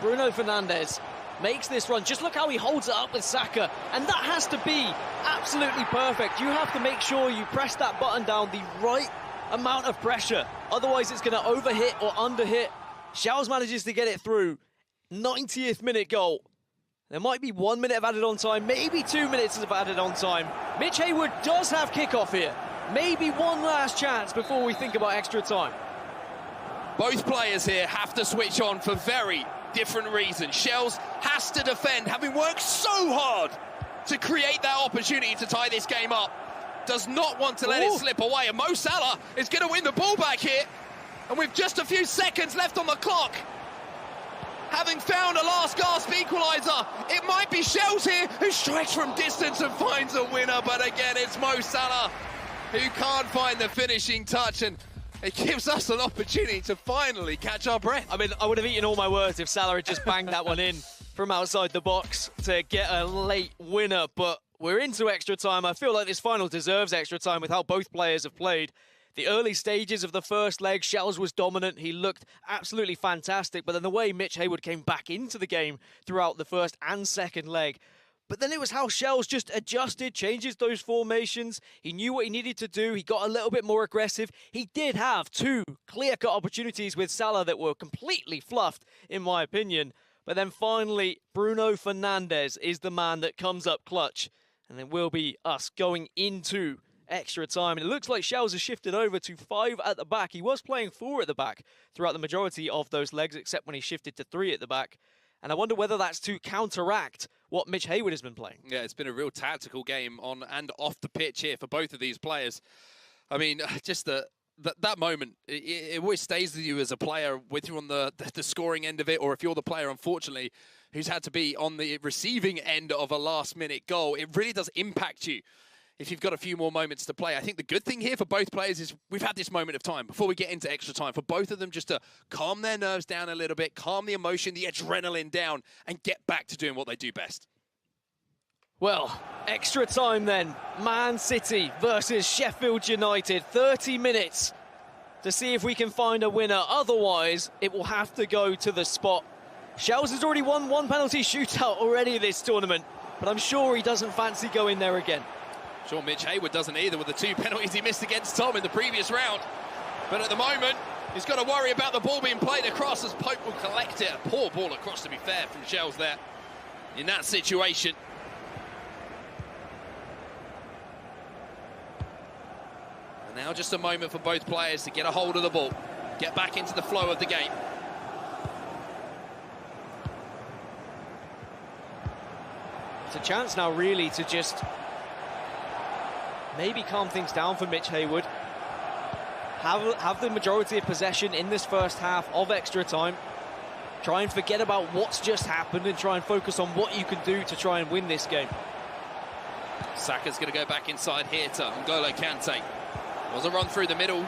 Bruno Fernandes makes this run. Just look how he holds it up with Saka. And that has to be absolutely perfect. You have to make sure you press that button down the right amount of pressure. Otherwise, it's going to overhit or underhit. Shells manages to get it through. 90th minute goal. There might be 1 minute of added on time, maybe 2 minutes of added on time. Mitch Hayward does have kickoff here. Maybe one last chance before we think about extra time. Both players here have to switch on for very different reasons. Shells has to defend, having worked so hard to create that opportunity to tie this game up. Does not want to let it slip away. And Mo Salah is going to win the ball back here. And with just a few seconds left on the clock, having found a last gasp equaliser, it might be Shells here who strikes from distance and finds a winner. But again, it's Mo Salah who can't find the finishing touch. And it gives us an opportunity to finally catch our breath. I mean, I would have eaten all my words if Salah had just banged that one in from outside the box to get a late winner. But we're into extra time. I feel like this final deserves extra time with how both players have played. The early stages of the first leg, Shells was dominant. He looked absolutely fantastic. But then the way Mitch Hayward came back into the game throughout the first and second leg. But then it was how Shells just adjusted, changes those formations. He knew what he needed to do. He got a little bit more aggressive. He did have two clear-cut opportunities with Salah that were completely fluffed, in my opinion. But then finally, Bruno Fernandes is the man that comes up clutch. And it will be us going into extra time. And it looks like Shells has shifted over to 5 at the back. He was playing 4 at the back throughout the majority of those legs, except when he shifted to 3 at the back. And I wonder whether that's to counteract what Mitch Hayward has been playing. Yeah, it's been a real tactical game on and off the pitch here for both of these players. I mean, just that moment, it always stays with you as a player, whether you're on the scoring end of it or if you're the player, unfortunately, who's had to be on the receiving end of a last-minute goal. It really does impact you if you've got a few more moments to play. I think the good thing here for both players is we've had this moment of time before we get into extra time for both of them just to calm their nerves down a little bit, calm the emotion, the adrenaline down, and get back to doing what they do best. Well, extra time then. Man City versus Sheffield United. 30 minutes to see if we can find a winner. Otherwise, it will have to go to the spot. Shells has already won 1 penalty shootout already this tournament, but I'm sure he doesn't fancy going there again. Sure, Mitch Hayward doesn't either with the 2 penalties he missed against Tom in the previous round. But at the moment, he's got to worry about the ball being played across as Pope will collect it. A poor ball across, to be fair, from Shells there in that situation. And now just a moment for both players to get a hold of the ball, get back into the flow of the game. It's a chance now really to just maybe calm things down for Mitch Hayward. Have the majority of possession in this first half of extra time. Try and forget about what's just happened and try and focus on what you can do to try and win this game. Saka's going to go back inside here to N'Golo Kante. Was a run through the middle.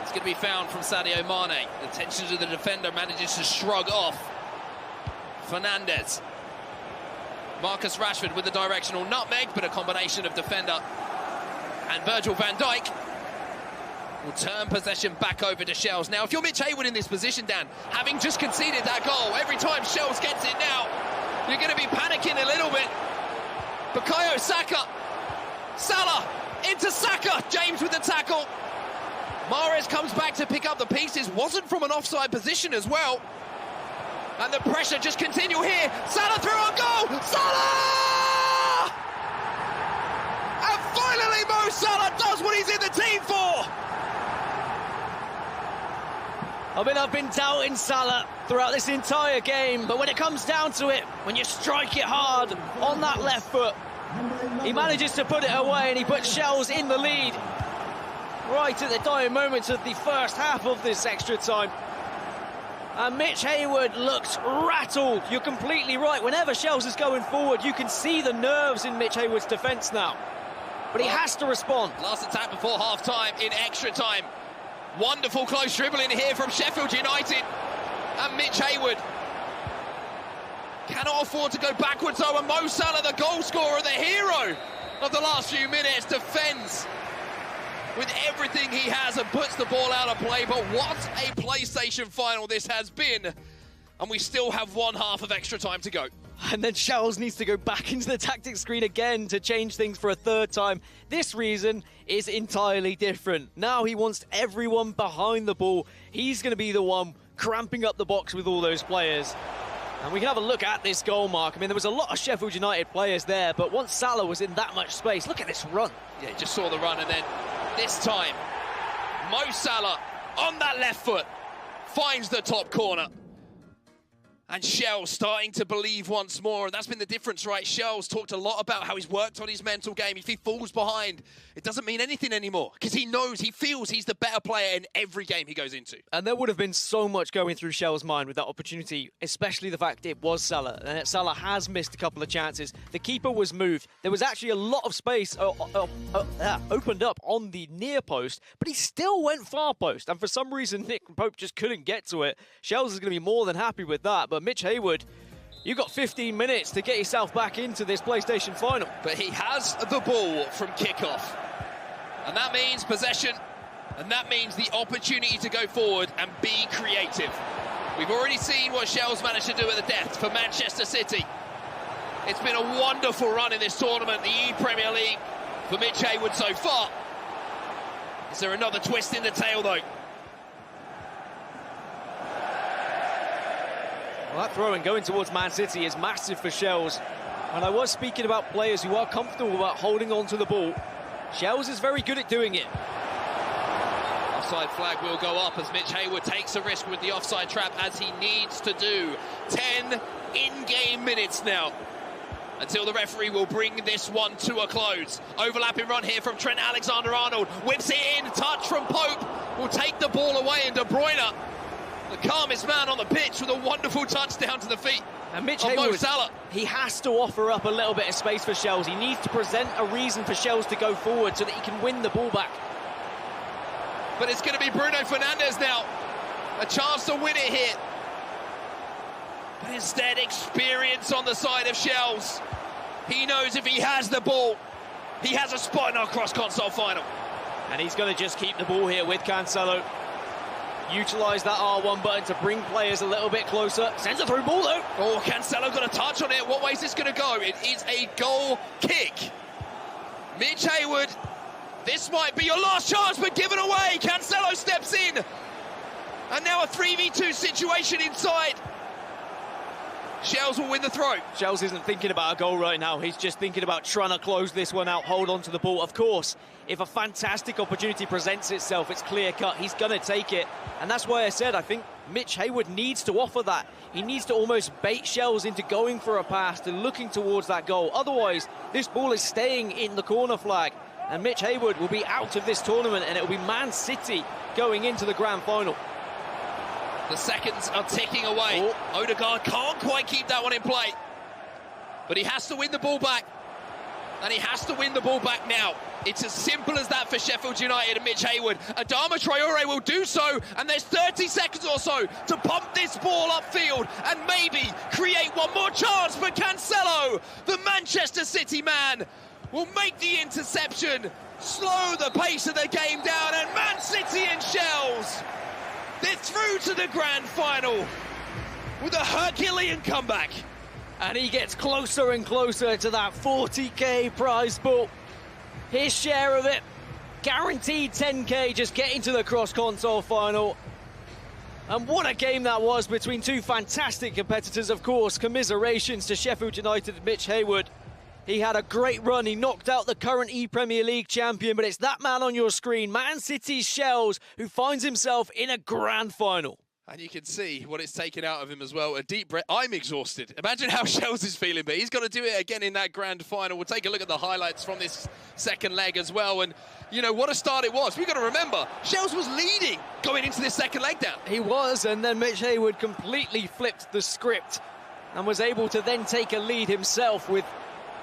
It's going to be found from Sadio Mane. The tensions of the defender manages to shrug off. Fernandes. Marcus Rashford with the directional nutmeg, but a combination of defender and Virgil van Dijk will turn possession back over to Shells. Now, if you're Mitch Hayward in this position, Dan, having just conceded that goal, every time Shells gets it now, you're going to be panicking a little bit. Bukayo Saka. Salah into Saka. James with the tackle. Mahrez comes back to pick up the pieces. Wasn't from an offside position as well. And the pressure just continue here. Salah through on goal. Salah! And finally Mo Salah does what he's in the team for. I mean, I've been doubting Salah throughout this entire game, but when it comes down to it, when you strike it hard on that left foot, he manages to put it away and he puts Shells in the lead right at the dying moments of the first half of this extra time. And Mitch Hayward looks rattled. You're completely right. Whenever Shells is going forward, you can see the nerves in Mitch Hayward's defence now. But he has to respond. Last attack before half-time in extra time. Wonderful close dribbling here from Sheffield United. And Mitch Hayward cannot afford to go backwards, though. And Mo Salah, the goal scorer, the hero of the last few minutes, defends with everything he has and puts the ball out of play. But what a PlayStation final this has been. And we still have 1 half of extra time to go. And then Shells needs to go back into the tactics screen again to change things for a 3rd time. This reason is entirely different. Now he wants everyone behind the ball. He's going to be the one cramping up the box with all those players. And we can have a look at this goal, Mark. I mean, there was a lot of Sheffield United players there, but once Salah was in that much space, look at this run. Yeah, just saw the run, and then this time, Mo Salah on that left foot finds the top corner. And Shells starting to believe once more. And that's been the difference, right? Shells talked a lot about how he's worked on his mental game. If he falls behind, it doesn't mean anything anymore. Because he knows, he feels he's the better player in every game he goes into. And there would have been so much going through Shells' mind with that opportunity, especially the fact it was Salah. And Salah has missed a couple of chances. The keeper was moved. There was actually a lot of space opened up on the near post, but he still went far post. And for some reason, Nick Pope just couldn't get to it. Shells is going to be more than happy with that. But Mitch Hayward, you've got 15 minutes to get yourself back into this PlayStation final. But he has the ball from kickoff. And that means possession. And that means the opportunity to go forward and be creative. We've already seen what Shells managed to do at the death for Manchester City. It's been a wonderful run in this tournament, the ePremier League, for Mitch Hayward so far. Is there another twist in the tail, though? Well, that throw-in going towards Man City is massive for Shells. And I was speaking about players who are comfortable about holding on to the ball. Shells is very good at doing it. Offside flag will go up as Mitch Hayward takes a risk with the offside trap, as he needs to do. 10 in-game minutes now until the referee will bring this one to a close. Overlapping run here from Trent Alexander-Arnold. Whips it in, touch from Pope. Will take the ball away, and De Bruyne, the calmest man on the pitch, with a wonderful touchdown to the feet. And Mitch of Mo Hayward, Salah. he has to offer up a little bit of space for Shells. He needs to present a reason for Shells to go forward so that he can win the ball back. But it's going to be Bruno Fernandes now. A chance to win it here. But instead, experience on the side of Shells. He knows if he has the ball, he has a spot in our cross-console final. And he's going to just keep the ball here with Cancelo. Utilise that R1 button to bring players a little bit closer. Sends a through ball, though. Oh, Cancelo got a touch on it. What way is this going to go? It is a goal kick. Mitch Hayward, this might be your last chance, but given away. Cancelo steps in. And now a 3v2 situation inside. Shells will win the throw. Shells isn't thinking about a goal right now. He's just thinking about trying to close this one out, hold on to the ball. Of course, if a fantastic opportunity presents itself, it's clear-cut. He's going to take it. And that's why I said I think Mitch Hayward needs to offer that. He needs to almost bait Shells into going for a pass and looking towards that goal. Otherwise, this ball is staying in the corner flag. And Mitch Hayward will be out of this tournament, and it will be Man City going into the grand final. The seconds are ticking away. Oh. Odegaard can't quite keep that one in play. But he has to win the ball back. And he has to win the ball back now. It's as simple as that for Sheffield United and Mitch Hayward. Adama Traore will do so, and there's 30 seconds or so to pump this ball upfield and maybe create one more chance for Cancelo. The Manchester City man will make the interception, slow the pace of the game down, and Man City and Shells, they're through to the grand final with a Herculean comeback. And he gets closer and closer to that 40k prize pool. His share of it, guaranteed 10k, just getting to the cross-console final. And what a game that was between two fantastic competitors, of course. Commiserations to Sheffield United and Mitch Hayward. He had a great run. He knocked out the current ePremier League champion, but it's that man on your screen, Man City's Shells, who finds himself in a grand final. And you can see what it's taken out of him as well. A deep breath. I'm exhausted. Imagine how Shells is feeling, but he's got to do it again in that grand final. We'll take a look at the highlights from this second leg as well. And, you know, what a start it was. We've got to remember, Shells was leading going into this second leg down. He was, and then Mitch Hayward completely flipped the script and was able to then take a lead himself with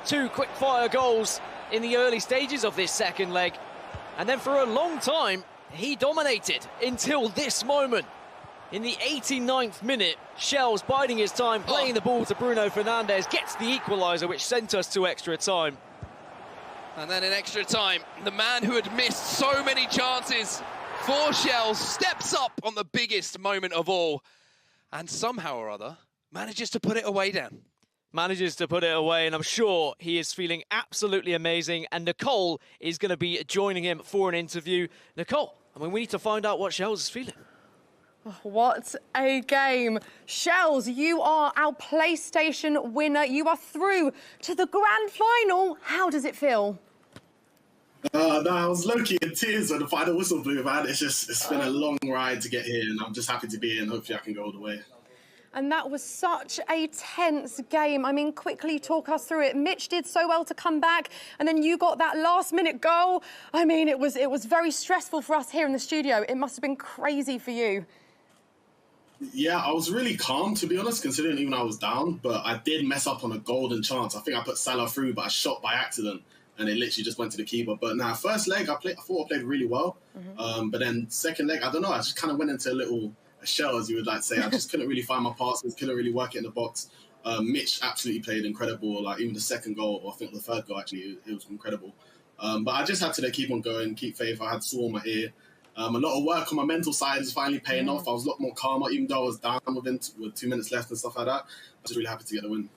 two quick-fire goals in the early stages of this second leg. And then for a long time, he dominated until this moment. In the 89th minute, Shells biding his time, playing the ball to Bruno Fernandes, gets the equaliser, which sent us to extra time. And then in extra time, the man who had missed so many chances for Shells steps up on the biggest moment of all, and somehow or other manages to put it away, Dan. Manages to put it away, and I'm sure he is feeling absolutely amazing. And Nicole is going to be joining him for an interview. Nicole, I mean, we need to find out what Shells is feeling. What a game. Shells, you are our PlayStation winner. You are through to the grand final. How does it feel? No, I was low-key in tears when the final whistle blew, man. It's been a long ride to get here, and I'm just happy to be here, and hopefully I can go all the way. And that was such a tense game. I mean, quickly talk us through it. Mitch did so well to come back, and then you got that last-minute goal. I mean, it was very stressful for us here in the studio. It must have been crazy for you. Yeah, I was really calm, to be honest, considering even I was down, but I did mess up on a golden chance. I think I put Salah through, but I shot by accident, and it literally just went to the keeper. But now, first leg, I thought I played really well. But then second leg, I don't know, I just kind of went into a shell, as you would like to say. I just couldn't really find my passes, couldn't really work it in the box. Mitch absolutely played incredible. Like, even the second goal, or I think the third goal, actually, it was incredible. But I just had to keep on going, keep faith. I had Saul in my ear. A lot of work on my mental side is finally paying off. I was a lot more calmer, even though I was down with 2 minutes left and stuff like that. I was really happy to get the win.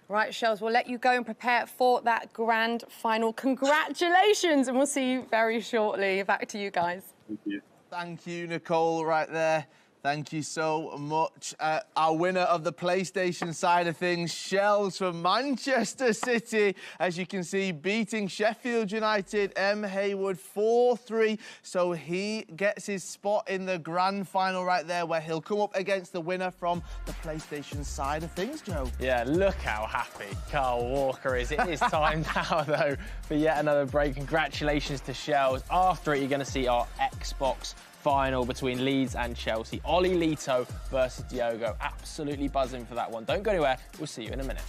Right, Shells, we'll let you go and prepare for that grand final. Congratulations, and we'll see you very shortly. Back to you guys. Thank you. Thank you, Nicole, right there. Thank you so much. Our winner of the PlayStation side of things, Shells from Manchester City, as you can see, beating Sheffield United, M. Haywood 4-3. So he gets his spot in the grand final right there, where he'll come up against the winner from the PlayStation side of things, Joe. Yeah, look how happy Carl Walker is. It is time now, though, for yet another break. Congratulations to Shells. After it, you're going to see our Xbox final between Leeds and Chelsea. Oli Lito versus Diogo. Absolutely buzzing for that one. Don't go anywhere. We'll see you in a minute.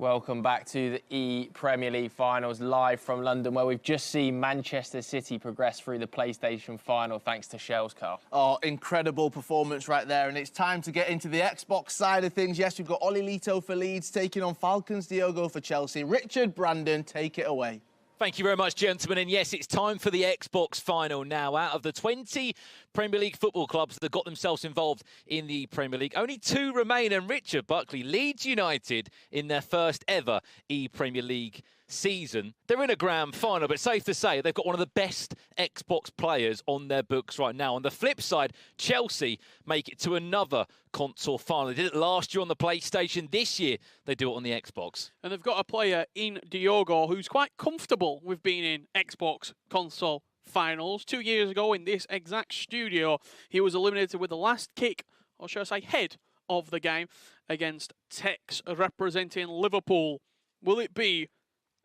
Welcome back to the ePremier League finals live from London, where we've just seen Manchester City progress through the PlayStation final thanks to Shell's car. Oh, incredible performance right there. And it's time to get into the Xbox side of things. Yes, we've got Oli Lito for Leeds taking on Falcons Diogo for Chelsea. Richard, Brandon, take it away. Thank you very much, gentlemen. And yes, it's time for the Xbox final now. Out of the 20 Premier League football clubs that got themselves involved in the Premier League, only 2 remain. And Richard Buckley, Leeds United, in their first ever ePremier League season, they're in a grand final, but safe to say they've got one of the best Xbox players on their books right now. On the flip side, Chelsea make it to another console final. They did it last year on the PlayStation. This year, they do it on the Xbox. And they've got a player in Diogo who's quite comfortable with being in Xbox console finals. 2 years ago in this exact studio, he was eliminated with the last kick, or should I say head, of the game against Tex, representing Liverpool. Will it be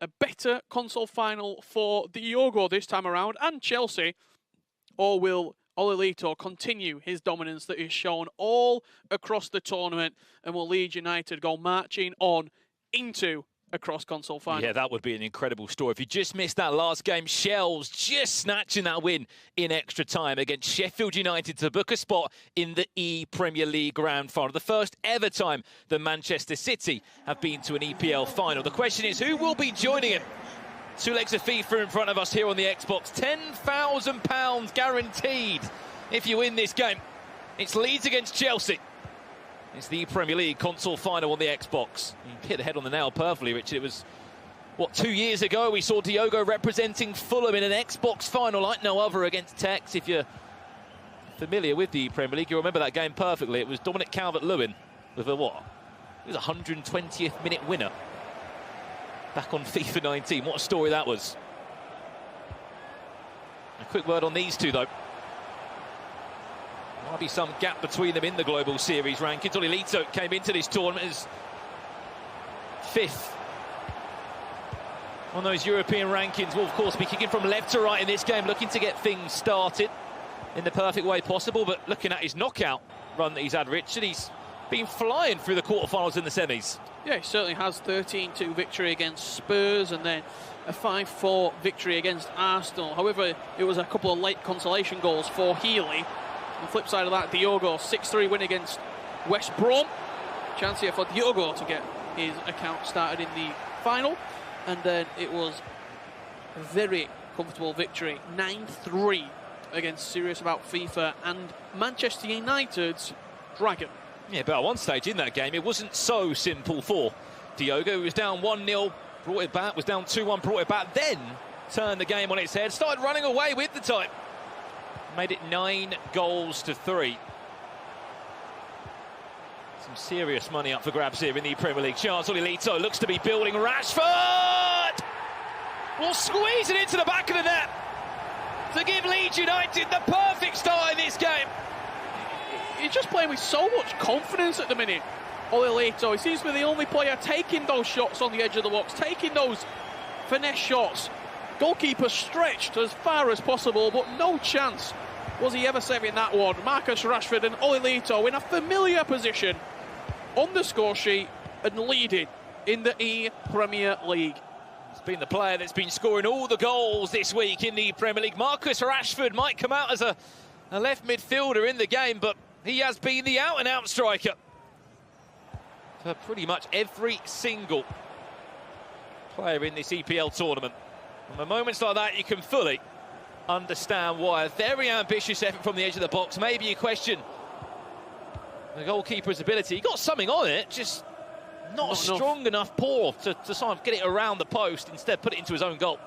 a better console final for Diogo this time around and Chelsea, or will Oli Lito continue his dominance that is shown all across the tournament, and will Leeds United go marching on into a cross-console final? Yeah, that would be an incredible story. If you just missed that last game, Shells just snatching that win in extra time against Sheffield United to book a spot in the ePremier League grand final. The first ever time that Manchester City have been to an EPL final. The question is, who will be joining it? 2 legs of FIFA in front of us here on the Xbox. £10,000 guaranteed if you win this game. It's Leeds against Chelsea. It's the Premier League console final on the Xbox. You hit the head on the nail perfectly, Richard. It was, what, 2 years ago we saw Diogo representing Fulham in an Xbox final like no other against Tex. If you're familiar with the Premier League, you'll remember that game perfectly. It was Dominic Calvert-Lewin with a what? It was a 120th minute winner back on FIFA 19. What a story that was. A quick word on these two, though. Might be some gap between them in the Global Series rankings. Oli Lito came into this tournament as 5th on those European rankings. Will, of course, be kicking from left to right in this game, looking to get things started in the perfect way possible. But looking at his knockout run that he's had, Richard, he's been flying through the quarterfinals and the semis. Yeah, he certainly has. 13-2 victory against Spurs and then a 5-4 victory against Arsenal. However, it was a couple of late consolation goals for Healy. On the flip side of that, Diogo, 6-3 win against West Brom. Chance here for Diogo to get his account started in the final. And then it was a very comfortable victory, 9-3 against Serious About FIFA and Manchester United's Dragon. Yeah, but at one stage in that game, it wasn't so simple for Diogo. He was down 1-0, brought it back, was down 2-1, brought it back, then turned the game on its head, started running away with the time. Made it 9-3. Some serious money up for grabs here in the Premier League. Chance, Oli Lito looks to be building. Rashford will squeeze it into the back of the net to give Leeds United the perfect start in this game. He's just playing with so much confidence at the minute. Oli Lito, he seems to be the only player taking those shots on the edge of the box, taking those finesse shots. Goalkeeper stretched as far as possible, but no chance was he ever saving that one. Marcus Rashford and Oli Lito in a familiar position on the score sheet and leading in the E-Premier League. He's been the player that's been scoring all the goals this week in the Premier League. Marcus Rashford might come out as a left midfielder in the game, but he has been the out-and-out striker for pretty much every single player in this EPL tournament. And at moments like that, you can fully understand why. A very ambitious effort from the edge of the box. Maybe you question the goalkeeper's ability. He got something on it, just not a strong enough pour to sort of get it around the post. Instead, put it into his own goal.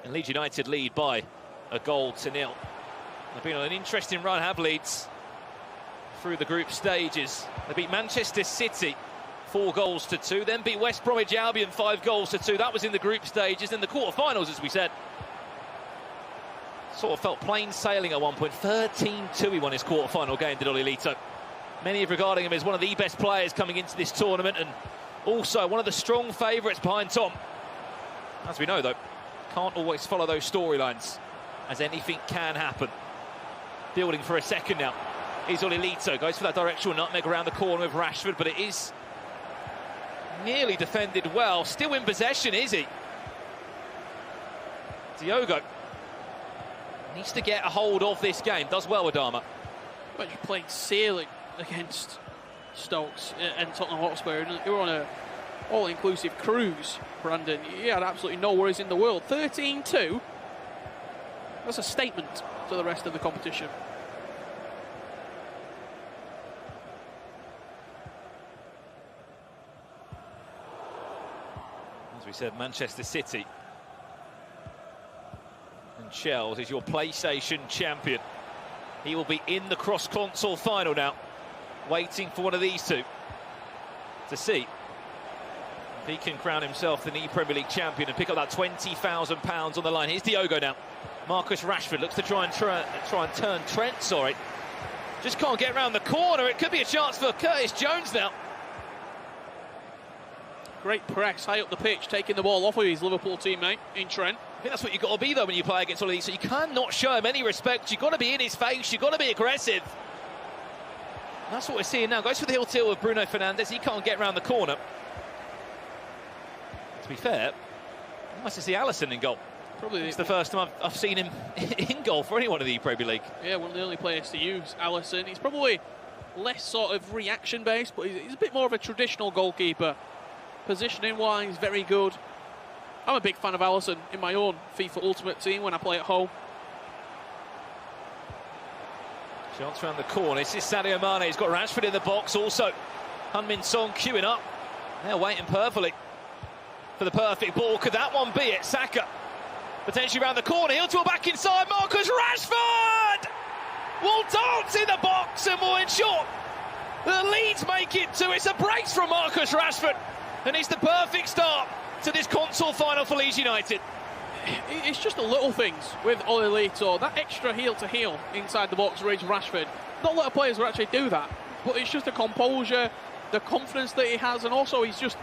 And Leeds United lead by 1-0. They've been on an interesting run, have Leeds, through the group stages. They beat Manchester City 4-2, then beat West Bromwich Albion 5-2. That was in the group stages. Then the quarterfinals, as we said, sort of felt plain sailing at one point. 13-2 he won his quarterfinal game, did Oli Lito. Many have regarding him as one of the best players coming into this tournament, and also one of the strong favourites behind Tom. As we know, though, can't always follow those storylines, as anything can happen. Building for a second now. Here's Oli Lito, goes for that directional nutmeg around the corner with Rashford, but it is Nearly defended well. Still in possession, is he? Diogo needs to get a hold of this game. Does well, Adama. But you played sailing against Stokes and Tottenham Hotspur. You were on a all-inclusive cruise, Brandon. You had absolutely no worries in the world. 13-2. That's a statement to the rest of the competition. As we said, Manchester City and Chelsea is your PlayStation champion. He will be in the cross-console final now, waiting for one of these two to see if he can crown himself the ePremier League champion and pick up that £20,000 on the line. Here's Diogo now. Marcus Rashford looks to try and turn Trent, sorry. Just can't get around the corner. It could be a chance for Curtis Jones now. Great press, high up the pitch, taking the ball off of his Liverpool teammate in Trent. I think that's what you've got to be, though, when you play against all of these. So you cannot show him any respect. You've got to be in his face. You've got to be aggressive. And that's what we're seeing now. Goes for the heel tilt with Bruno Fernandes. He can't get around the corner. To be fair, nice to see Alisson in goal. Probably it's the first time I've seen him in goal for anyone in the Premier League. Yeah, one of the only players to use Alisson. He's probably less sort of reaction-based, but he's a bit more of a traditional goalkeeper. Positioning-wise, very good. I'm a big fan of Alisson in my own FIFA Ultimate team when I play at home. Chance around the corner. This is Sadio Mane. He's got Rashford in the box. Also, Heung-min Son queuing up. They're waiting perfectly for the perfect ball. Could that one be it? Saka potentially around the corner. He'll draw back inside. Marcus Rashford will dance in the box and will ensure the Leeds make it two. It's a brace from Marcus Rashford, and it's the perfect start to this console final for Leeds United. It's just the little things with Olelito. That extra heel-to-heel inside the box reads Rashford. Not a lot of players will actually do that, but it's just the composure, the confidence that he has, and also he seems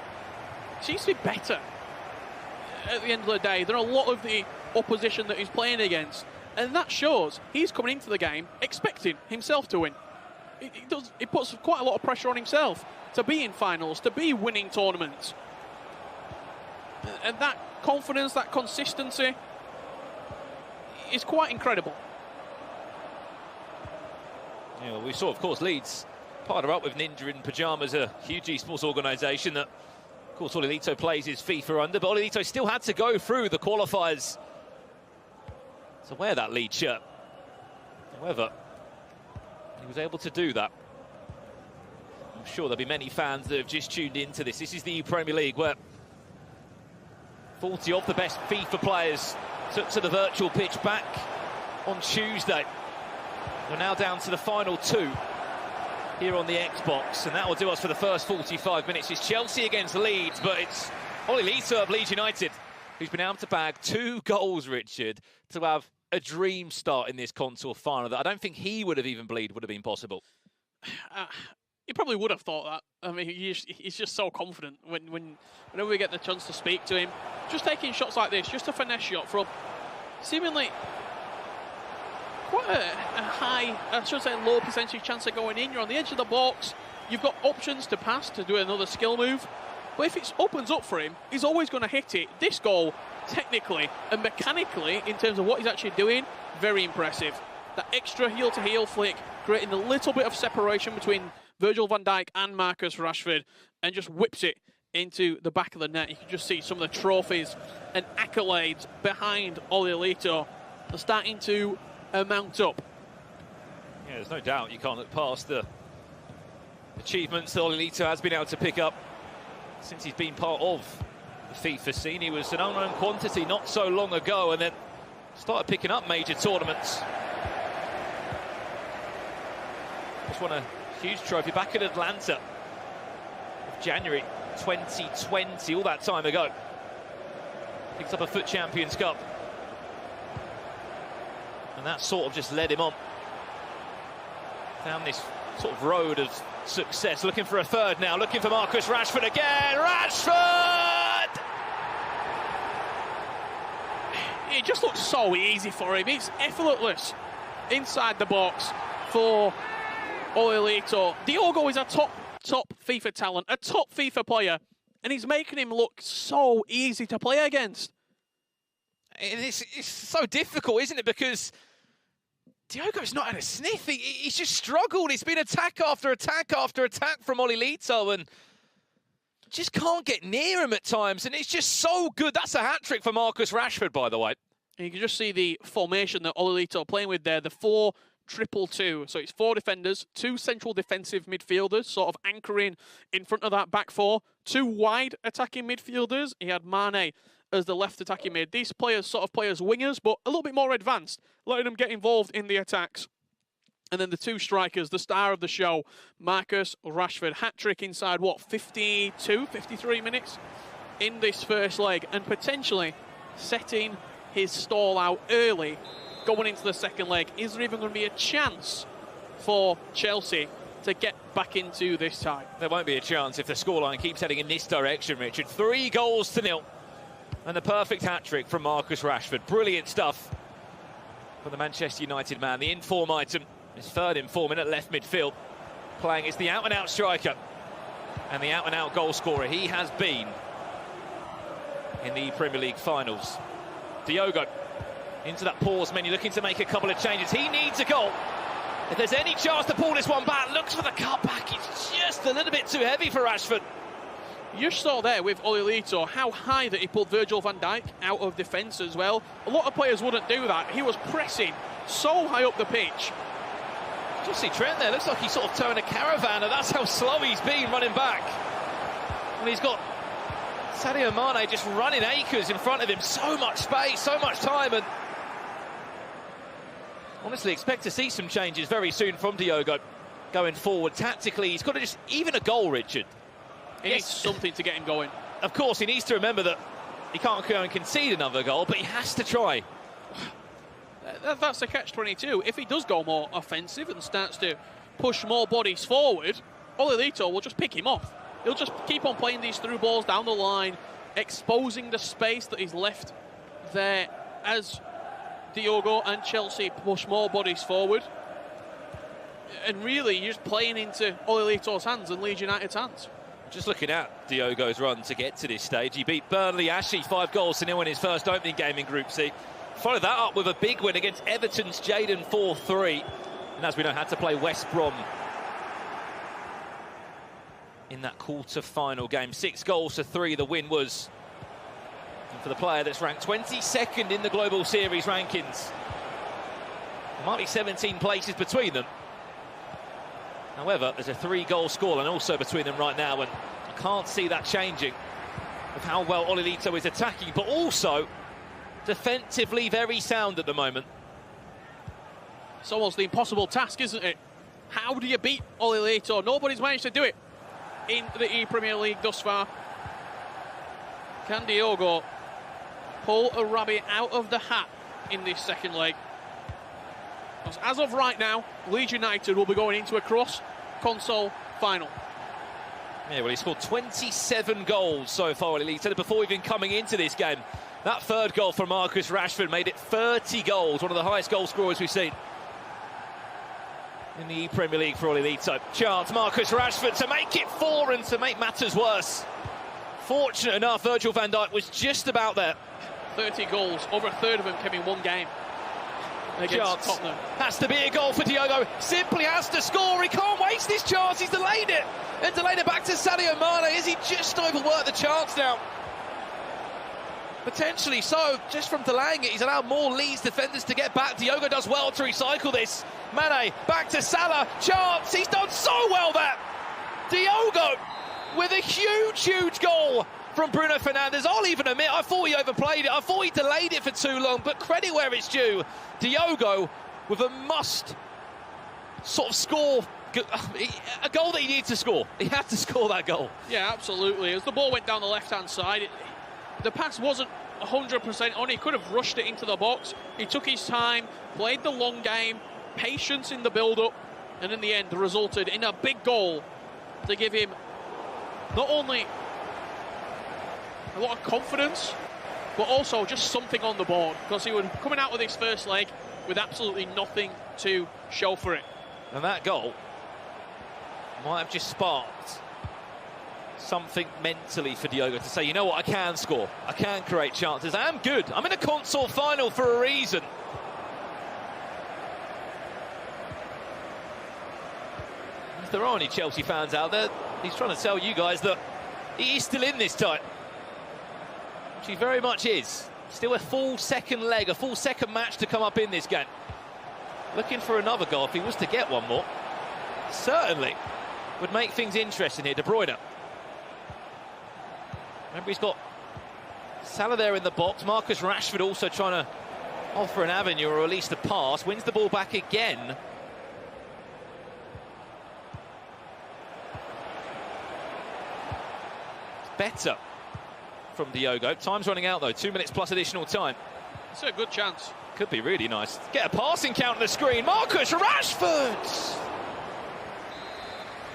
to be better at the end of the day. There are a lot of the opposition that he's playing against, and that shows he's coming into the game expecting himself to win. It puts quite a lot of pressure on himself to be in finals, to be winning tournaments. And that confidence, that consistency is quite incredible. Yeah, well, we saw, of course, Leeds partner up with Ninja in Pyjamas, a huge esports organisation that, of course, Olelito plays his FIFA under, but Olelito still had to go through the qualifiers to wear that Leeds shirt. However, he was able to do that. I'm sure there'll be many fans that have just tuned into this. This is the Premier League, where 40 of the best FIFA players took to the virtual pitch back on Tuesday. We're now down to the final two here on the Xbox, and that will do us for the first 45 minutes. It's Chelsea against Leeds, but it's Olelito of Leeds United who's been able to bag 2 goals, Richard, to have a dream start in this console final that I don't think he would have even believed would have been possible. He probably would have thought that. I mean, he's just so confident whenever we get the chance to speak to him. Just taking shots like this, just a finesse shot from seemingly quite a high, I should say low percentage chance of going in. You're on the edge of the box. You've got options to pass, to do another skill move. But if it opens up for him, he's always going to hit it. This goal, technically and mechanically, in terms of what he's actually doing, very impressive. That extra heel-to-heel flick, creating a little bit of separation between Virgil van Dijk and Marcus Rashford, and just whips it into the back of the net. You can just see some of the trophies and accolades behind Olelito are starting to mount up. Yeah, there's no doubt you can't look past the achievements that Olelito has been able to pick up since he's been part of the FIFA scene. He was an unknown quantity not so long ago, and then started picking up major tournaments. Just won a huge trophy back in Atlanta of January 2020, all that time ago. Picked up a FUT Champions Cup, and that sort of just led him on down this sort of road of success. Looking for a third now, looking for Marcus Rashford again. Rashford! It just looks so easy for him. It's effortless inside the box for Olelito. Diogo is a top FIFA talent, a top FIFA player And he's making him look so easy to play against. It's so difficult, isn't it? Because Diogo's not had a sniff. He's just struggled. It's been attack after attack after attack from Olilito, and just can't get near him at times. And it's just so good. That's a hat-trick for Marcus Rashford, by the way. And you can just see the formation that Olilito are playing with there, the 4-2-2. So it's 4 defenders, 2 central defensive midfielders, sort of anchoring in front of that back 4, 2 wide attacking midfielders. He had Mane as the left attacking mid. These players sort of play as wingers, but a little bit more advanced, letting them get involved in the attacks. And then the 2 strikers, the star of the show, Marcus Rashford. Hat-trick inside, 52, 53 minutes in this first leg, and potentially setting his stall out early going into the second leg. Is there even going to be a chance for Chelsea to get back into this tie? There won't be a chance if the scoreline keeps heading in this direction, Richard. 3-0 and the perfect hat-trick from Marcus Rashford. Brilliant stuff for the Manchester United man. The in-form item, his third in-form in at left midfield, playing as the out-and-out striker and the out-and-out goal scorer he has been in the Premier League finals. Diogo into that pause menu, looking to make a couple of changes. He needs a goal. If there's any chance to pull this one back, looks for the cutback. It's just a little bit too heavy for Rashford. You saw there with Olilito how high that he pulled Virgil van Dijk out of defence as well. A lot of players wouldn't do that. He was pressing so high up the pitch. Just see Trent there, looks like he's sort of towing a caravan, and that's how slow he's been running back. And he's got Sadio Mane just running acres in front of him. So much space, so much time, and honestly expect to see some changes very soon from Diogo going forward. Tactically, he's got to just even a goal, Richard. He needs something to get him going. Of course, he needs to remember that he can't go and concede another goal, but he has to try. That's the catch-22. If he does go more offensive and starts to push more bodies forward, Olilito will just pick him off. He'll just keep on playing these through balls down the line, exposing the space that is left there as Diogo and Chelsea push more bodies forward. And really, you're just playing into Olilito's hands and Leeds United's hands. Just looking at Diogo's run to get to this stage, he beat Burnley Ashley 5-0 in his first opening game in Group C. Followed that up with a big win against Everton's Jadon 4-3. And as we know, had to play West Brom in that quarter-final game. 6-3, the win was. And for the player that's ranked 22nd in the Global Series rankings, there might be 17 places between them. However, there's a 3-goal scoreline also between them right now, and I can't see that changing with how well Olilito is attacking, but also defensively very sound at the moment. It's almost the impossible task, isn't it? How do you beat Olilito? Nobody's managed to do it in the ePremier League thus far. Can Diogo pull a rabbit out of the hat in this second leg? As of right now, Leeds United will be going into a cross-console final. Yeah, well, he scored 27 goals so far, Olilito, before even coming into this game. That third goal for Marcus Rashford made it 30 goals, one of the highest goal scorers we've seen in the Premier League for Olilito. Chance, Marcus Rashford to make it 4 and to make matters worse. Fortunate enough, Virgil van Dijk was just about there. 30 goals, over a third of them came in one game against Tottenham. Has to be a goal for Diogo. Simply has to score. He can't waste this chance. He's delayed it. And delayed it back to Sadio Mane. Is he just overworked the chance now? Potentially so, just from delaying it. He's allowed more Leeds defenders to get back. Diogo does well to recycle this. Mane, back to Salah. Chance. He's done so well there. Diogo with a huge, huge goal from Bruno Fernandes. I'll even admit, I thought he overplayed it. I thought he delayed it for too long, but credit where it's due. Diogo with a must sort of score, a goal that he needs to score. He had to score that goal. Yeah, absolutely. As the ball went down the left-hand side, the pass wasn't 100% on. He could have rushed it into the box. He took his time, played the long game, patience in the build-up, and in the end resulted in a big goal to give him not only a lot of confidence, but also just something on the board, because he was coming out with his first leg with absolutely nothing to show for it. And that goal might have just sparked something mentally for Diogo to say, you know what, I can score, I can create chances, I am good, I'm in a console final for a reason. If there are any Chelsea fans out there, he's trying to tell you guys that he is still in this time, which he very much is. Still a full second leg, a full second match to come up in this game. Looking for another goal if he was to get one more. Certainly would make things interesting here. De Bruyne. Remember, he's got Salah there in the box. Marcus Rashford also trying to offer an avenue or at least a pass. Wins the ball back again. It's better from Diogo. Time's running out though. 2 minutes plus additional time. It's a good chance. Could be really nice. Get a passing count on the screen. Marcus Rashford!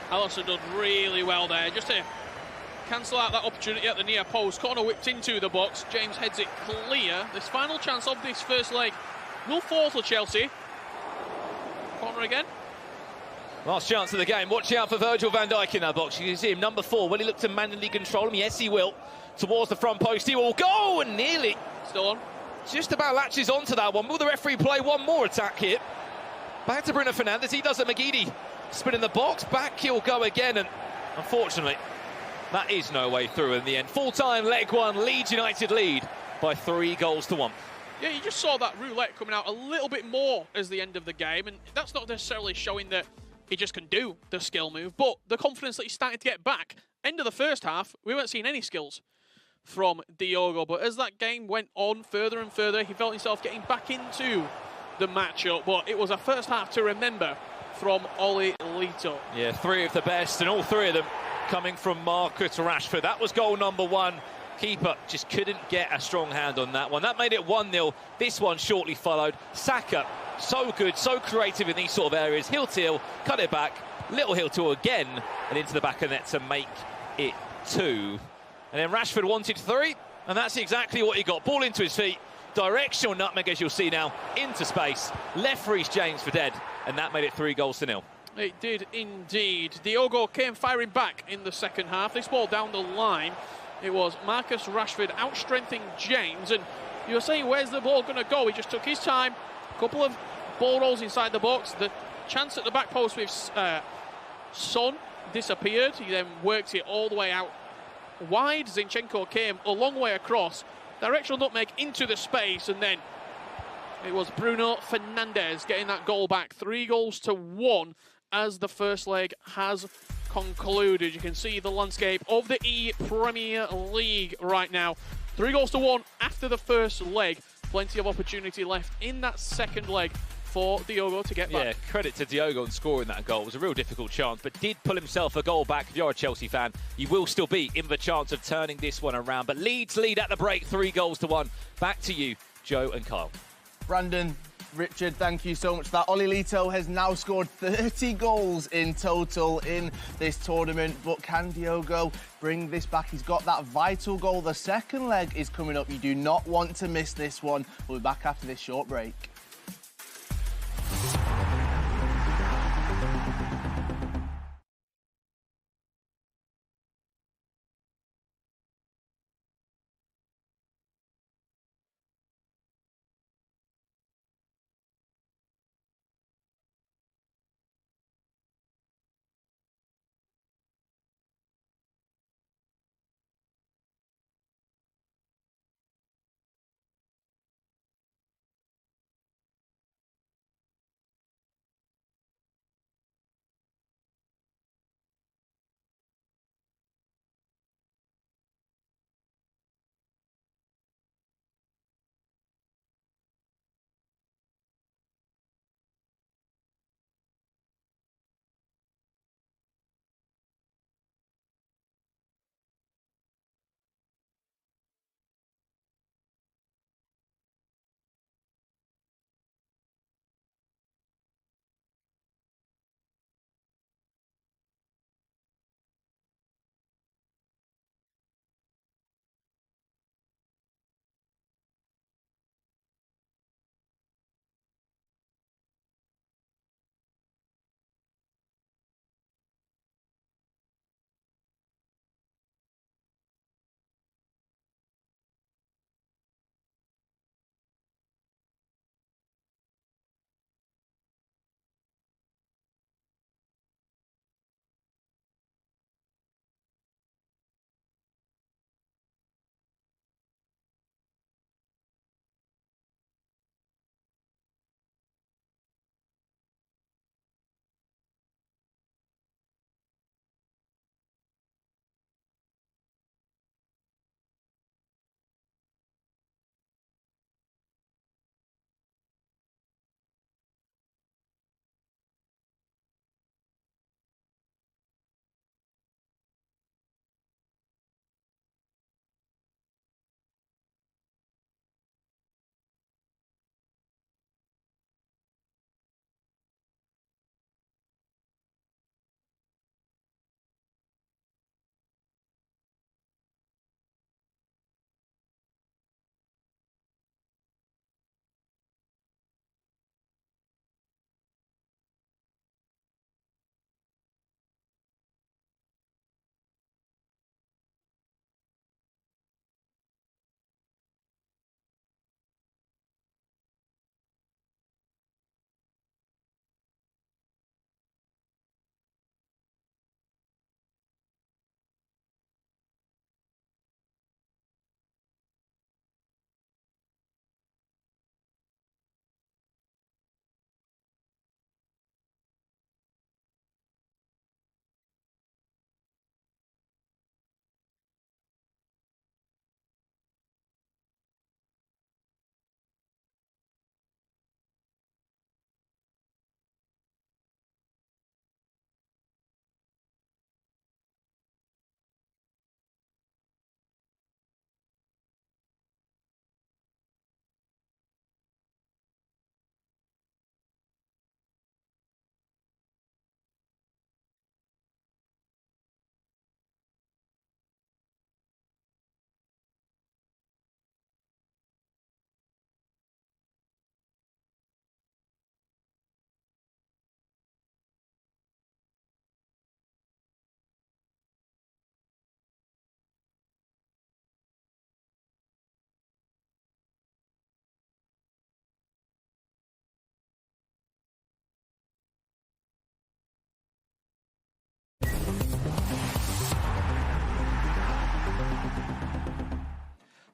Alisson done really well there, just to cancel out that opportunity at the near post. Corner whipped into the box. James heads it clear. This final chance of this first leg will fall to Chelsea. Corner again. Last chance of the game. Watch out for Virgil van Dijk in that box. You can see him, number 4. Will he look to manually control him? Yes, he will. Towards the front post. He will go, and nearly. Still on. Just about latches onto that one. Will the referee play one more attack here? Back to Bruno Fernandes. He does it. McGeady spinning the box. Back he'll go again, and unfortunately, that is no way through in the end. Full-time, leg one. Leeds United lead by 3-1. Yeah, you just saw that roulette coming out a little bit more as the end of the game, and that's not necessarily showing that he just can do the skill move, but the confidence that he's starting to get back. End of the first half, we weren't seeing any skills from Diogo, but as that game went on further and further, he felt himself getting back into the matchup. But it was a first half to remember from Oli Lito. Yeah, 3 of the best, and all 3 of them coming from Marcus Rashford. That was goal number 1. Keeper just couldn't get a strong hand on that one. That made it 1-0. This one shortly followed. Saka, so good, so creative in these sort of areas. Heel to heel, cut it back, little heel to again, and into the back of the net to make it 2. And then Rashford wanted 3, and that's exactly what he got. Ball into his feet, directional nutmeg, as you'll see now, into space. Left for Reece James for dead, and that made it 3-0. It did indeed. Diogo came firing back in the second half. This ball down the line. It was Marcus Rashford outstrengthening James, and you were saying, where's the ball going to go? He just took his time. A couple of ball rolls inside the box. The chance at the back post with Son disappeared. He then worked it all the way out wide. Zinchenko came a long way across. Directional nutmeg into the space, and then it was Bruno Fernandes getting that goal back. 3-1 as the first leg has concluded. You can see the landscape of the ePremier League right now. 3-1 after the first leg. Plenty of opportunity left in that second leg for Diogo to get back. Yeah, credit to Diogo on scoring that goal. It was a real difficult chance, but did pull himself a goal back. If you're a Chelsea fan, you will still be in the chance of turning this one around. But Leeds lead at the break, 3-1. Back to you, Joe and Kyle. Brandon, Richard, thank you so much for that. Oli Lito has now scored 30 goals in total in this tournament, but can Diogo bring this back? He's got that vital goal. The second leg is coming up. You do not want to miss this one. We'll be back after this short break.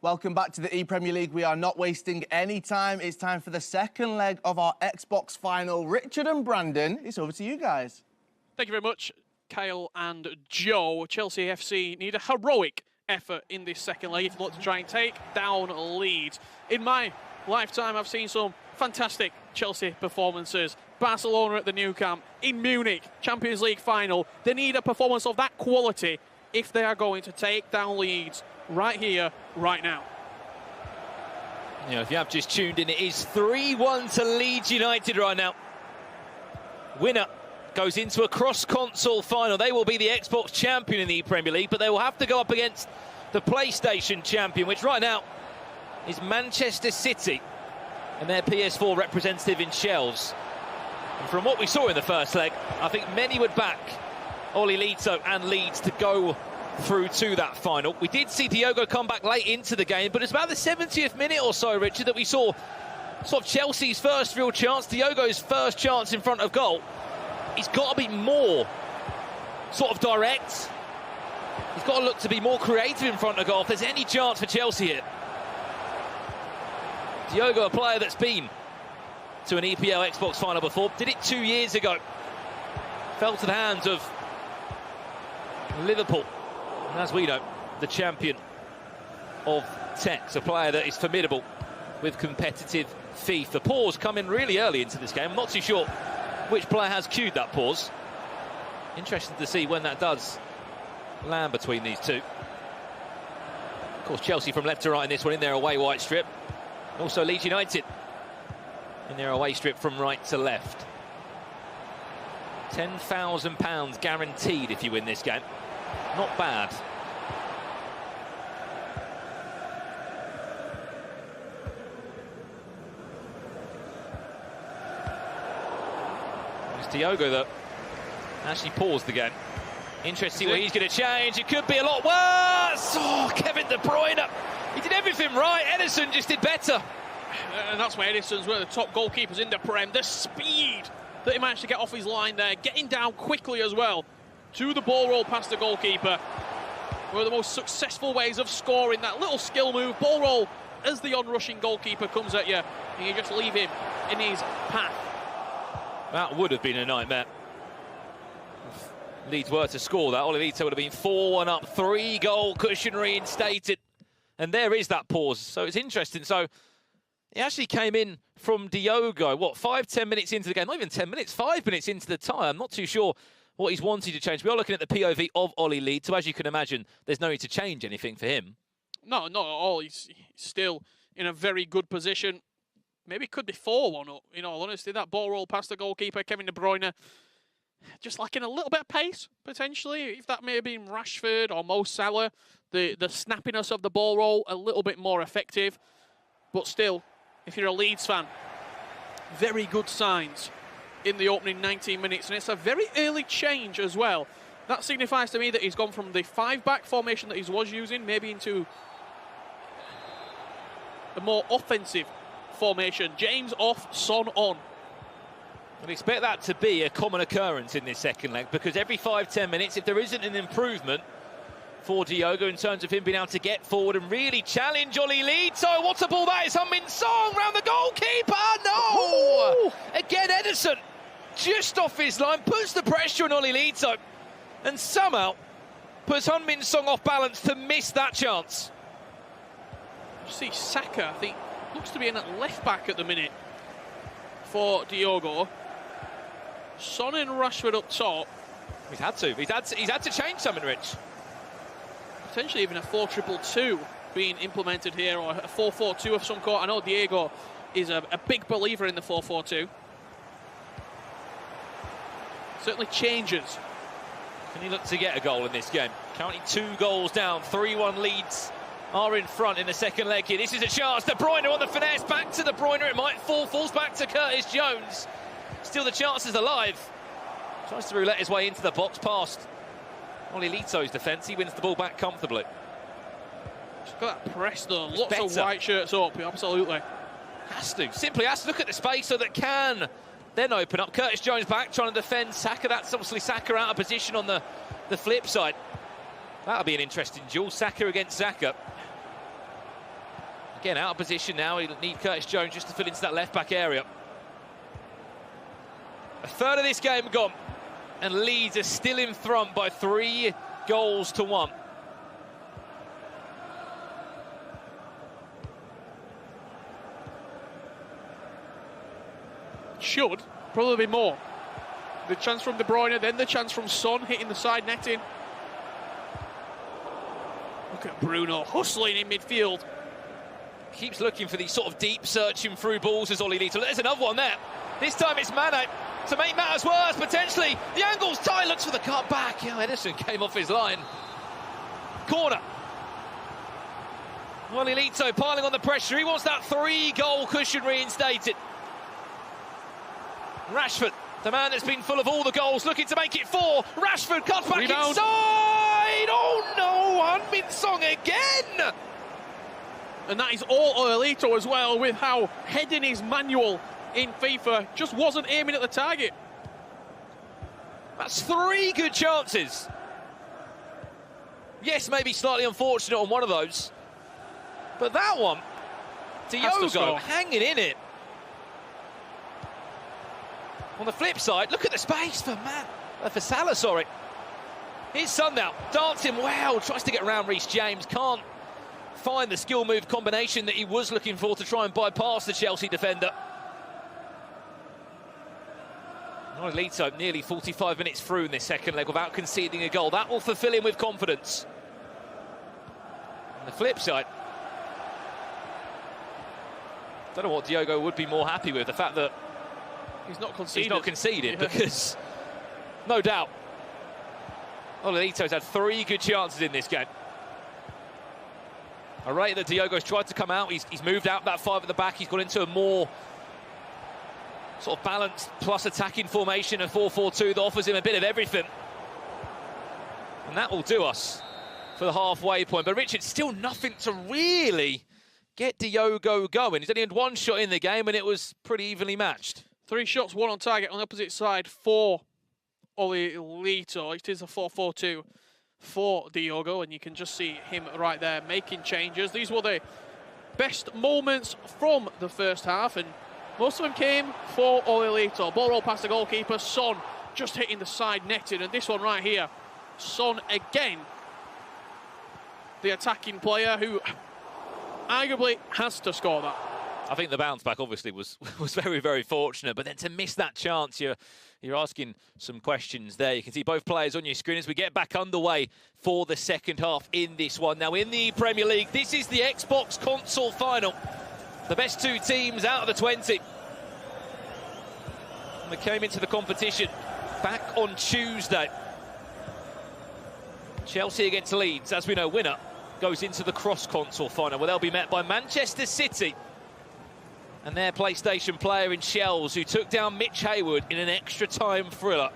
Welcome back to the ePremier League. We are not wasting any time. It's time for the second leg of our Xbox final. Richard and Brandon, it's over to you guys. Thank you very much, Kyle and Joe. Chelsea FC need a heroic effort in this second leg if you look to try and take down Leeds. In my lifetime, I've seen some fantastic Chelsea performances. Barcelona at the Nou Camp, in Munich, Champions League final. They need a performance of that quality if they are going to take down Leeds right here, right now. You know, if you have just tuned in, it is 3-1 to Leeds United right now. Winner goes into a cross-console final. They will be the Xbox champion in the Premier League, but they will have to go up against the PlayStation champion, which right now is Manchester City, and their PS4 representative in shelves. And from what we saw in the first leg, I think many would back Oli Lito and Leeds to go through to that final. We did see Diogo come back late into the game, but it's about the 70th minute or so, Richard, that we saw sort of Chelsea's first real chance, Diogo's first chance in front of goal. He's got to be more sort of direct. He's got to look to be more creative in front of goal if there's any chance for Chelsea here. Diogo, a player that's been to an EPL Xbox final before, did it 2 years ago. Fell to the hands of Liverpool. And as we know, the champion of Tex, a player that is formidable with competitive FIFA. Pause coming really early into this game. I'm not too sure which player has cued that pause. Interested to see when that does land between these two. Of course, Chelsea from left to right in this one in their away white strip. Also Leeds United in their away strip from right to left. £10,000 guaranteed if you win this game. Not bad. It's Diogo that actually paused the game. Interesting to see what he's going to change. It could be a lot worse. Oh, Kevin De Bruyne. He did everything right. Ederson just did better. And that's why Ederson's one of the top goalkeepers in the Prem. The speed that he managed to get off his line there, getting down quickly as well to the ball roll past the goalkeeper. One of the most successful ways of scoring, that little skill move, ball roll as the onrushing goalkeeper comes at you, and you just leave him in his path. That would have been a nightmare. If Leeds were to score that, Olivito would have been 4-1 up, 3-goal cushion reinstated. And there is that pause. So it's interesting. So he actually came in from Diogo, what, 5-10 minutes into the game? Not even 10 minutes, 5 minutes into the tie. I'm not too sure what he's wanted to change. We are looking at the POV of Oli Leeds, so as you can imagine, there's no need to change anything for him. No, not at all. He's still in a very good position. Maybe it could be 4-1 up, in all honesty. That ball roll past the goalkeeper, Kevin De Bruyne, just lacking a little bit of pace, potentially. If that may have been Rashford or Mo Salah, the snappiness of the ball roll a little bit more effective. But still, if you're a Leeds fan, very good signs in the opening 19 minutes, and it's a very early change as well. That signifies to me that he's gone from the 5-back formation that he was using, maybe into a more offensive formation. James off, Son on. I'd expect that to be a common occurrence in this second leg, because every 5-10 minutes, if there isn't an improvement for Diogo in terms of him being able to get forward and really challenge Oli Leeds. Oh, what a ball that is! Heung-min Song round the goalkeeper! No! Ooh. Again, Ederson just off his line, puts the pressure on Oli Leeds and somehow puts Heung-min Song off balance to miss that chance. You see Saka, I think, looks to be in at left-back at the minute for Diogo. Son and Rashford up top. He's had to change something, Rich. Potentially even a 4-2-2 being implemented here, or a 4-4-2 of some sort. I know Diego is a big believer in the 4-4-2. Certainly changes. Can he look to get a goal in this game? Currently 2 goals down, 3-1 Leeds are in front in the second leg here. This is a chance. De Bruyne on the finesse, back to De Bruyne. It might fall, falls back to Curtis Jones. Still the chance is alive. Tries to roulette his way into the box past Oli Lito's defence. He wins the ball back comfortably. Just got that press though. Lots of white shirts up, absolutely. Has to. Simply has to look at the space so that can then open up. Curtis Jones back trying to defend Saka. That's obviously Saka out of position on the flip side. That'll be an interesting duel. Saka against Saka. Again, out of position now. He'll need Curtis Jones just to fill into that left-back area. A third of this game gone, and Leeds are still in front by 3 goals to 1. Should probably be more. The chance from De Bruyne, then the chance from Son hitting the side netting. Look at Bruno hustling in midfield. Keeps looking for these sort of deep searching through balls as Ollie Lito. There's another one there. This time it's Mane to make matters worse, potentially. The angle's tight, looks for the cut back. Yeah, Edison came off his line. Corner. Ollie Lito piling on the pressure. He wants that 3-goal cushion reinstated. Rashford, the man that's been full of all the goals, looking to make it 4. Rashford cuts back inside. Oh no, Han-Min Song again. And that is all Olelito as well, with how heading is manual in FIFA. Just wasn't aiming at the target. That's 3 good chances. Yes, maybe slightly unfortunate on one of those. But that one, Diogo hanging in it. On the flip side, look at the space for Salah, sorry. His son now, dancing well, tries to get around Reece James, can't find the skill move combination that he was looking for to try and bypass the Chelsea defender. Lito nearly 45 minutes through in this second leg without conceding a goal. That will fulfill him with confidence. On the flip side, don't know what Diogo would be more happy with, the fact that he's not conceded, because no doubt Olelito's had 3 good chances in this game. I rate that Diogo's tried to come out. He's moved out that 5 at the back. He's gone into a more sort of balanced plus attacking formation, a 4-4-2 that offers him a bit of everything. And that will do us for the halfway point. But Richard, still nothing to really get Diogo going. He's only had 1 shot in the game and it was pretty evenly matched. 3 shots, 1 on target on the opposite side for Olelito. It is a 4-4-2 for Diogo, and you can just see him right there making changes. These were the best moments from the first half, and most of them came for Olelito. Ball roll past the goalkeeper, Son just hitting the side netting, and this one right here, Son again, the attacking player who arguably has to score that. I think the bounce back obviously was very, very fortunate, but then to miss that chance, you're asking some questions there. You can see both players on your screen as we get back underway for the second half in this one. Now in the Premier League, this is the Xbox console final. The best 2 teams out of the 20. And they came into the competition back on Tuesday. Chelsea against Leeds, as we know, winner goes into the cross-console final, where they'll be met by Manchester City and their PlayStation player in Shells, who took down Mitch Hayward in an extra-time thriller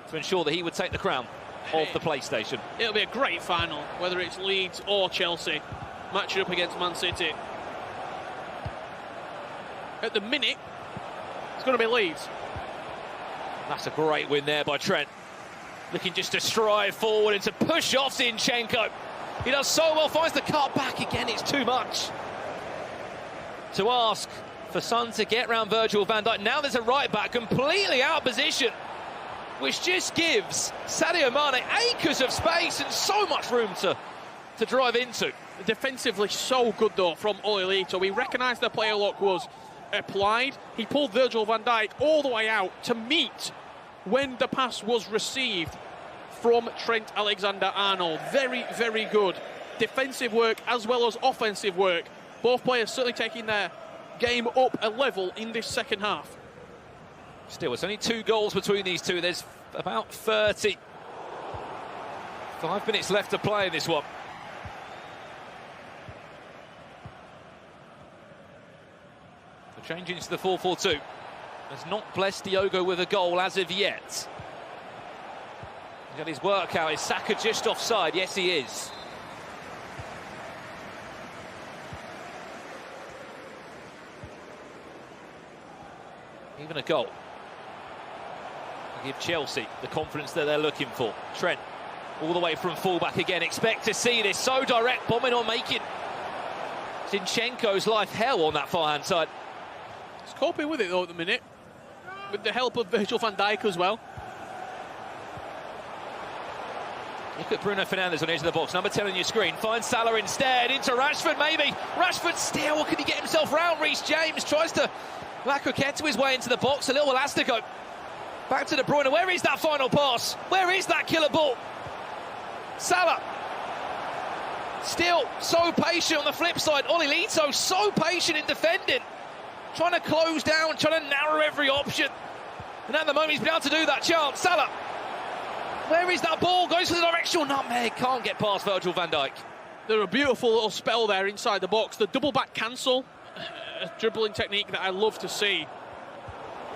to ensure that he would take the crown of the PlayStation. It'll be a great final, whether it's Leeds or Chelsea, matching up against Man City. At the minute, it's going to be Leeds. That's a great win there by Trent. Looking just to strive forward and to push off Zinchenko. He does so well, finds the cut back again, it's too much. To ask for Son to get round Virgil van Dijk. Now there's a right back completely out of position, which just gives Sadio Mane acres of space and so much room to drive into. Defensively so good though from Olelito. We recognised the player lock was applied. He pulled Virgil van Dijk all the way out to meet when the pass was received from Trent Alexander-Arnold. Very, very good defensive work as well as offensive work. Both players certainly taking their game up a level in this second half. Still, it's only 2 goals between these two. There's about 30. 5 minutes left to play in this one. The change into the 4-4-2 has not blessed Diogo with a goal as of yet. He's got his workout. Is Saka just offside? Yes, he is. Even a goal to give Chelsea the confidence that they're looking for. Trent all the way from fullback again. Expect to see this. So direct, bombing or making. Zinchenko's life hell on that far-hand side. He's coping with it, though, at the minute, with the help of Virgil van Dijk as well. Look at Bruno Fernandes on the edge of the box. Number 10 on your screen. Finds Salah instead. Into Rashford, maybe. Rashford still. Can he get himself round? Reece James tries to Lacoquette his way into the box. A little elastico. Back to De Bruyne. Where is that final pass? Where is that killer ball? Salah. Still so patient on the flip side. Oli Lito so patient in defending. Trying to close down, trying to narrow every option. And at the moment, he's been able to do that. Chance. Salah. Where is that ball? Goes for the directional nutmeg. Can't get past Virgil van Dijk. They're a beautiful little spell there inside the box. The double back cancel, a dribbling technique that I love to see.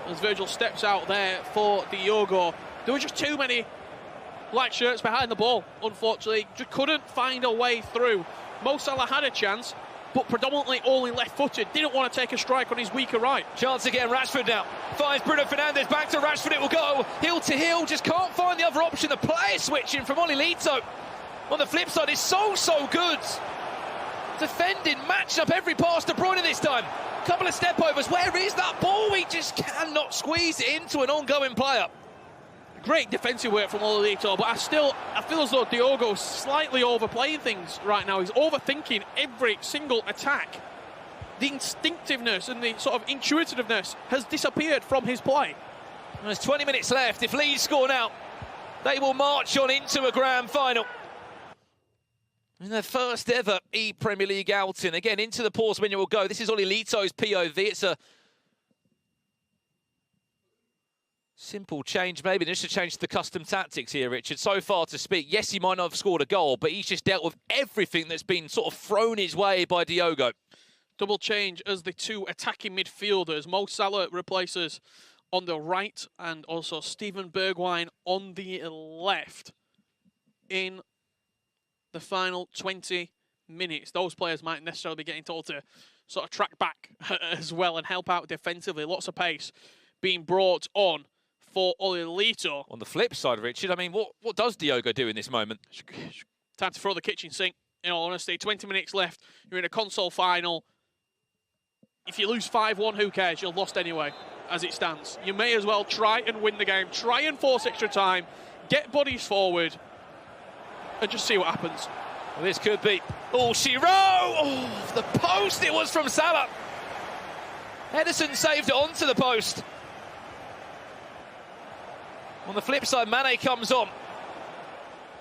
As Virgil steps out there for Diogo. There were just too many black shirts behind the ball, unfortunately. Just couldn't find a way through. Mo Salah had a chance, but predominantly only left-footed. Didn't want to take a strike on his weaker right. Chance again, Rashford now. Finds Bruno Fernandes, back to Rashford it will go. Heel to heel, just can't find the other option. The player switching from Oli Lito on the flip side is so good. Defending, matching up every pass to Bruyne this time. Couple of step-overs. Where is that ball? He just cannot squeeze it into an ongoing player. Great defensive work from Oli Lito, but I feel as though Diogo's slightly overplaying things right now. He's overthinking every single attack. The instinctiveness and the sort of intuitiveness has disappeared from his play. There's 20 minutes left. If Leeds score now, they will march on into a grand final. In their first ever ePremier League outing. Again, into the pause when it will go. This is Oli Lito's POV. It's a simple change, maybe just to change the custom tactics here, Richard. So far to speak, yes, he might not have scored a goal, but he's just dealt with everything that's been sort of thrown his way by Diogo. Double change as the two attacking midfielders. Mo Salah replaces on the right and also Steven Bergwijn on the left in the final 20 minutes. Those players might necessarily be getting told to sort of track back as well and help out defensively. Lots of pace being brought on for Oli Lito. On the flip side, Richard, I mean, what does Diogo do in this moment? Time to throw the kitchen sink, in all honesty. 20 minutes left. You're in a console final. If you lose 5-1, who cares? You're lost anyway, as it stands. You may as well try and win the game. Try and force extra time. Get bodies forward. And just see what happens. Well, this could be all she wrote. Oh, the post it was from Salah. Ederson saved it onto the post. On the flip side, Mane comes on.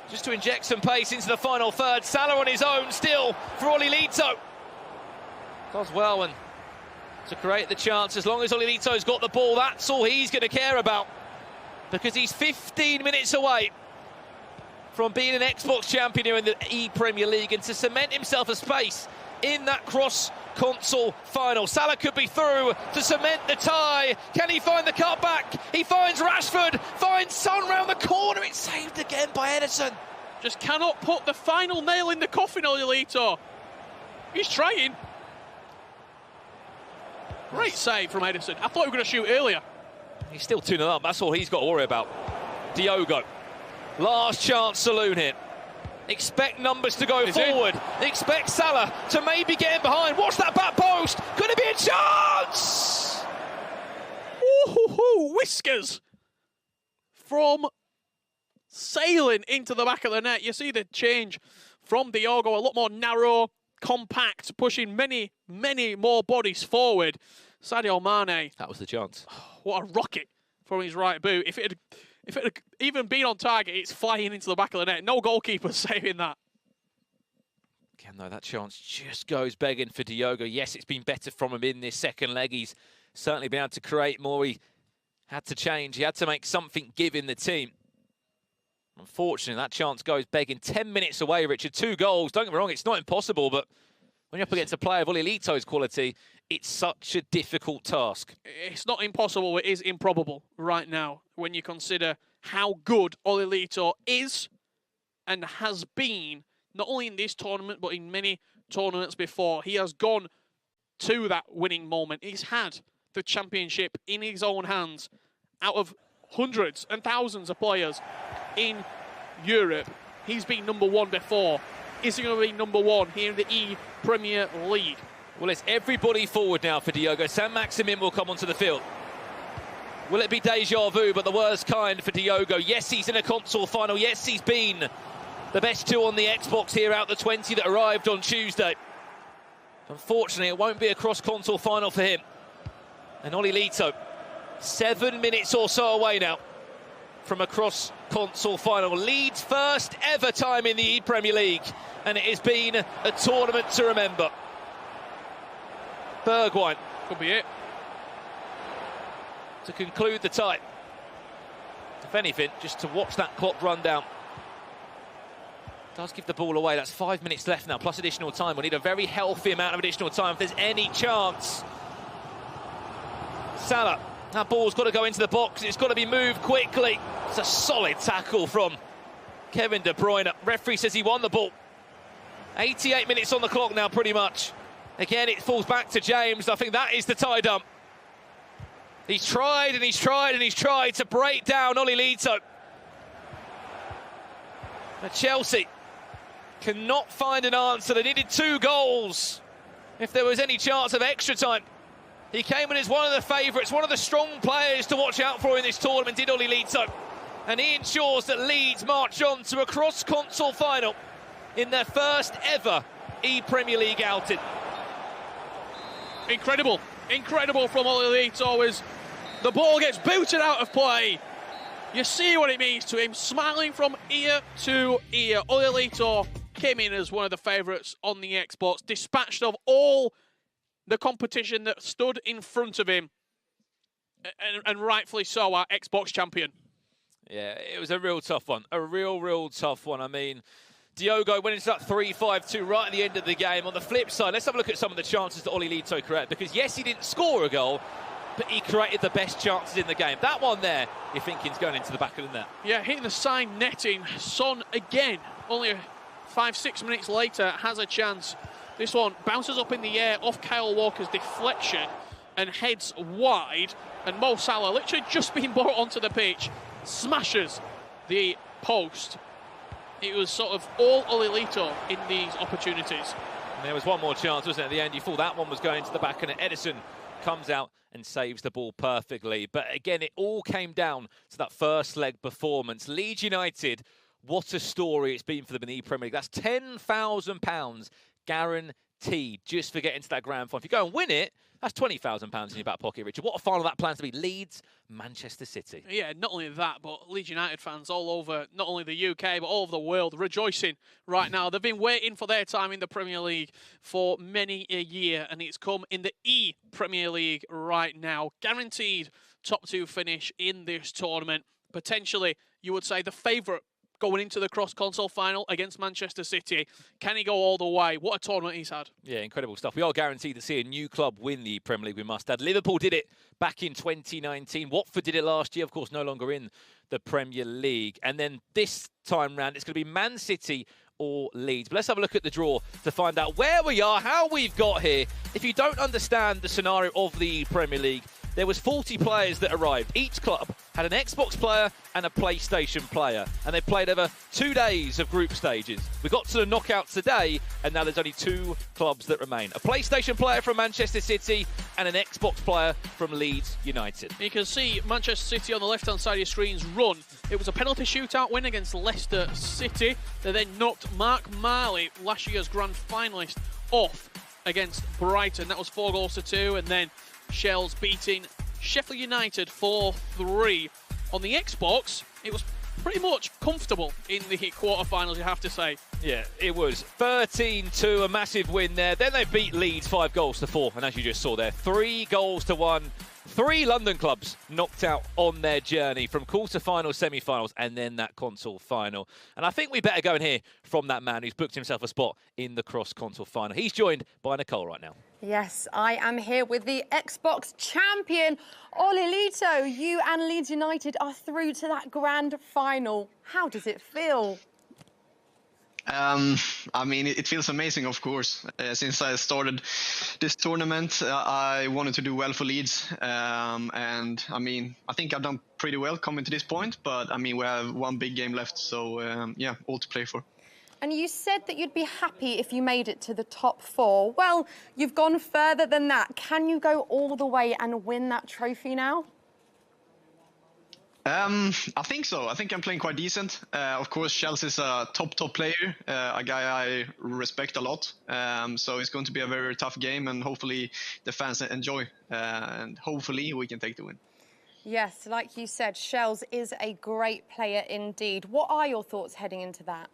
Just to inject some pace into the final third. Salah on his own still for Oli Lito. Does well and to create the chance. As long as Oli Lito's got the ball, that's all he's going to care about. Because he's 15 minutes away from being an Xbox champion here in the ePremier League and to cement himself a space in that cross-console final. Salah could be through to cement the tie. Can he find the cutback? He finds Rashford, finds Son round the corner. It's saved again by Ederson. Just cannot put the final nail in the coffin, Oli Lito. He's trying. Great save from Ederson. I thought we were going to shoot earlier. He's still 2-0 up. That's all he's got to worry about. Diogo. Last chance saloon here. Expect numbers to go forward. Expect Salah to maybe get in behind. Watch that back post. Could it be a chance? Ooh, whiskers from sailing into the back of the net. You see the change from Diogo, a lot more narrow, compact, pushing many more bodies forward. Sadio Mane. That was the chance. What a rocket from his right boot. If it had even been on target, it's flying into the back of the net. No goalkeeper saving that. Again, though, that chance just goes begging for Diogo. Yes, it's been better from him in this second leg. He's certainly been able to create more. He had to change. He had to make something give in the team. Unfortunately, that chance goes begging. 10 minutes away, Richard. 2 goals. Don't get me wrong, it's not impossible, but when you're up against a player of Oli Lito's quality, it's such a difficult task. It's not impossible, it is improbable right now when you consider how good Oli Lito is and has been, not only in this tournament, but in many tournaments before. He has gone to that winning moment. He's had the championship in his own hands out of hundreds and thousands of players in Europe. He's been number 1 before. is he going to be number one here in the ePremier League? Well, it's everybody forward now for Diogo. Saint-Maximin will come onto the field. Will it be deja vu, but the worst kind for Diogo? Yes, he's in a console final. Yes, he's been the best two on the Xbox here out the 20 that arrived on Tuesday. Unfortunately, it won't be a cross-console final for him. And Oli Lito, 7 minutes or so away now from a cross-console final. Leeds' first ever time in the ePremier League, and it has been a tournament to remember. Bergwijn. Could be it. To conclude the tie. If anything, just to watch that clock run down. Does give the ball away. That's 5 minutes left now, plus additional time. We'll need a very healthy amount of additional time if there's any chance. Salah, that ball's got to go into the box. It's got to be moved quickly. It's a solid tackle from Kevin De Bruyne. Referee says he won the ball. 88 minutes on the clock now, pretty much. Again, it falls back to James. I think that is the tie dump. He's tried and he's tried and he's tried to break down Oli Lito. But Chelsea cannot find an answer. They needed 2 goals if there was any chance of extra time. He came in as one of the favourites, one of the strong players to watch out for in this tournament, did Oli Lito. And he ensures that Leeds march on to a cross-console final in their first ever ePremier League outing. Incredible. Incredible from Oli Lito as the ball gets booted out of play. You see what it means to him, smiling from ear to ear. Oli Lito came in as one of the favourites on the Xbox, dispatched of all the competition that stood in front of him, and rightfully so, our Xbox champion. Yeah, it was a real tough one. A real tough one. I mean, Diogo went into that 3-5-2 right at the end of the game. On the flip side, let's have a look at some of the chances that Oli Lito created, because yes, he didn't score a goal, but he created the best chances in the game. That one there, you're thinking is going into the back of the net. Yeah, hitting the side netting. Son again, only 5-6 minutes later, has a chance. This one bounces up in the air off Kyle Walker's deflection and heads wide. And Mo Salah, literally just being brought onto the pitch, smashes the post. It was sort of all Oli Lito in these opportunities. And there was one more chance, wasn't it, at the end? You thought that one was going to the back, and Edison comes out and saves the ball perfectly. But again, it all came down to that first leg performance. Leeds United, what a story it's been for them in the ePremier League. That's £10,000 guaranteed just for getting to that grand final. If you go and win it, that's £20,000 in your back pocket, Richard. What a final that plans to be. Leeds, Manchester City. Yeah, not only that, but Leeds United fans all over, not only the UK, but all over the world, rejoicing right now. They've been waiting for their time in the Premier League for many a year, and it's come in the ePremier League right now. Guaranteed top 2 finish in this tournament. Potentially, you would say, the favourite going into the cross-console final against Manchester City. Can he go all the way? What a tournament he's had. Yeah, incredible stuff. We are guaranteed to see a new club win the Premier League, we must add. Liverpool did it back in 2019. Watford did it last year, of course, no longer in the Premier League. And then this time round, it's going to be Man City or Leeds. But let's have a look at the draw to find out where we are, how we've got here. If you don't understand the scenario of the Premier League, there was 40 players that arrived. Each club had an Xbox player and a PlayStation player, and they played over 2 days of group stages. We got to the knockouts today, and now there's only 2 clubs that remain. A PlayStation player from Manchester City and an Xbox player from Leeds United. You can see Manchester City on the left-hand side of your screens run. It was a penalty shootout win against Leicester City. They then knocked Mark Marley, last year's grand finalist, off against Brighton. That was 4-2, and then Shells beating Sheffield United 4-3. On the Xbox, it was pretty much comfortable in the quarterfinals, you have to say. Yeah, it was 13-2, a massive win there. Then they beat Leeds 5-4, and as you just saw there, 3-1. 3 London clubs knocked out on their journey from quarterfinals, semi-finals, and then that console final. And I think we better go and hear from that man who's booked himself a spot in the cross-console final. He's joined by Nicole right now. Yes, I am here with the Xbox champion, Oli Lito. You and Leeds United are through to that grand final. How does it feel? I mean, it feels amazing, of course. Since I started this tournament, I wanted to do well for Leeds. And, I mean, I think I've done pretty well coming to this point. But, I mean, we have one big game left. So, yeah, all to play for. And you said that you'd be happy if you made it to the top 4. Well, you've gone further than that. Can you go all the way and win that trophy now? I think so. I think I'm playing quite decent. Of course, Chelsea's a top player, a guy I respect a lot. So it's going to be a very, very tough game, and hopefully the fans enjoy. And hopefully we can take the win. Yes, like you said, Shells is a great player indeed. What are your thoughts heading into that?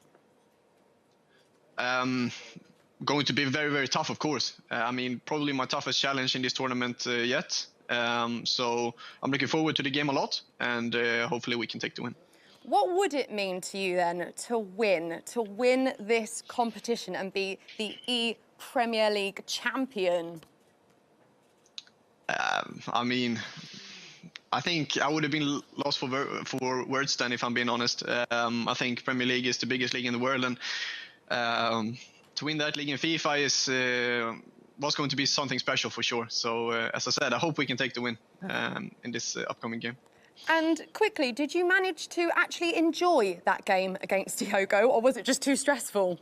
Going to be very, very tough, of course. I mean, probably my toughest challenge in this tournament yet. So I'm looking forward to the game a lot, and hopefully we can take the win. What would it mean to you then to win this competition and be the ePremier League champion? I mean, I think I would have been lost for words then, if I'm being honest. I think Premier League is the biggest league in the world, and to win that league in FIFA was going to be something special for sure. So, as I said, I hope we can take the win in this upcoming game. And quickly, did you manage to actually enjoy that game against Diogo, or was it just too stressful?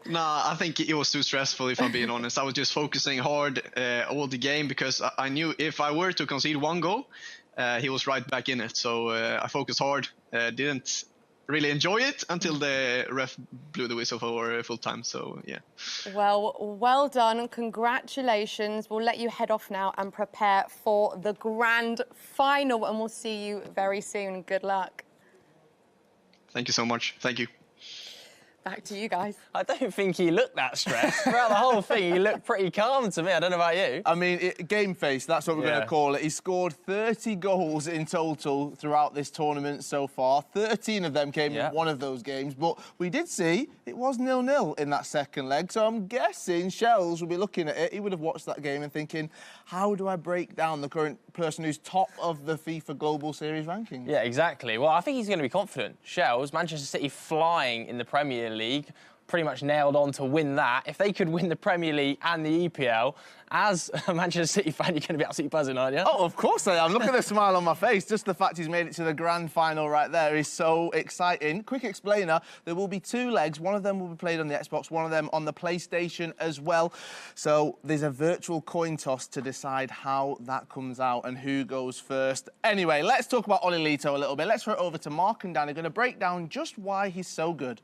Nah, I think it was too stressful, if I'm being honest. I was just focusing hard all the game, because I knew if I were to concede one goal, he was right back in it. So I focused hard, didn't really enjoy it until the ref blew the whistle for full time. So yeah. Well done. Congratulations. We'll let you head off now and prepare for the grand final, and we'll see you very soon. Good luck. Thank you so much. Thank you. Back to you guys. I don't think he looked that stressed. Throughout the whole thing, he looked pretty calm to me. I don't know about you. I mean, game face, that's what we're going to call it. He scored 30 goals in total throughout this tournament so far. 13 of them came in one of those games. But we did see it was 0-0 in that second leg. So I'm guessing Shells will be looking at it. He would have watched that game and thinking, how do I break down the current person who's top of the FIFA Global Series rankings? Yeah, exactly. Well, I think he's going to be confident. Shells, Manchester City flying in the Premier League, pretty much nailed on to win that. If they could win the Premier League and the EPL, as a Manchester City fan, you're going to be absolutely buzzing, aren't you? Oh, of course I am. Look at the smile on my face. Just the fact he's made it to the grand final right there is so exciting. Quick explainer, there will be 2 legs. One of them will be played on the Xbox, one of them on the PlayStation as well. So there's a virtual coin toss to decide how that comes out and who goes first. Anyway, let's talk about Oli Lito a little bit. Let's throw it over to Mark and Dan, who are going to break down just why he's so good.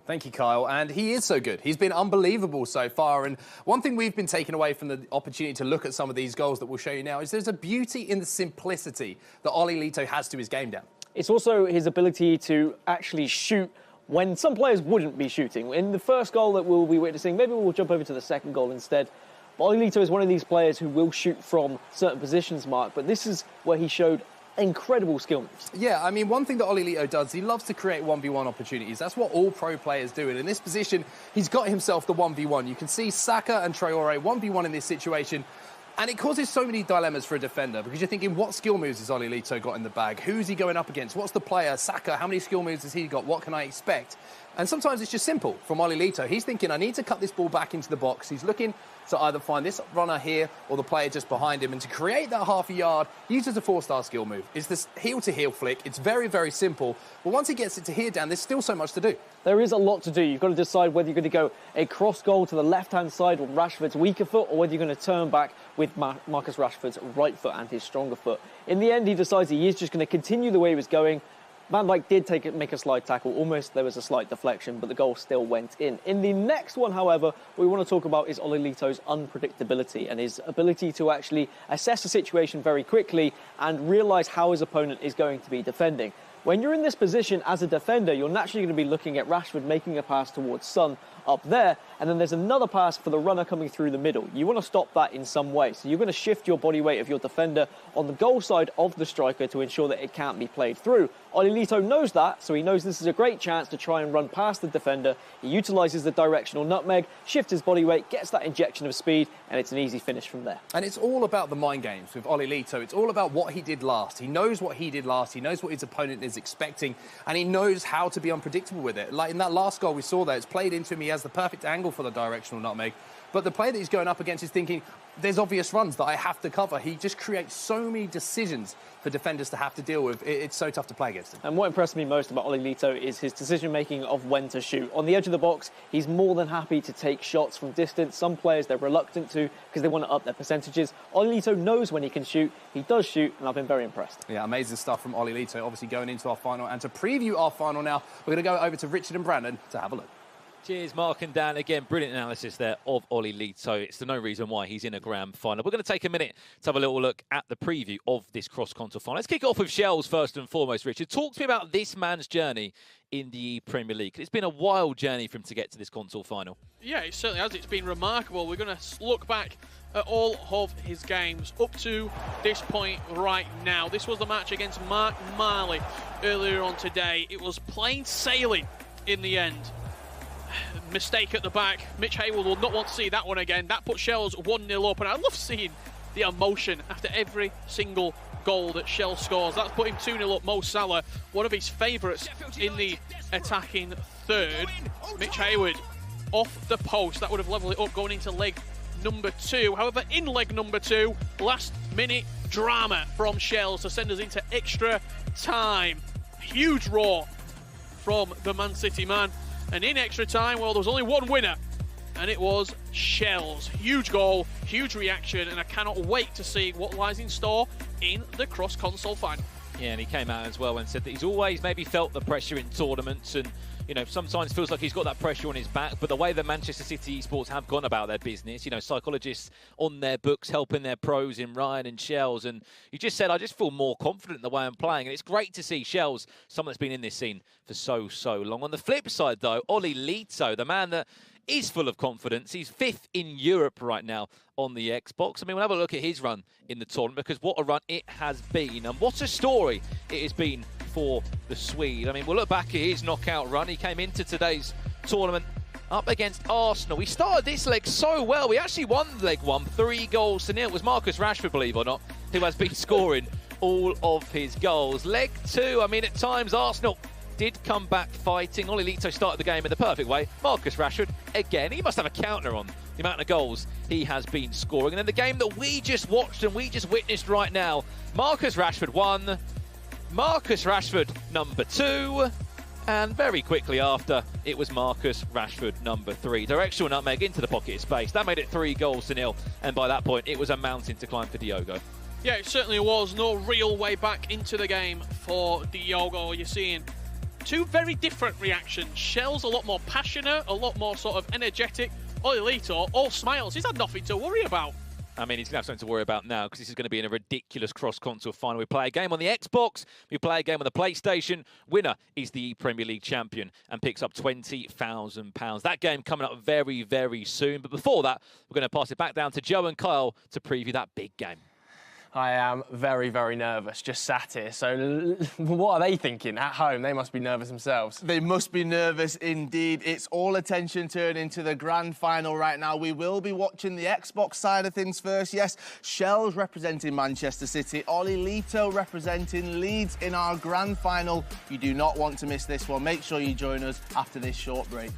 Thank you, Kyle. And he is so good. He's been unbelievable so far. And one thing we've been taken away from the opportunity to look at some of these goals that we'll show you now is there's a beauty in the simplicity that Oli Lito has to his game down. It's also his ability to actually shoot when some players wouldn't be shooting. In the first goal that we'll be witnessing, maybe we'll jump over to the second goal instead. But Oli Lito is one of these players who will shoot from certain positions, Mark. But this is where he showed incredible skill moves. Yeah, I mean, one thing that Oli Lito does, he loves to create 1v1 opportunities. That's what all pro players do. And in this position, he's got himself the 1v1. You can see Saka and Traore 1v1 in this situation. And it causes so many dilemmas for a defender, because you're thinking, what skill moves has Oli Lito got in the bag? Who's he going up against? What's the player? Saka, how many skill moves has he got? What can I expect? And sometimes it's just simple from Oli Lito. He's thinking, I need to cut this ball back into the box. He's looking to either find this runner here or the player just behind him. And to create that half a yard, he uses a 4-star skill move. It's this heel-to-heel flick. It's very, very simple. But once he gets it to here down, there's still so much to do. There is a lot to do. You've got to decide whether you're going to go a cross goal to the left-hand side with Rashford's weaker foot, or whether you're going to turn back with Marcus Rashford's right foot and his stronger foot. In the end, he decides he is just going to continue the way he was going. Van Dijk did make a slide tackle. Almost there was a slight deflection, but the goal still went in. In the next one, however, what we want to talk about is Oli Lito's unpredictability and his ability to actually assess the situation very quickly and realise how his opponent is going to be defending. When you're in this position as a defender, you're naturally going to be looking at Rashford making a pass towards Son up there, and then there's another pass for the runner coming through the middle. You want to stop that in some way, so you're going to shift your body weight of your defender on the goal side of the striker to ensure that it can't be played through. Oli Lito knows that, so he knows this is a great chance to try and run past the defender. He utilises the directional nutmeg, shifts his body weight, gets that injection of speed, and it's an easy finish from there. And it's all about the mind games with Oli Lito. It's all about what he did last. He knows what he did last. He knows what his opponent is expecting, and he knows how to be unpredictable with it. Like in that last goal we saw there, it's played into him. He has the perfect angle for the directional nutmeg. but the player that he's going up against is thinking, there's obvious runs that I have to cover. He just creates so many decisions for defenders to have to deal with. It's so tough to play against him. And what impressed me most about Oli Lito is his decision-making of when to shoot. On the edge of the box, he's more than happy to take shots from distance. Some players, they're reluctant to because they want to up their percentages. Oli Lito knows when he can shoot. He does shoot, and I've been very impressed. Yeah, amazing stuff from Oli Lito, obviously going into our final. And to preview our final now, we're going to go over to Richard and Brandon to have a look. Cheers, Mark and Dan. Again, brilliant analysis there of Oli Lito. It's the no reason why he's in a grand final. We're going to take a minute to have a little look at the preview of this cross-console final. Let's kick off with Shells first and foremost, Richard. Talk to me about this man's journey in the Premier League. It's been a wild journey for him to get to this console final. Yeah, it certainly has. It's been remarkable. We're going to look back at all of his games up to this point right now. This was the match against Mark Marley earlier on today. It was plain sailing in the end. Mistake at the back. Mitch Haywood will not want to see that one again. That put Shells 1-0 up, and I love seeing the emotion after every single goal that Shells scores. That's put him 2-0 up. Mo Salah, one of his favourites in the attacking third. Mitch Haywood off the post. That would have levelled it up going into leg number 2. However, in leg number 2, last minute drama from Shells to send us into extra time. Huge roar from the Man City man. And in extra time, well, there was only one winner, and it was Shells. Huge goal, huge reaction, and I cannot wait to see what lies in store in the cross-console final. Yeah, and he came out as well and said that he's always maybe felt the pressure in tournaments and, you know, sometimes feels like he's got that pressure on his back, but the way that Manchester City esports have gone about their business, you know, psychologists on their books helping their pros in Ryan and Shells, and he just said, I just feel more confident in the way I'm playing, and it's great to see Shells, someone that's been in this scene for so long. On the flip side, though, Oli Lito, the man that is full of confidence. He's 5th in Europe right now on the Xbox. I mean, we'll have a look at his run in the tournament, because what a run it has been, and what a story it has been for the Swede. I mean, we'll look back at his knockout run. He came into today's tournament up against Arsenal. We started this leg so well. We actually won leg 1, 3-0. It was Marcus Rashford, believe it or not, who has been scoring all of his goals. Leg 2, I mean, at times Arsenal did come back fighting. Oli Lito started the game in the perfect way. Marcus Rashford, again, he must have a counter on the amount of goals he has been scoring. And then the game that we just watched and we just witnessed right now, Marcus Rashford 1, Marcus Rashford number 2, and very quickly after, it was Marcus Rashford number 3. Directional nutmeg into the pocket of space. That made it 3-0, and by that point, it was a mountain to climb for Diogo. Yeah, it certainly was. No real way back into the game for Diogo. You're seeing two very different reactions. Shells a lot more passionate, a lot more sort of energetic. Oli Lito, all smiles. He's had nothing to worry about. I mean, he's going to have something to worry about now, because this is going to be in a ridiculous cross-console final. We play a game on the Xbox, we play a game on the PlayStation. Winner is the Premier League champion and picks up £20,000. That game coming up very, very soon. But before that, we're going to pass it back down to Joe and Kyle to preview that big game. I am very, very nervous, just sat here. So what are they thinking at home? They must be nervous themselves. They must be nervous indeed. It's all attention turning to the grand final right now. We will be watching the Xbox side of things first. Yes, Shells representing Manchester City, Oli Lito representing Leeds in our grand final. You do not want to miss this one. Make sure you join us after this short break.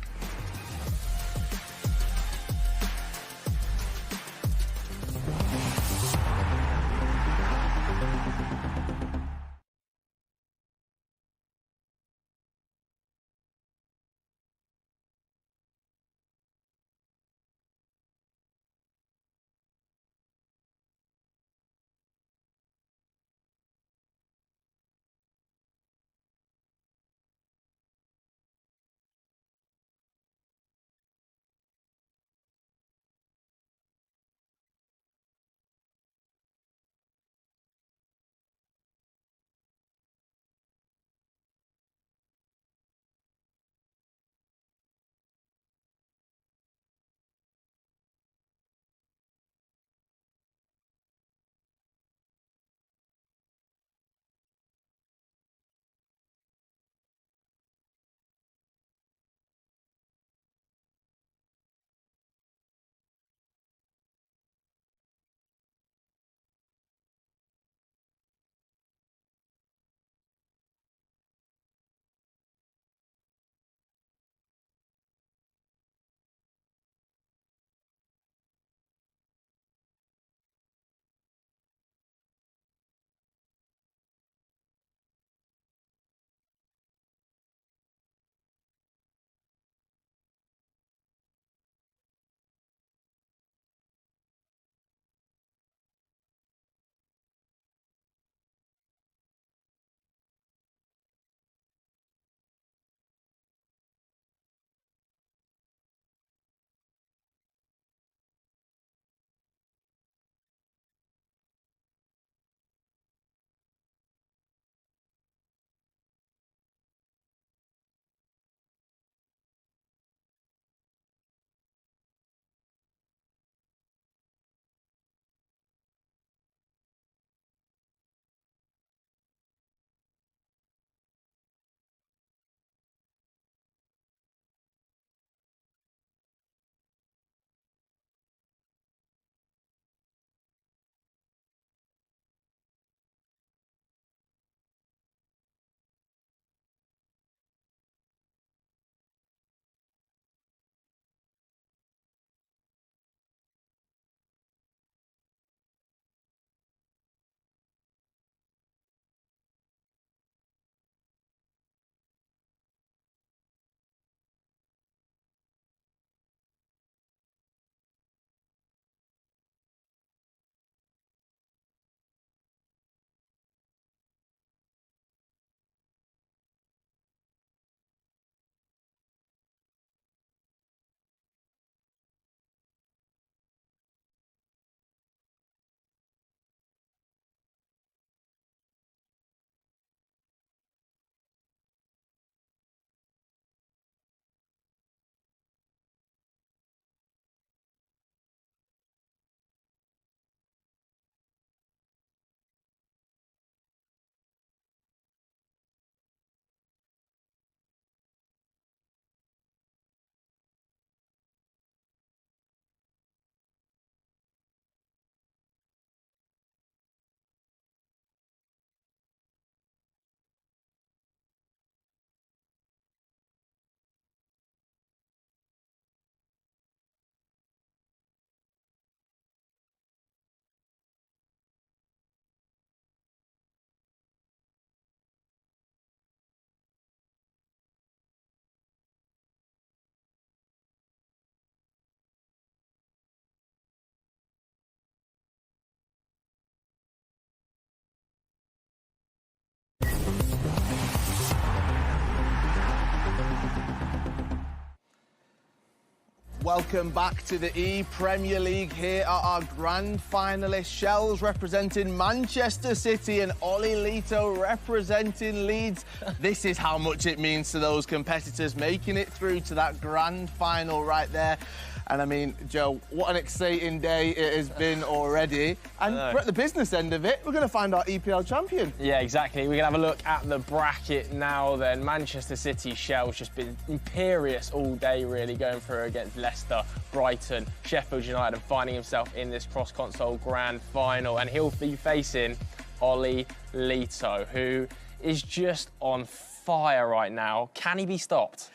Welcome back to the ePremier League. Here are our grand finalists. Shells representing Manchester City and Ollie Lito representing Leeds. This is how much it means to those competitors making it through to that grand final right there. And I mean, Joe, what an exciting day it has been already. And we're at the business end of it. We're going to find our EPL champion. Yeah, exactly. We're going to have a look at the bracket now then. Manchester City, Shell's just been imperious all day, really, going through against Leicester, Brighton, Sheffield United, and finding himself in this cross-console grand final. And he'll be facing Ollie Lito, who is just on fire right now. Can he be stopped?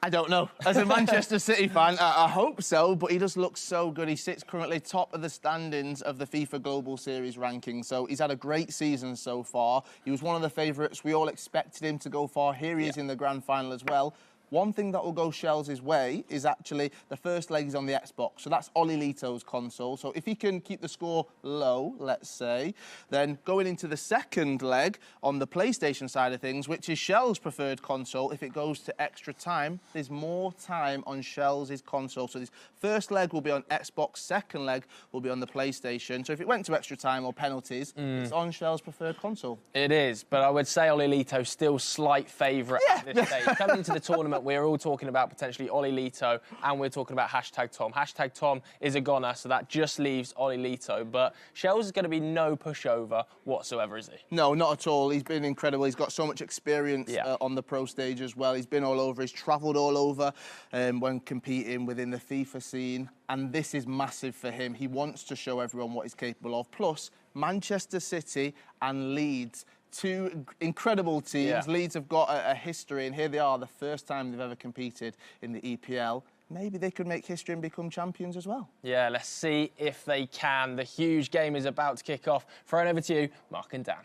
I don't know. As a Manchester City fan, I hope so, but he just looks so good. He sits currently top of the standings of the FIFA Global Series ranking, so he's had a great season so far. He was one of the favourites. We all expected him to go far. Here he is in the grand final as well. One thing that will go Shells' way is actually the first leg is on the Xbox, so that's Ollie Lito's console. So if he can keep the score low, let's say, then going into the second leg on the PlayStation side of things, which is Shells' preferred console, if it goes to extra time, there's more time on Shells' console. So this first leg will be on Xbox, second leg will be on the PlayStation. So if it went to extra time or penalties, it's on Shells' preferred console. It is, but I would say Ollie Lito still slight favourite at this stage. Coming into the tournament, we're all talking about potentially Ollie Lito, and we're talking about #Tom. #Tom is a goner, so that just leaves Ollie Lito. But Shells is going to be no pushover whatsoever, is he? No, not at all. He's been incredible. He's got so much experience on the pro stage as well. He's been all over. He's travelled all over when competing within the FIFA scene. And this is massive for him. He wants to show everyone what he's capable of. Plus, Manchester City and Leeds, two incredible teams. Yeah. Leeds have got a history, and here they are, the first time they've ever competed in the EPL. Maybe they could make history and become champions as well. Yeah, let's see if they can. The huge game is about to kick off. Thrown over to you, Mark and Dan.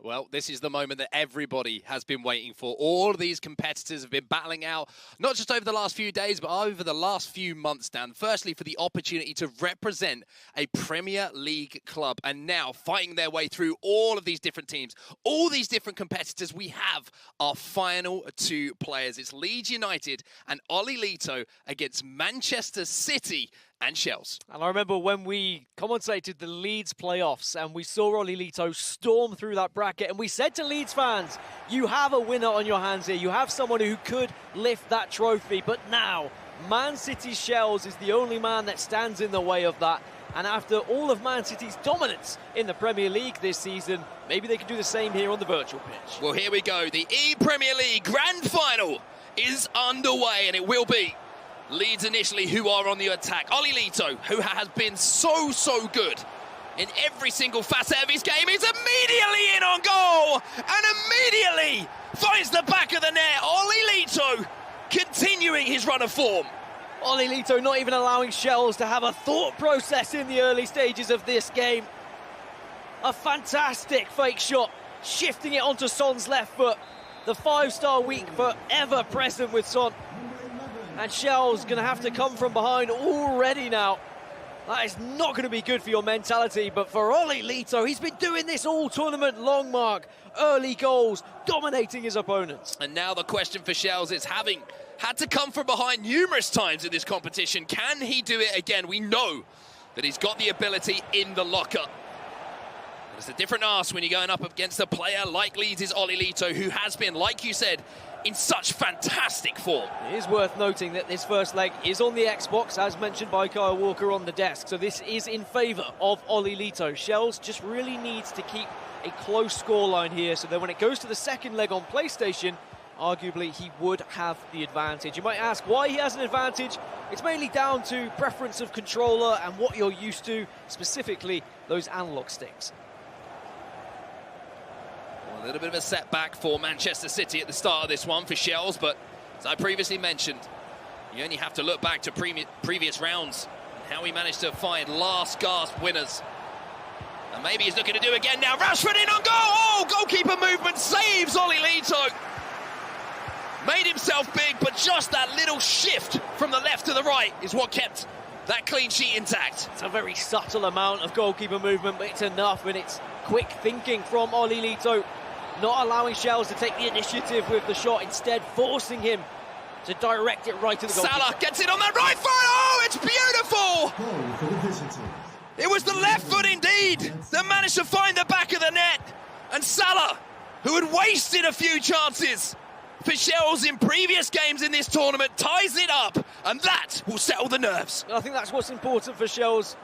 Well, this is the moment that everybody has been waiting for. All of these competitors have been battling out, not just over the last few days, but over the last few months, Dan. Firstly, for the opportunity to represent a Premier League club, and now fighting their way through all of these different teams, all these different competitors. We have our final two players. It's Leeds United and Ollie Lito against Manchester City and Shells. And I remember when we commentated the Leeds playoffs and we saw Ollie Lito storm through that bracket, and we said to Leeds fans, you have a winner on your hands here. You have someone who could lift that trophy. But now, Man City Shells is the only man that stands in the way of that. And after all of Man City's dominance in the Premier League this season, maybe they can do the same here on the virtual pitch. Well, here we go. The ePremier League Grand Final is underway, and it will be Leeds initially, who are on the attack. Ollie Lito, who has been so good in every single facet of his game, is immediately in on goal and immediately finds the back of the net. Ollie Lito continuing his run of form. Ollie Lito not even allowing Shells to have a thought process in the early stages of this game. A fantastic fake shot, shifting it onto Son's left foot. The five-star week forever present with Son. And Shells going to have to come from behind already now. That is not going to be good for your mentality, but for Ollie Lito, he's been doing this all tournament long, Mark. Early goals, dominating his opponents. And now the question for Shells is, having had to come from behind numerous times in this competition, can he do it again? We know that he's got the ability in the locker. It's a different ask when you're going up against a player like Leeds' Ollie Lito, who has been, like you said, in such fantastic form. It is worth noting that this first leg is on the Xbox, as mentioned by Kyle Walker on the desk. So this is in favour of Ollie Lito. Shells just really needs to keep a close scoreline here, so that when it goes to the second leg on PlayStation, arguably he would have the advantage. You might ask why he has an advantage. It's mainly down to preference of controller and what you're used to, specifically those analog sticks. A little bit of a setback for Manchester City at the start of this one for Shells, but as I previously mentioned, you only have to look back to previous rounds and how he managed to find last gasp winners. And maybe he's looking to do again now. Rashford in on goal! Oh, goalkeeper movement saves Ollie Lito. Made himself big, but just that little shift from the left to the right is what kept that clean sheet intact. It's a very subtle amount of goalkeeper movement, but it's enough, and it's quick thinking from Ollie Lito. Not allowing Shells to take the initiative with the shot, instead forcing him to direct it right to the goal. Salah gets it on that right foot. Oh, it's beautiful! It was the left foot indeed that managed to find the back of the net. And Salah, who had wasted a few chances for Shells in previous games in this tournament, ties it up, and that will settle the nerves. And I think that's what's important for Shells.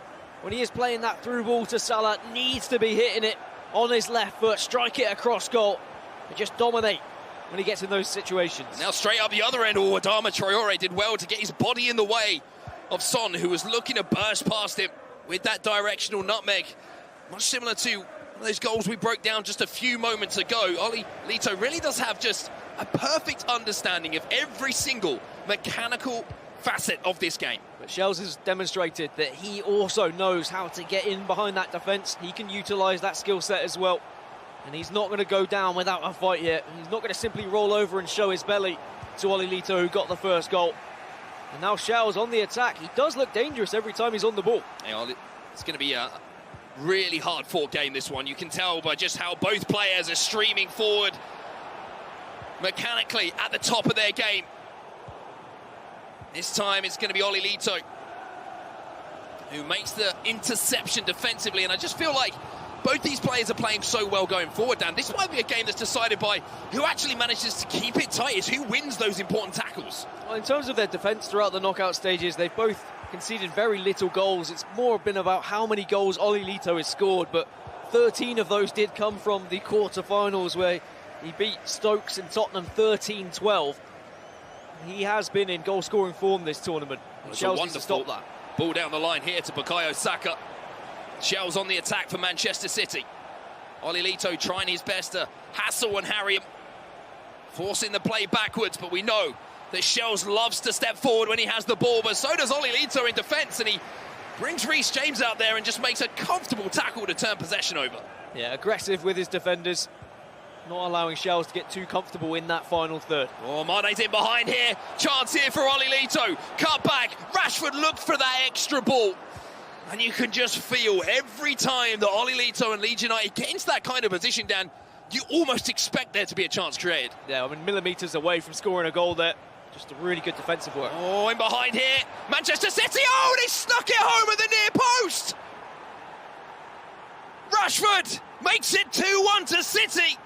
When he is playing that through ball to Salah, needs to be hitting it on his left foot, strike it across goal, and just dominate when he gets in those situations. Now straight up the other end, Adama Traore did well to get his body in the way of Son, who was looking to burst past him with that directional nutmeg. Much similar to one of those goals we broke down just a few moments ago. Oli Lito really does have just a perfect understanding of every single mechanical facet of this game. But Shells has demonstrated that he also knows how to get in behind that defence. He can utilise that skill set as well. And he's not going to go down without a fight here. He's not going to simply roll over and show his belly to Oli Lito, who got the first goal. And now Shells on the attack. He does look dangerous every time he's on the ball. It's going to be a really hard-fought game, this one. You can tell by just how both players are streaming forward mechanically at the top of their game. This time it's going to be Oli Lito who makes the interception defensively, and I just feel like both these players are playing so well going forward, Dan. This might be a game that's decided by who actually manages to keep it tight, is who wins those important tackles. Well, in terms of their defence throughout the knockout stages, they've both conceded very little goals. It's more been about how many goals Oli Lito has scored, but 13 of those did come from the quarter-finals, where he beat Stokes and Tottenham 13-12. He has been in goal-scoring form this tournament. Shells needs to stop that. Ball down the line here to Bukayo Saka. Shells on the attack for Manchester City. Oli Lito trying his best to hassle and harry him, forcing the play backwards, but we know that Shells loves to step forward when he has the ball, but so does Oli Lito in defence, and he brings Reece James out there and just makes a comfortable tackle to turn possession over. Yeah, aggressive with his defenders, not allowing Shells to get too comfortable in that final third. Oh, Mane's in behind here. Chance here for Oli Lito. Cut back. Rashford looked for that extra ball. And you can just feel every time that Oli Lito and Leeds United get into that kind of position, Dan, you almost expect there to be a chance created. Yeah, I mean, millimetres away from scoring a goal there. Just a really good defensive work. Oh, in behind here. Manchester City. Oh, they snuck it home at the near post. Rashford makes it 2-1 to City.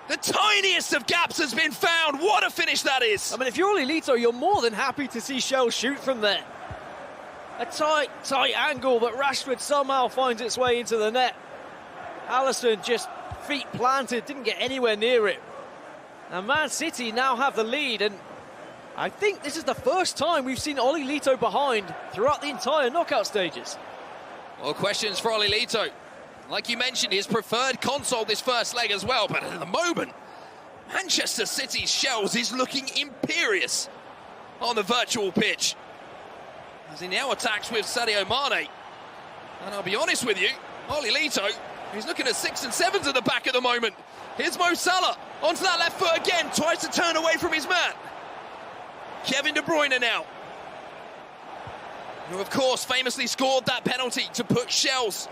The tiniest of gaps has been found. What a finish that is. I mean, if you're Oli Lito, you're more than happy to see Shells shoot from there. A tight angle, but Rashford somehow finds its way into the net. Alisson just feet planted, didn't get anywhere near it. And Man City now have the lead, and I think this is the first time we've seen Oli Lito behind throughout the entire knockout stages. Well, questions for Oli Lito. Like you mentioned, his preferred console this first leg as well, but at the moment, Manchester City's Shells is looking imperious on the virtual pitch, as he now attacks with Sadio Mane. And I'll be honest with you, Oli Lito, he's looking at 6 and 7s at the back at the moment. Here's Mo Salah, onto that left foot again, tries to turn away from his man. Kevin De Bruyne now, who of course famously scored that penalty to put Shells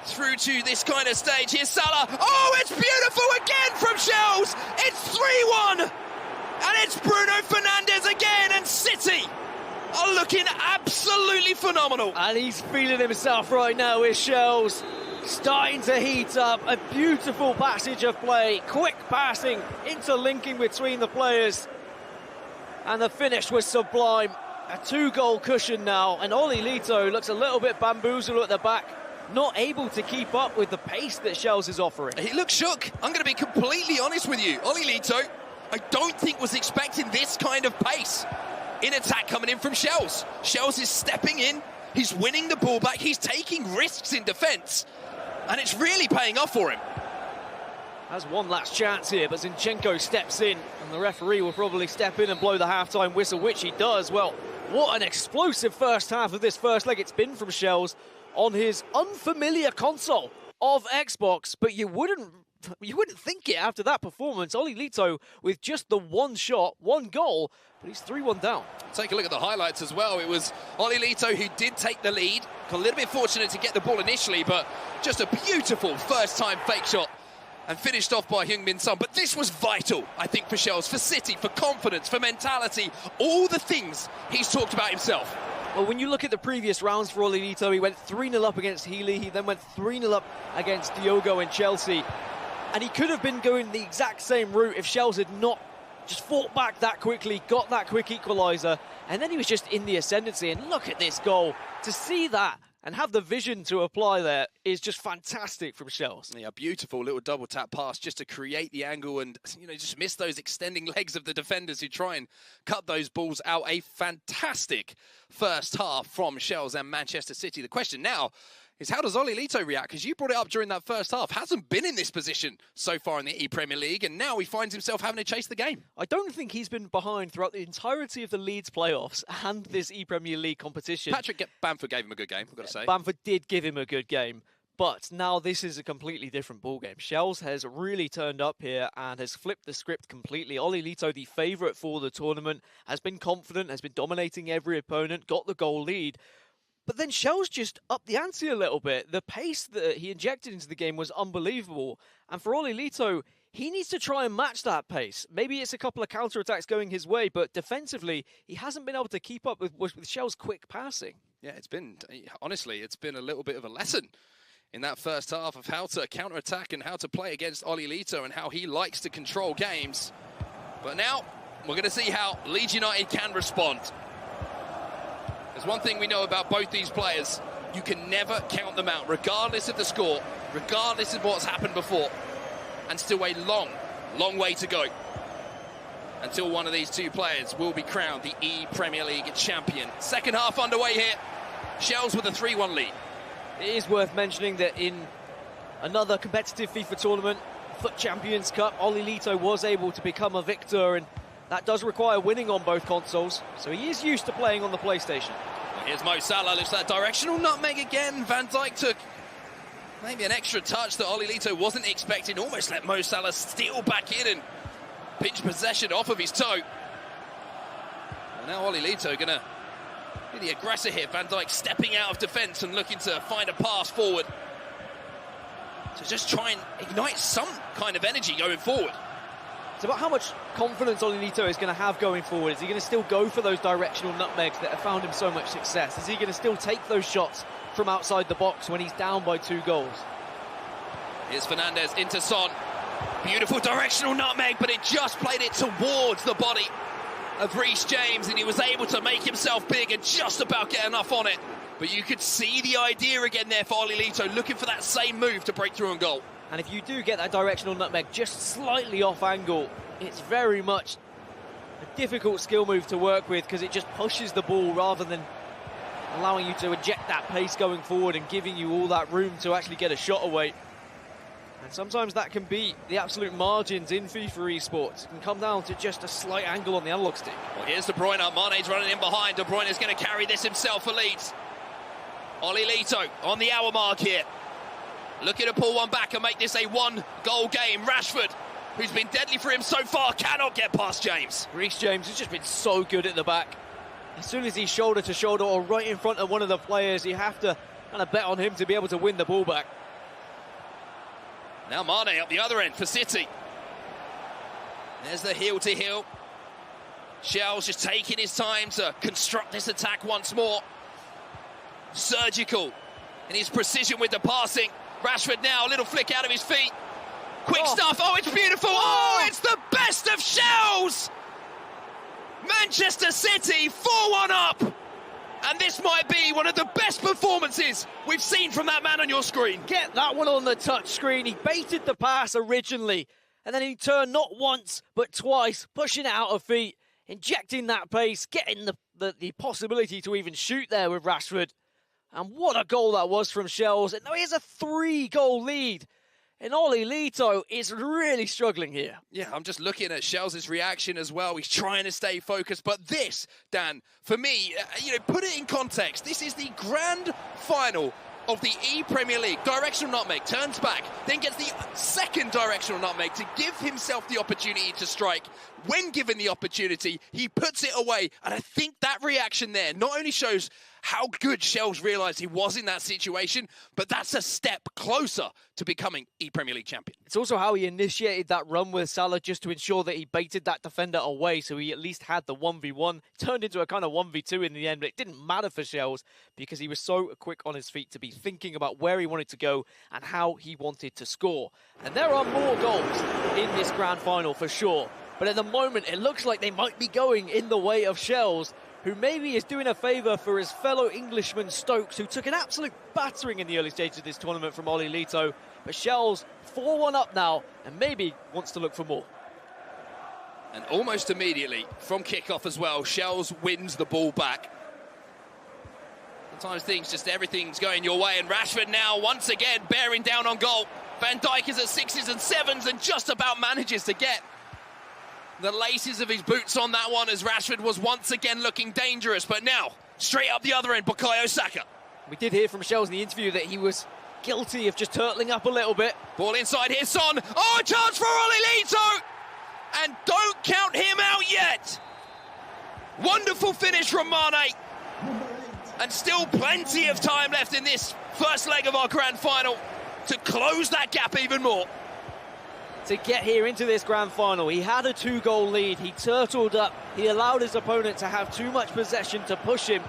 through to this kind of stage. Here's Salah. Oh, it's beautiful again from Shells. It's 3-1. And it's Bruno Fernandes again, and City are looking absolutely phenomenal. And he's feeling himself right now with Shells. Starting to heat up. A beautiful passage of play. Quick passing, interlinking between the players. And the finish was sublime. A 2-goal cushion now. And Oli Lito looks a little bit bamboozled at the back. Not able to keep up with the pace that Shells is offering. He looks shook. I'm going to be completely honest with you. Oli Lito, I don't think was expecting this kind of pace in attack coming in from Shells. Shells is stepping in. He's winning the ball back. He's taking risks in defence. And it's really paying off for him. Has one last chance here, but Zinchenko steps in, and the referee will probably step in and blow the half-time whistle, which he does. Well, what an explosive first half of this first leg it's been from Shells on his unfamiliar console of Xbox, but you wouldn't think it after that performance. Oli Lito with just the one shot, one goal, but he's 3-1 down. Take a look at the highlights as well. It was Oli Lito who did take the lead. Got a little bit fortunate to get the ball initially, but just a beautiful first-time fake shot and finished off by Heung-min Son. But this was vital, I think, for Shells, for City, for confidence, for mentality, all the things he's talked about himself. Well, when you look at the previous rounds for Oli Lito, he went 3-0 up against Healy, he then went 3-0 up against Diogo and Chelsea. And he could have been going the exact same route if Shells had not just fought back that quickly, got that quick equaliser, and then he was just in the ascendancy. And look at this goal. To see that and have the vision to apply there is just fantastic from Shells. Yeah, beautiful little double tap pass just to create the angle and, you know, just miss those extending legs of the defenders who try and cut those balls out. A fantastic first half from Shells and Manchester City. The question now is, how does Oli Lito react? Because you brought it up during that first half. Hasn't been in this position so far in the ePremier League, and now he finds himself having to chase the game. I don't think he's been behind throughout the entirety of the Leeds playoffs and this ePremier League competition. Patrick Bamford gave him a good game, I've got to say. Bamford did give him a good game, but now this is a completely different ballgame. Shells has really turned up here and has flipped the script completely. Oli Lito, the favourite for the tournament, has been confident, has been dominating every opponent, got the goal lead. But then Shells just upped the ante a little bit. The pace that he injected into the game was unbelievable. And for Oli Lito, he needs to try and match that pace. Maybe it's a couple of counterattacks going his way, but defensively, he hasn't been able to keep up with Shells' quick passing. Yeah, honestly, it's been a little bit of a lesson in that first half of how to counterattack and how to play against Oli Lito and how he likes to control games. But now, we're going to see how Leeds United can respond. There's one thing we know about both these players. You can never count them out, regardless of the score, regardless of what's happened before. And still a long, long way to go until one of these two players will be crowned the ePremier League champion. Second half underway here. Shells with a 3-1 lead. It is worth mentioning that in another competitive FIFA tournament, FUT Champions Cup, Oli Lito was able to become a victor, and that does require winning on both consoles, so he is used to playing on the PlayStation. Here's Mo Salah, lifts that directional nutmeg again. Van Dijk took maybe an extra touch that Oli Lito wasn't expecting. Almost let Mo Salah steal back in and pinch possession off of his toe. And now Oli Lito going to be the aggressor here. Van Dijk stepping out of defence and looking to find a pass forward. To just try and ignite some kind of energy going forward. It's about how much confidence Oli Lito is going to have going forward. Is he going to still go for those directional nutmegs that have found him so much success? Is he going to still take those shots from outside the box when he's down by 2 goals? Here's Fernandez into Son. Beautiful directional nutmeg, but it just played it towards the body of Reece James, and he was able to make himself big and just about get enough on it. But you could see the idea again there for Oli Lito, looking for that same move to break through and goal. And if you do get that directional nutmeg just slightly off angle, it's very much a difficult skill move to work with, because it just pushes the ball rather than allowing you to inject that pace going forward and giving you all that room to actually get a shot away. And sometimes that can be the absolute margins in FIFA esports. It can come down to just a slight angle on the analog stick. Well, here's De Bruyne. Mane's running in behind. De Bruyne is going to carry this himself for Leeds. Oli Lito on the hour mark here, looking to pull one back and make this a 1-goal game. Rashford, who's been deadly for him so far, cannot get past James. Reece James has just been so good at the back. As soon as he's shoulder to shoulder or right in front of one of the players, you have to kind of bet on him to be able to win the ball back. Now Mane up the other end for City. There's the heel-to-heel. Shells just taking his time to construct this attack once more. Surgical in his precision with the passing. Rashford now, a little flick out of his feet. Quick stuff. Oh, it's beautiful. Oh, it's the best of Shells. Manchester City 4-1 up. And this might be one of the best performances we've seen from that man on your screen. Get that one on the touch screen. He baited the pass originally, and then he turned not once, but twice, pushing it out of feet, injecting that pace, getting the possibility to even shoot there with Rashford. And what a goal that was from Shells. And now he has a 3-goal lead. And Oli Lito is really struggling here. Yeah, I'm just looking at Shells' reaction as well. He's trying to stay focused. But this, Dan, for me, put it in context. This is the grand final of the ePremier League. Directional nutmeg, turns back, then gets the second directional nutmeg to give himself the opportunity to strike. When given the opportunity, he puts it away. And I think that reaction there not only shows how good Shells realised he was in that situation, but that's a step closer to becoming ePremier League champion. It's also how he initiated that run with Salah just to ensure that he baited that defender away, so he at least had the 1v1. Turned into a kind of 1v2 in the end, but it didn't matter for Shells because he was so quick on his feet to be thinking about where he wanted to go and how he wanted to score. And there are more goals in this grand final for sure, but at the moment it looks like they might be going in the way of Shells, who maybe is doing a favour for his fellow Englishman Stokes, who took an absolute battering in the early stages of this tournament from Ollie Lito. But Shells 4-1 up now and maybe wants to look for more. And almost immediately, from kickoff as well, Shells wins the ball back. Sometimes everything's going your way, and Rashford now once again bearing down on goal. Van Dijk is at 6s and 7s and just about manages to get the laces of his boots on that one, as Rashford was once again looking dangerous. But now, straight up the other end, Bukayo Saka. We did hear from Shells in the interview that he was guilty of just turtling up a little bit. Ball inside here, Son. Oh, a chance for Ollie Lito! And don't count him out yet. Wonderful finish from Mane. And still plenty of time left in this first leg of our grand final to close that gap even more. To get here into this grand final, he had a 2-goal lead, he turtled up, he allowed his opponent to have too much possession to push him,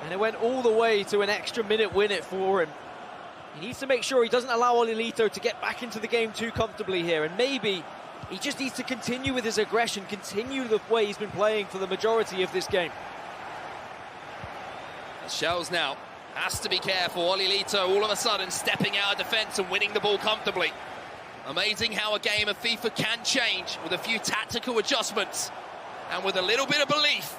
and it went all the way to an extra minute win it for him. He needs to make sure he doesn't allow Ollie Lito to get back into the game too comfortably here, and maybe he just needs to continue with his aggression, continue the way he's been playing for the majority of this game. Shells now has to be careful. Ollie Lito all of a sudden stepping out of defence and winning the ball comfortably. Amazing how a game of FIFA can change with a few tactical adjustments and with a little bit of belief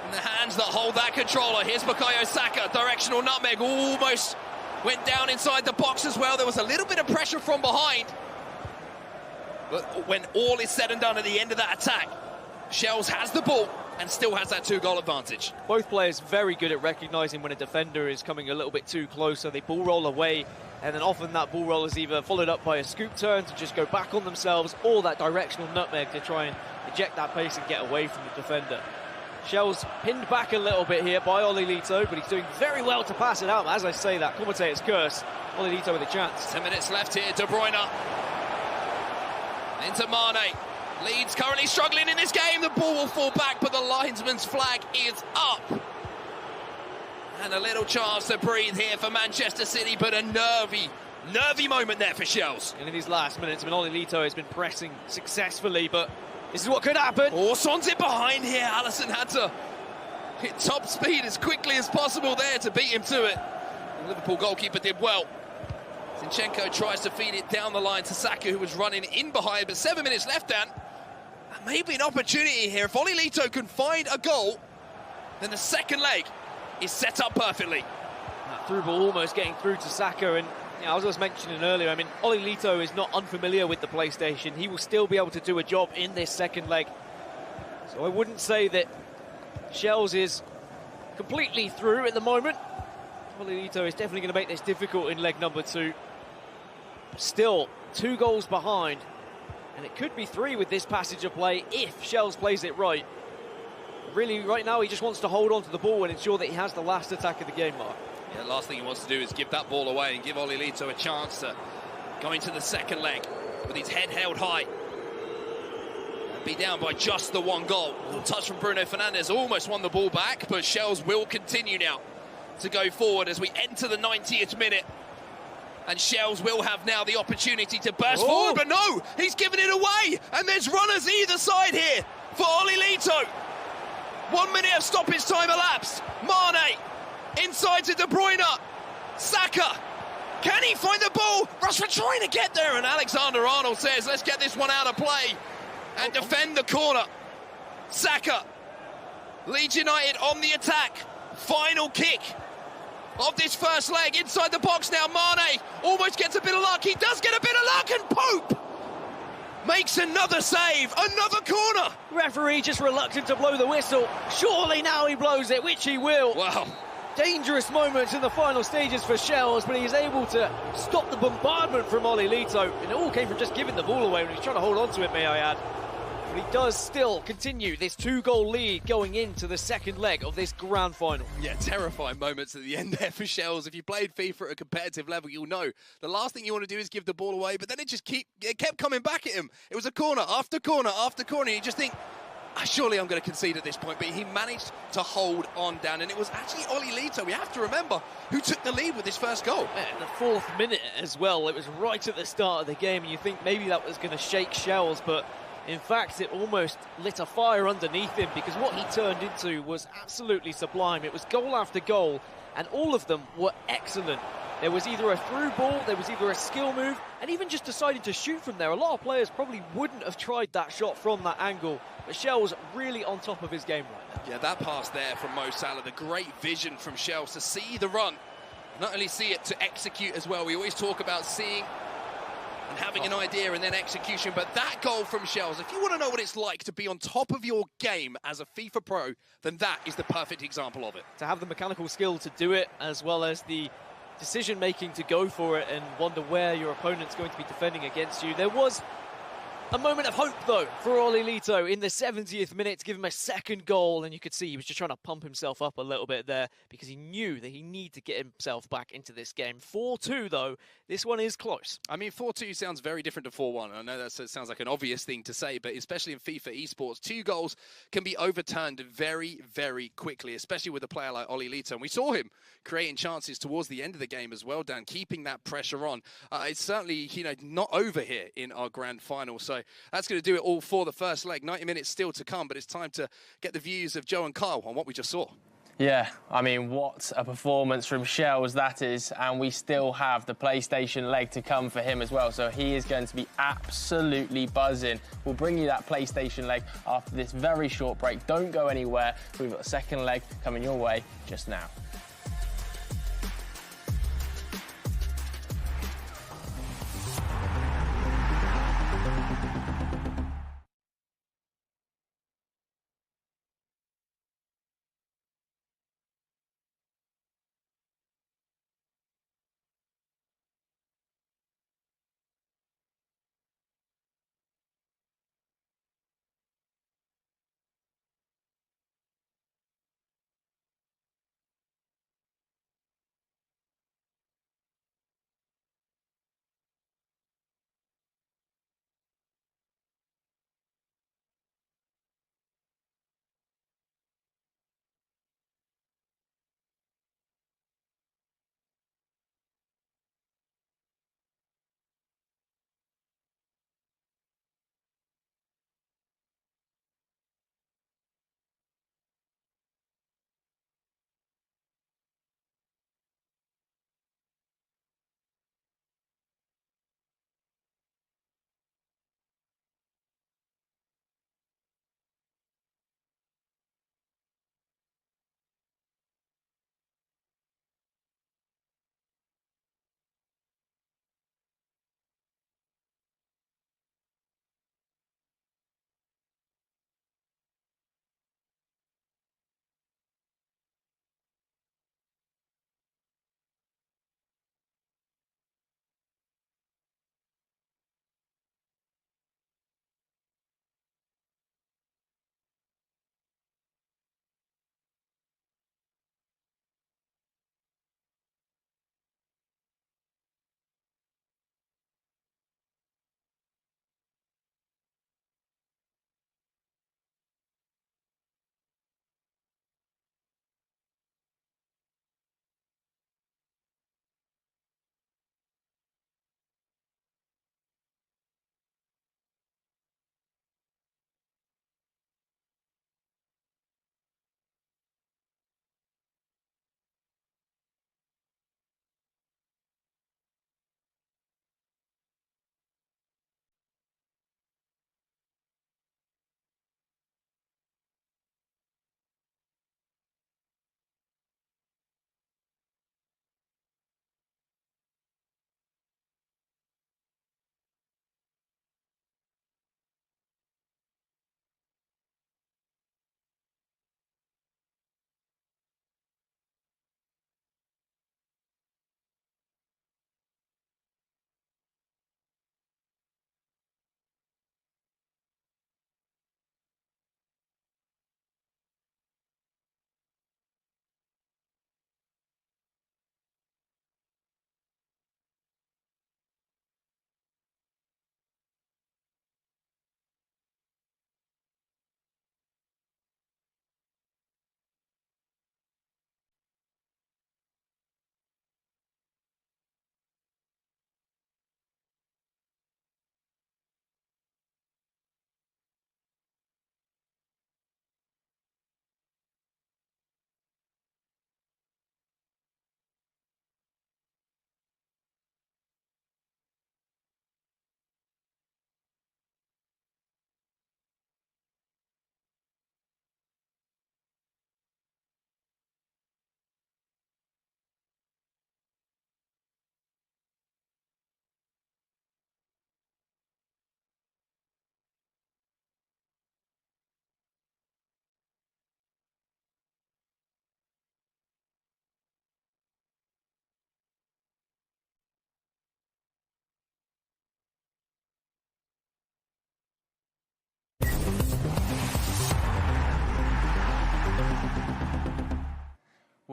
in the hands that hold that controller. Here's Bukayo Saka, directional nutmeg, almost went down inside the box as well. There was a little bit of pressure from behind. But when all is said and done at the end of that attack, Shells has the ball and still has that 2-goal advantage. Both players very good at recognising when a defender is coming a little bit too close, so they ball roll away, and then often that ball roll is either followed up by a scoop turn to just go back on themselves, or that directional nutmeg to try and eject that pace and get away from the defender. Shells pinned back a little bit here by Ollie Lito, but he's doing very well to pass it out. As I say that, commentator's curse. Ollie Lito with a chance. 10 minutes left here, De Bruyne. Into Mane. Leeds currently struggling in this game. The ball will fall back, but the linesman's flag is up. And a little chance to breathe here for Manchester City, but a nervy moment there for Shells. And in these last minutes, Ollie Lito has been pressing successfully, but this is what could happen. Oh, Son's it behind here. Alisson had to hit top speed as quickly as possible there to beat him to it. The Liverpool goalkeeper did well. Zinchenko tries to feed it down the line to Saka, who was running in behind, but 7 minutes left, Dan. Maybe an opportunity here. If Ollie Lito can find a goal, then the second leg is set up perfectly. That through ball almost getting through to Saka, and I was just mentioning earlier, Ollie Lito is not unfamiliar with the PlayStation. He will still be able to do a job in this second leg. So I wouldn't say that Shells is completely through at the moment. Ollie Lito is definitely going to make this difficult in leg number 2. Still 2 goals behind, and it could be 3 with this passage of play if Shells plays it right. Really, right now, he just wants to hold on to the ball and ensure that he has the last attack of the game, Mark. Yeah, the last thing he wants to do is give that ball away and give Ollie Lito a chance to go into the second leg with his head held high. And be down by just the 1 goal. A little touch from Bruno Fernandes, almost won the ball back, but Shells will continue now to go forward as we enter the 90th minute. And Shells will have now the opportunity to burst forward, but no, he's given it away. And there's runners either side here for Ollie Lito. 1 minute of stoppage time elapsed. Mane inside to De Bruyne. Saka, can he find the ball? Rashford trying to get there, and Alexander-Arnold says, let's get this one out of play and defend the corner. Saka, Leeds United on the attack. Final kick of this first leg inside the box now. Mane almost gets a bit of luck. He does get a bit of luck, and Pope makes another save, another corner. Referee just reluctant to blow the whistle. Surely now he blows it, which he will. Wow. Dangerous moments in the final stages for Shells, but he's able to stop the bombardment from Ollie Lito, and it all came from just giving the ball away when he's trying to hold on to it, may I add. But he does still continue this 2-goal lead going into the second leg of this grand final. Yeah, terrifying moments at the end there for Shells. If you played FIFA at a competitive level, you'll know the last thing you want to do is give the ball away, but then it kept coming back at him. It was a corner after corner after corner. You just think, surely I'm going to concede at this point, but he managed to hold on down, and it was actually Ollie Lito, we have to remember, who took the lead with his first goal. In the 4th minute as well, it was right at the start of the game, and you think maybe that was going to shake Shells, but in fact, it almost lit a fire underneath him, because what he turned into was absolutely sublime. It was goal after goal, and all of them were excellent. There was either a through ball, there was either a skill move, and even just deciding to shoot from there. A lot of players probably wouldn't have tried that shot from that angle, but Shells really on top of his game right now. Yeah, that pass there from Mo Salah, the great vision from Shells to see the run, not only see it, to execute as well. We always talk about seeing and having an idea and then execution, but that goal from Shells, if you want to know what it's like to be on top of your game as a FIFA pro, then that is the perfect example of it. To have the mechanical skill to do it, as well as the decision-making to go for it and wonder where your opponent's going to be defending against you. There was a moment of hope, though, for Ollie Lito in the 70th minute to give him a second goal, and you could see he was just trying to pump himself up a little bit there because he knew that he needed to get himself back into this game. 4-2, though, this one is close. I mean, 4-2 sounds very different to 4-1. I know that sounds like an obvious thing to say, but especially in FIFA esports, 2 goals can be overturned very, very quickly, especially with a player like Ollie Lito. And we saw him creating chances towards the end of the game as well, Dan, keeping that pressure on. It's certainly, not over here in our grand final. So that's going to do it all for the first leg. 90 minutes still to come, but it's time to get the views of Joe and Kyle on what we just saw. Yeah, I mean, what a performance from Shells that is, and we still have the PlayStation leg to come for him as well, so he is going to be absolutely buzzing. We'll bring you that PlayStation leg after this very short break. Don't go anywhere. We've got a second leg coming your way just now.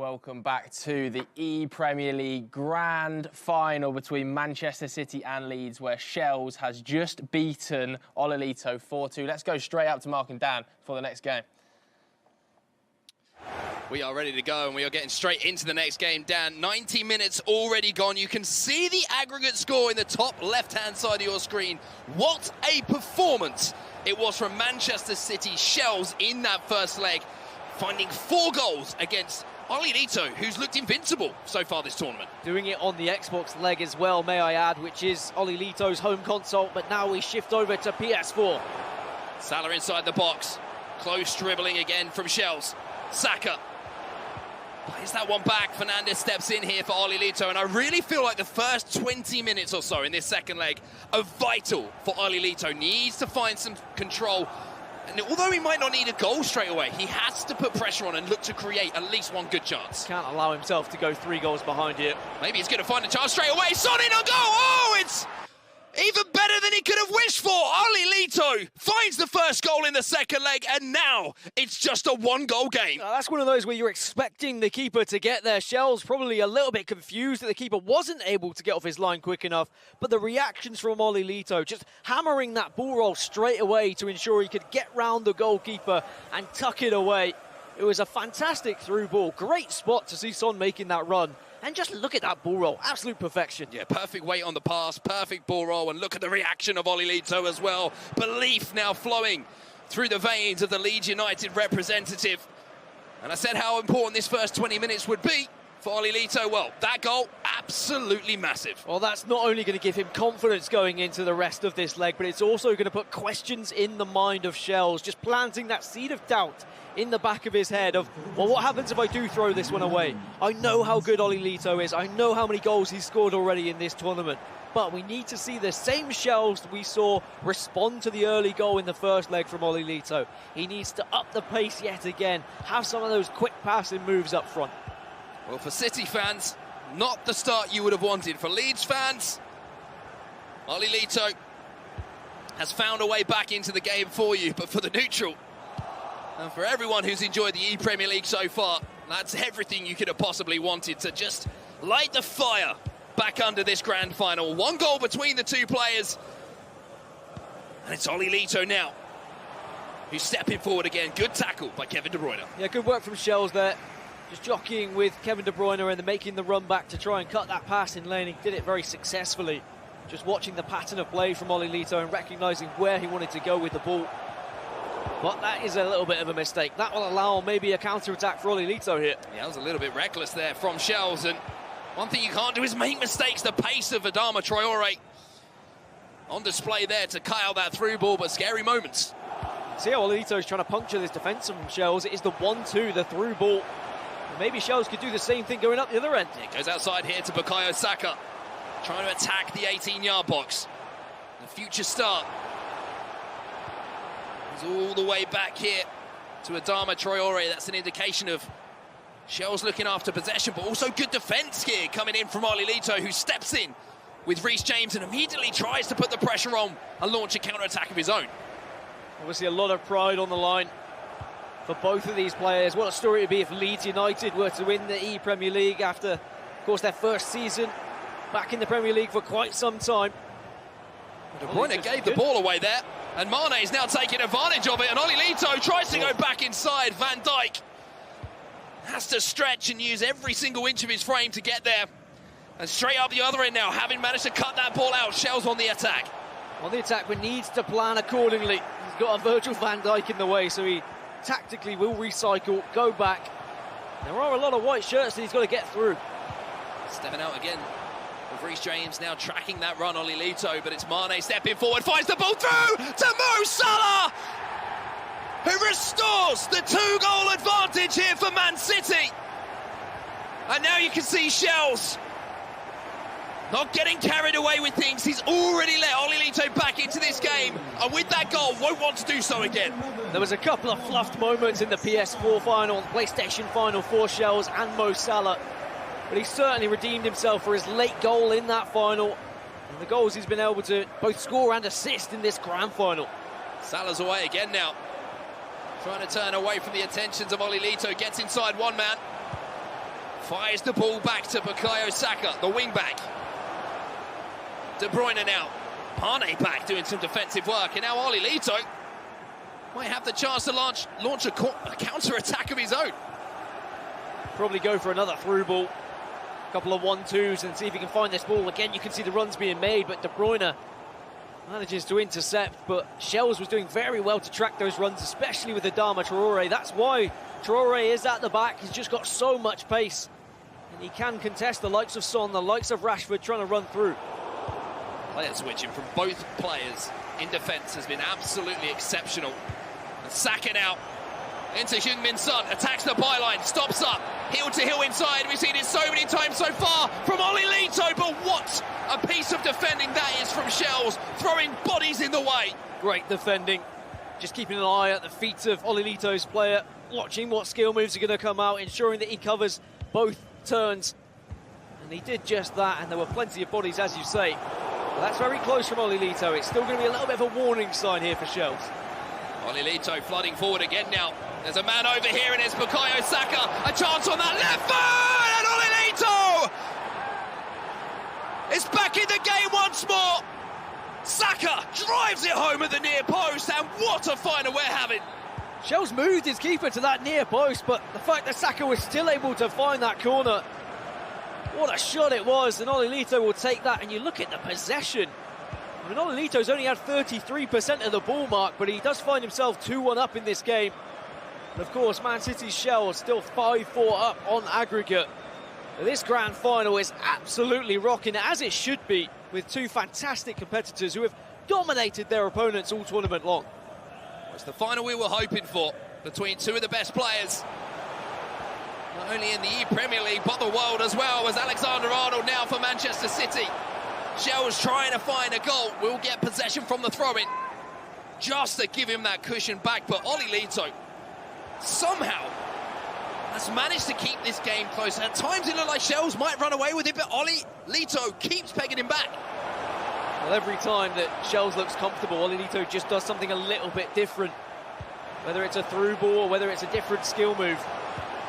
Welcome back to the ePremier League Grand Final between Manchester City and Leeds, where Shells has just beaten Olilito 4-2. Let's go straight up to Mark and Dan for the next game. We are ready to go, and we are getting straight into the next game. Dan, 90 minutes already gone. You can see the aggregate score in the top left-hand side of your screen. What a performance it was from Manchester City Shells in that first leg, finding 4 goals against Olilito, who's looked invincible so far this tournament. Doing it on the Xbox leg as well, may I add, which is Olilito's home console, but now we shift over to PS4. Salah inside the box. Close dribbling again from Shells. Saka plays that one back. Fernandez steps in here for Olilito, and I really feel like the first 20 minutes or so in this second leg are vital for Olilito. Needs to find some control. And although he might not need a goal straight away, he has to put pressure on and look to create at least one good chance. Can't allow himself to go 3 goals behind here. Maybe he's going to find a chance straight away. Son in a goal! Oh, it's even better than he could have wished for. Olilito finds the first goal in the second leg, and now it's just a 1-goal game. That's one of those where you're expecting the keeper to get there. Shells probably a little bit confused that the keeper wasn't able to get off his line quick enough, but the reactions from Olilito, just hammering that ball roll straight away to ensure he could get round the goalkeeper and tuck it away. It was a fantastic through ball. Great spot to see Son making that run. And just look at that ball roll, absolute perfection. Yeah, perfect weight on the pass, perfect ball roll, and look at the reaction of Olilito as well. Belief now flowing through the veins of the Leeds United representative. And I said how important this first 20 minutes would be for Olilito. Well, that goal, absolutely massive. Well, that's not only going to give him confidence going into the rest of this leg, but it's also going to put questions in the mind of Shells, just planting that seed of doubt in the back of his head of, well, what happens if I do throw this one away? I know how good Olilito is. I know how many goals he's scored already in this tournament. But we need to see the same Shells that we saw respond to the early goal in the first leg from Olilito. He needs to up the pace yet again, have some of those quick passing moves up front. Well, for City fans, not the start you would have wanted. For Leeds fans, Olilito has found a way back into the game for you. But for the neutral, and for everyone who's enjoyed the ePremier League so far, that's everything you could have possibly wanted to just light the fire back under this grand final. 1 goal between the 2 players. And it's Olilito now who's stepping forward again. Good tackle by Kevin De Bruyne. Yeah, good work from Shells there. Just jockeying with Kevin De Bruyne and then making the run back to try and cut that pass in lane. He did it very successfully. Just watching the pattern of play from Olilito and recognising where he wanted to go with the ball. But that is a little bit of a mistake. That will allow maybe a counter-attack for Olilito here. Yeah, that was a little bit reckless there from Shells. And one thing you can't do is make mistakes. The pace of Adama Traore on display there to cut out that through ball, but scary moments. See how Olilito's trying to puncture this defence from Shells. It is the 1-2, the through ball. And maybe Shells could do the same thing going up the other end. It goes outside here to Bukayo Saka, trying to attack the 18-yard box. The future start. He's all the way back here to Adama Traore. That's an indication of Shells looking after possession, but also good defence here coming in from Olilito, who steps in with Reece James and immediately tries to put the pressure on and launch a counter-attack of his own. Obviously a lot of pride on the line for both of these players. What a story it would be if Leeds United were to win the ePremier League after, of course, their first season back in the Premier League for quite some time. De Bruyne gave the ball away there, and Mane is now taking advantage of it, and Olilito tries to go back inside. Van Dijk has to stretch and use every single inch of his frame to get there. And straight up the other end now, having managed to cut that ball out. Shells on the attack. On the attack, but needs to plan accordingly. He's got a Virgil van Dijk in the way, so he tactically will recycle, go back. There are a lot of white shirts that he's got to get through. Stepping out again with Reece James now tracking that run, Olilito, but it's Mane stepping forward, finds the ball through to Mo Salah, who restores the 2-goal advantage here for Man City. And now you can see Shells not getting carried away with things. He's already let Olilito back into this game, and with that goal, won't want to do so again. There was a couple of fluffed moments in the PS4 final, the PlayStation final for Shells and Mo Salah, but he certainly redeemed himself for his late goal in that final, and the goals he's been able to both score and assist in this grand final. Salah's away again now, trying to turn away from the attentions of Olilito, gets inside one man. Fires the ball back to Bukayo Saka, the wing-back. De Bruyne now. Partey back doing some defensive work, and now Oli Lito might have the chance to launch a counter-attack of his own. Probably go for another through ball. A couple of 1-2s and see if he can find this ball. Again, you can see the runs being made, but De Bruyne manages to intercept, but Shells was doing very well to track those runs, especially with Adama Traore. That's why Traore is at the back. He's just got so much pace, and he can contest the likes of Son, the likes of Rashford trying to run through. Player switching from both players in defence has been absolutely exceptional. And Saka now into Heung-min Son, attacks the byline, stops up, heel to heel inside. We've seen it so many times so far from Oli Lito, but what a piece of defending that is from Shells, throwing bodies in the way. Great defending, just keeping an eye at the feet of Oli Lito's player, watching what skill moves are going to come out, ensuring that he covers both turns. And he did just that, and there were plenty of bodies, as you say. Well, that's very close from Oli Lito. It's still going to be a little bit of a warning sign here for Shells. Oli Lito flooding forward again now. There's a man over here, and it's Bukayo Saka. A chance on that left foot, and Oli Lito is back in the game once more. Saka drives it home at the near post, and what a final we're having. Shells moved his keeper to that near post, but the fact that Saka was still able to find that corner, what a shot it was, and Oli Lito will take that. And you look at the possession. I mean, Oli Lito's only had 33% of the ball mark, but he does find himself 2-1 up in this game. And of course, Man City's Shells still 5-4 up on aggregate. This grand final is absolutely rocking, as it should be, with two fantastic competitors who have dominated their opponents all tournament long. It's the final we were hoping for between two of the best players, not only in the ePremier League, but the world as well, as Alexander-Arnold now for Manchester City. Shells trying to find a goal, will get possession from the throw-in, just to give him that cushion back, but Oli Lito somehow has managed to keep this game close. At times it looked like Shells might run away with it, but Oli Lito keeps pegging him back. Well, every time that Shells looks comfortable, Oli Lito just does something a little bit different. Whether it's a through ball or whether it's a different skill move,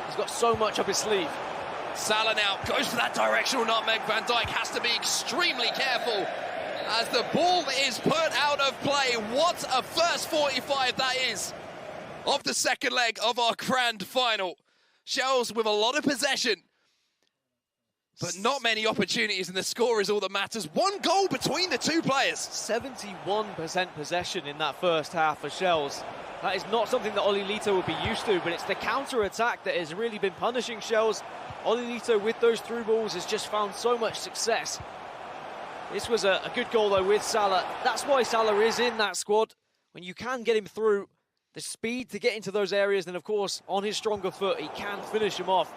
he's got so much up his sleeve. Salah now goes for that directional nutmeg. Van Dijk has to be extremely careful as the ball is put out of play. What a first 45 that is of the second leg of our grand final. Shells with a lot of possession, but not many opportunities, and the score is all that matters. One goal between the two players. 71% possession in that first half for Shells. That is not something that Oli Lito would be used to, but it's the counter-attack that has really been punishing Shells. Oli Lito with those through balls has just found so much success. This was a good goal though with Salah. That's why Salah is in that squad. When you can get him through, the speed to get into those areas, then of course on his stronger foot he can finish him off.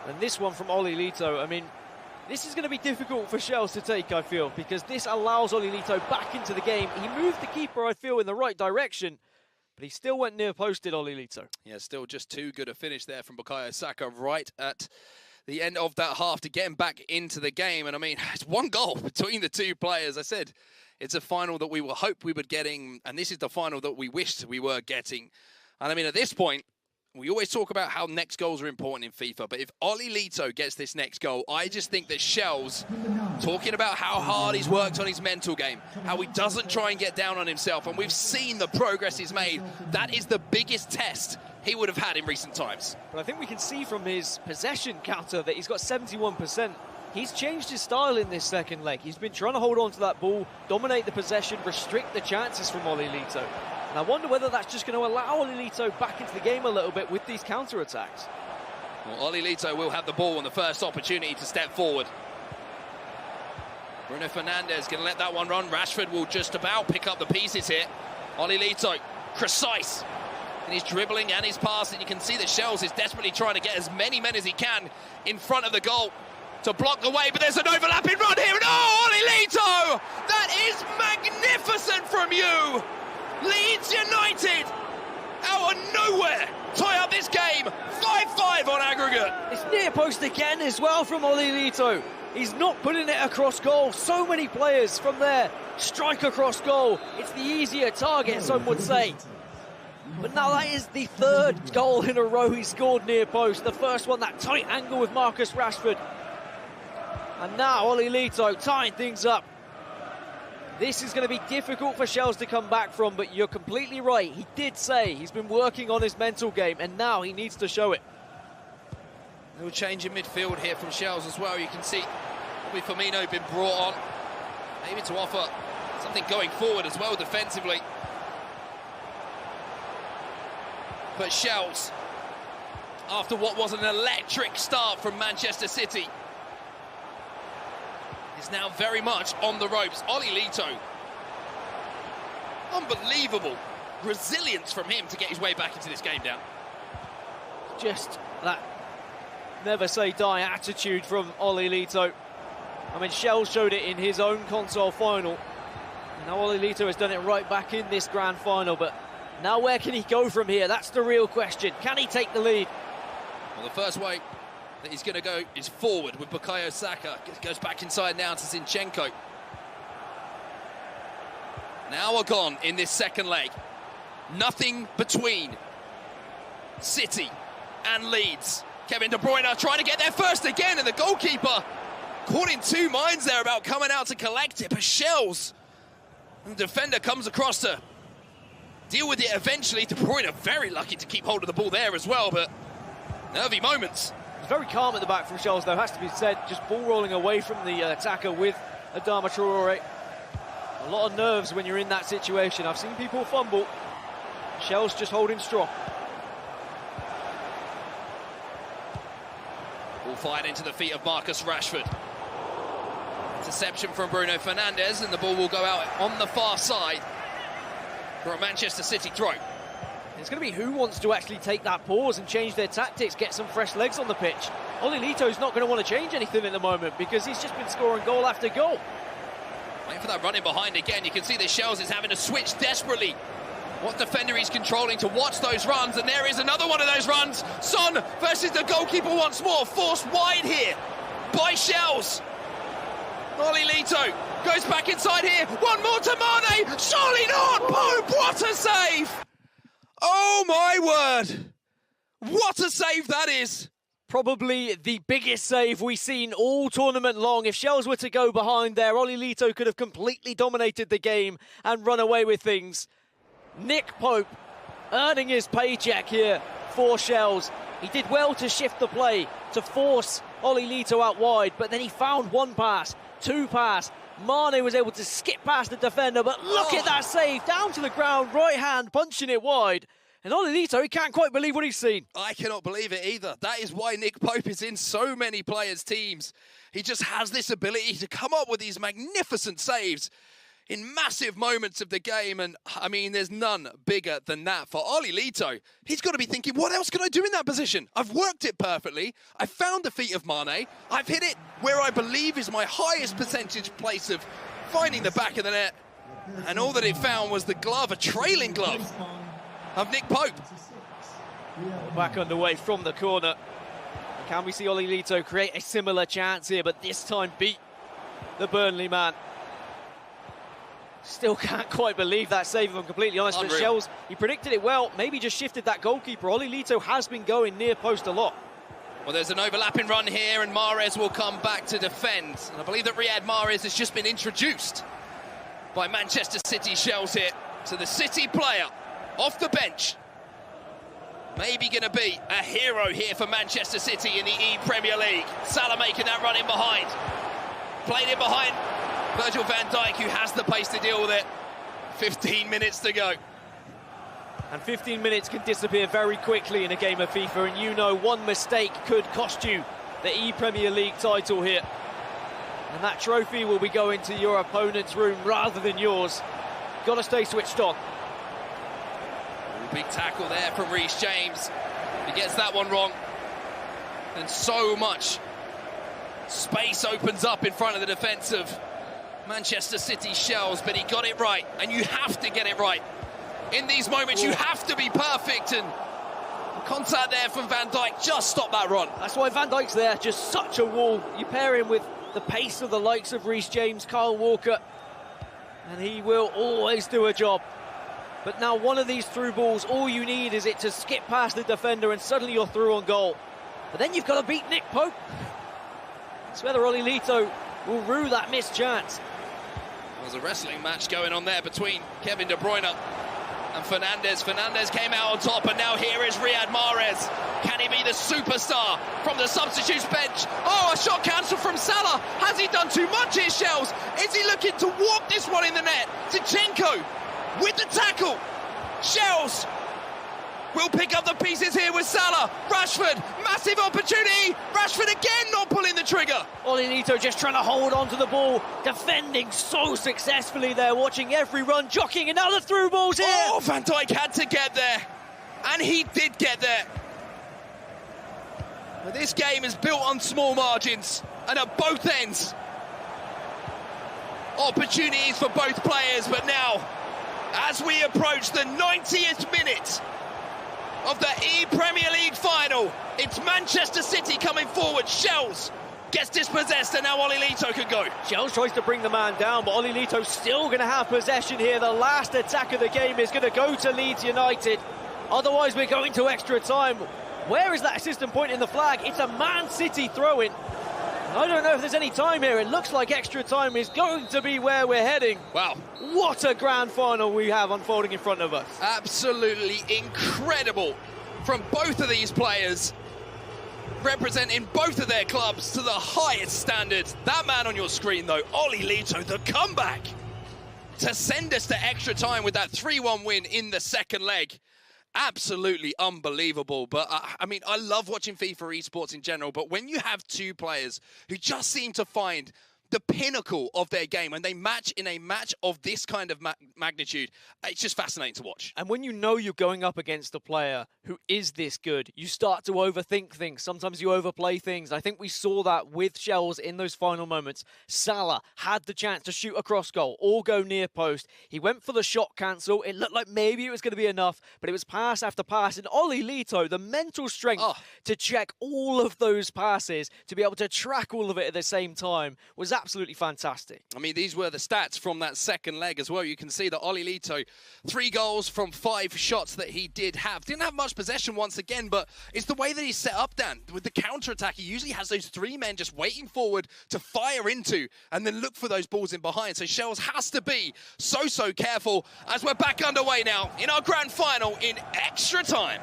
And this one from Oli Lito, I mean, this is going to be difficult for Shells to take, I feel, because this allows Oli Lito back into the game. He moved the keeper, I feel, in the right direction, but he still went near posted, Oli Lito. Yeah, still just too good a finish there from Bukayo Saka right at the end of that half to get him back into the game. And I mean, it's one goal between the two players. I said it's a final that we will hope we were getting, and this is the final that we wished we were getting. And I mean, at this point, we always talk about how next goals are important in FIFA, but if Oli Lito gets this next goal, I just think that Shells, talking about how hard he's worked on his mental game, how he doesn't try and get down on himself, and we've seen the progress he's made, that is the biggest test he would have had in recent times. But I think we can see from his possession counter that he's got 71%. He's changed his style in this second leg. He's been trying to hold on to that ball, dominate the possession, restrict the chances from Oli Lito. And I wonder whether that's just going to allow Oli Lito back into the game a little bit with these counter-attacks. Well, Oli Lito will have the ball on the first opportunity to step forward. Bruno Fernandes going to let that one run. Rashford will just about pick up the pieces here. Oli Lito, precise in his dribbling and his passing. You can see that Shells is desperately trying to get as many men as he can in front of the goal to block the way, but there's an overlapping run here, and oh, Oli Lito! That is magnificent from you! Leeds United, out of nowhere, tie up this game, 5-5 on aggregate. It's near post again as well from Oli Lito. He's not putting it across goal. So many players from there strike across goal. It's the easier target, some would say. But now that is the third goal in a row he scored near post. The first one, that tight angle with Marcus Rashford. And now Ollie Lito tying things up. This is going to be difficult for Shells to come back from, but you're completely right. He did say he's been working on his mental game, and now he needs to show it. A little change in midfield here from Shells as well. You can see probably Firmino been brought on, maybe to offer something going forward as well defensively. But Shells, after what was an electric start from Manchester City, is now very much on the ropes. Ollie Lito, unbelievable resilience from him to get his way back into this game down. Just that never say die attitude from Ollie Lito. I mean, Shells showed it in his own console final. Now Ollie Lito has done it right back in this grand final, but now where can he go from here? That's the real question. Can he take the lead? Well, the first way that he's going to go is forward with Bukayo Saka. Goes back inside now to Zinchenko. Now we're gone in this second leg. Nothing between City and Leeds. Kevin De Bruyne trying to get there first again, and the goalkeeper caught in two minds there about coming out to collect it. But Shells, and the defender comes across to deal with it eventually. De Bruyne very lucky to keep hold of the ball there as well, but nervy moments. Very calm at the back from Shells, though, has to be said. Just ball rolling away from the attacker with Adama Traore. A lot of nerves when you're in that situation. I've seen people fumble. Shells just holding strong. Ball fired into the feet of Marcus Rashford. Interception from Bruno Fernandes, and the ball will go out on the far side for a Manchester City throw. It's going to be who wants to actually take that pause and change their tactics, get some fresh legs on the pitch. Ollie Lito's not going to want to change anything at the moment because he's just been scoring goal after goal. Waiting for that run in behind again. You can see that Shells is having to switch desperately what defender he's controlling to watch those runs, and there is another one of those runs. Son versus the goalkeeper once more, forced wide here by Shells. Ollie Lito goes back inside here, one more to Mane, surely not! Pope, what a save! Oh my word! What a save that is! Probably the biggest save we've seen all tournament long. If Shells were to go behind there, Ollie Lito could have completely dominated the game and run away with things. Nick Pope earning his paycheck here for Shells. He did well to shift the play, to force Ollie Lito out wide, but then he found one pass, two pass. Mane was able to skip past the defender, but look at that save, down to the ground, right hand, punching it wide. And Ollie Lito, he can't quite believe what he's seen. I cannot believe it either. That is why Nick Pope is in so many players' teams. He just has this ability to come up with these magnificent saves in massive moments of the game, and I mean, there's none bigger than that for Ollie Lito. He's got to be thinking, what else can I do in that position? I've worked it perfectly. I found the feet of Mane. I've hit it where I believe is my highest percentage place of finding the back of the net, and all that it found was the glove, a trailing glove of Nick Pope. Back underway from the corner. Can we see Ollie Lito create a similar chance here, but this time beat the Burnley man? Still can't quite believe that save, if I'm completely honest. But Shells, he predicted it well, maybe just shifted that goalkeeper. Ollie Lito has been going near post a lot. Well, there's an overlapping run here, and Mahrez will come back to defend. And I believe that Riyad Mahrez has just been introduced by Manchester City Shells here. So the City player off the bench, maybe going to be a hero here for Manchester City in the ePremier League. Salah making that run in behind. Played in behind Virgil van Dijk, who has the pace to deal with it. 15 minutes to go. And 15 minutes can disappear very quickly in a game of FIFA, and you know one mistake could cost you the ePremier League title here. And that trophy will be going to your opponent's room rather than yours. Got to stay switched on. Big tackle there from Reece James. He gets that one wrong, and so much space opens up in front of the defence of Manchester City Shells, but he got it right, and you have to get it right. In these moments, you have to be perfect, and contact there from Van Dijk just stopped that run. That's why Van Dijk's there, just such a wall. You pair him with the pace of the likes of Reece James, Kyle Walker, and he will always do a job. But now one of these through balls, all you need is it to skip past the defender and suddenly you're through on goal. But then you've got to beat Nick Pope. It's whether Ollie Lito will rue that missed chance. There's a wrestling match going on there between Kevin De Bruyne and Fernandes. Fernandes came out on top, and now here is Riyad Mahrez. Can he be the superstar from the substitutes bench? Oh, a shot cancelled from Salah. Has he done too much here, Shells? Is he looking to walk this one in the net? Zinchenko with the tackle. Shells will pick up the pieces here with Salah. Rashford, massive opportunity. Rashford again not pulling the trigger. Ollie Lito just trying to hold on to the ball, defending so successfully there, watching every run, jockeying another through balls here. Oh, Van Dijk had to get there, and he did get there. But this game is built on small margins, and at both ends. Opportunities for both players, but now, as we approach the 90th minute of the ePremier League final, it's Manchester City coming forward. Shells gets dispossessed, and now Ollie Lito can go. Shells tries to bring the man down, but Ollie Lito's still going to have possession here. The last attack of the game is going to go to Leeds United. Otherwise, we're going to extra time. Where is that assistant pointing the flag? It's a Man City throw-in. I don't know if there's any time here. It looks like extra time is going to be where we're heading. Wow. What a grand final we have unfolding in front of us. Absolutely incredible from both of these players, representing both of their clubs to the highest standards. That man on your screen, though, Ollie Lito, the comeback to send us to extra time with that 3-1 win in the second leg. Absolutely unbelievable. But I mean, I love watching FIFA esports in general, but when you have two players who just seem to find the pinnacle of their game and they match in a match of this kind of magnitude, it's just fascinating to watch. And when you know you're going up against a player who is this good, you start to overthink things. Sometimes you overplay things. I think we saw that with Shells in those final moments. Salah had the chance to shoot a cross goal or go near post. He went for the shot cancel. It looked like maybe it was going to be enough, but it was pass after pass. And Ollie Lito, the mental strength to check all of those passes, to be able to track all of it at the same time, was absolutely fantastic. I mean, these were the stats from that second leg as well. You can see that Ollie Lito, 3 goals from 5 shots that he did have. Didn't have much possession once again, but it's the way that he's set up, Dan. With the counter-attack, he usually has those 3 men just waiting forward to fire into and then look for those balls in behind. So Shells has to be so careful as we're back underway now in our grand final in extra time.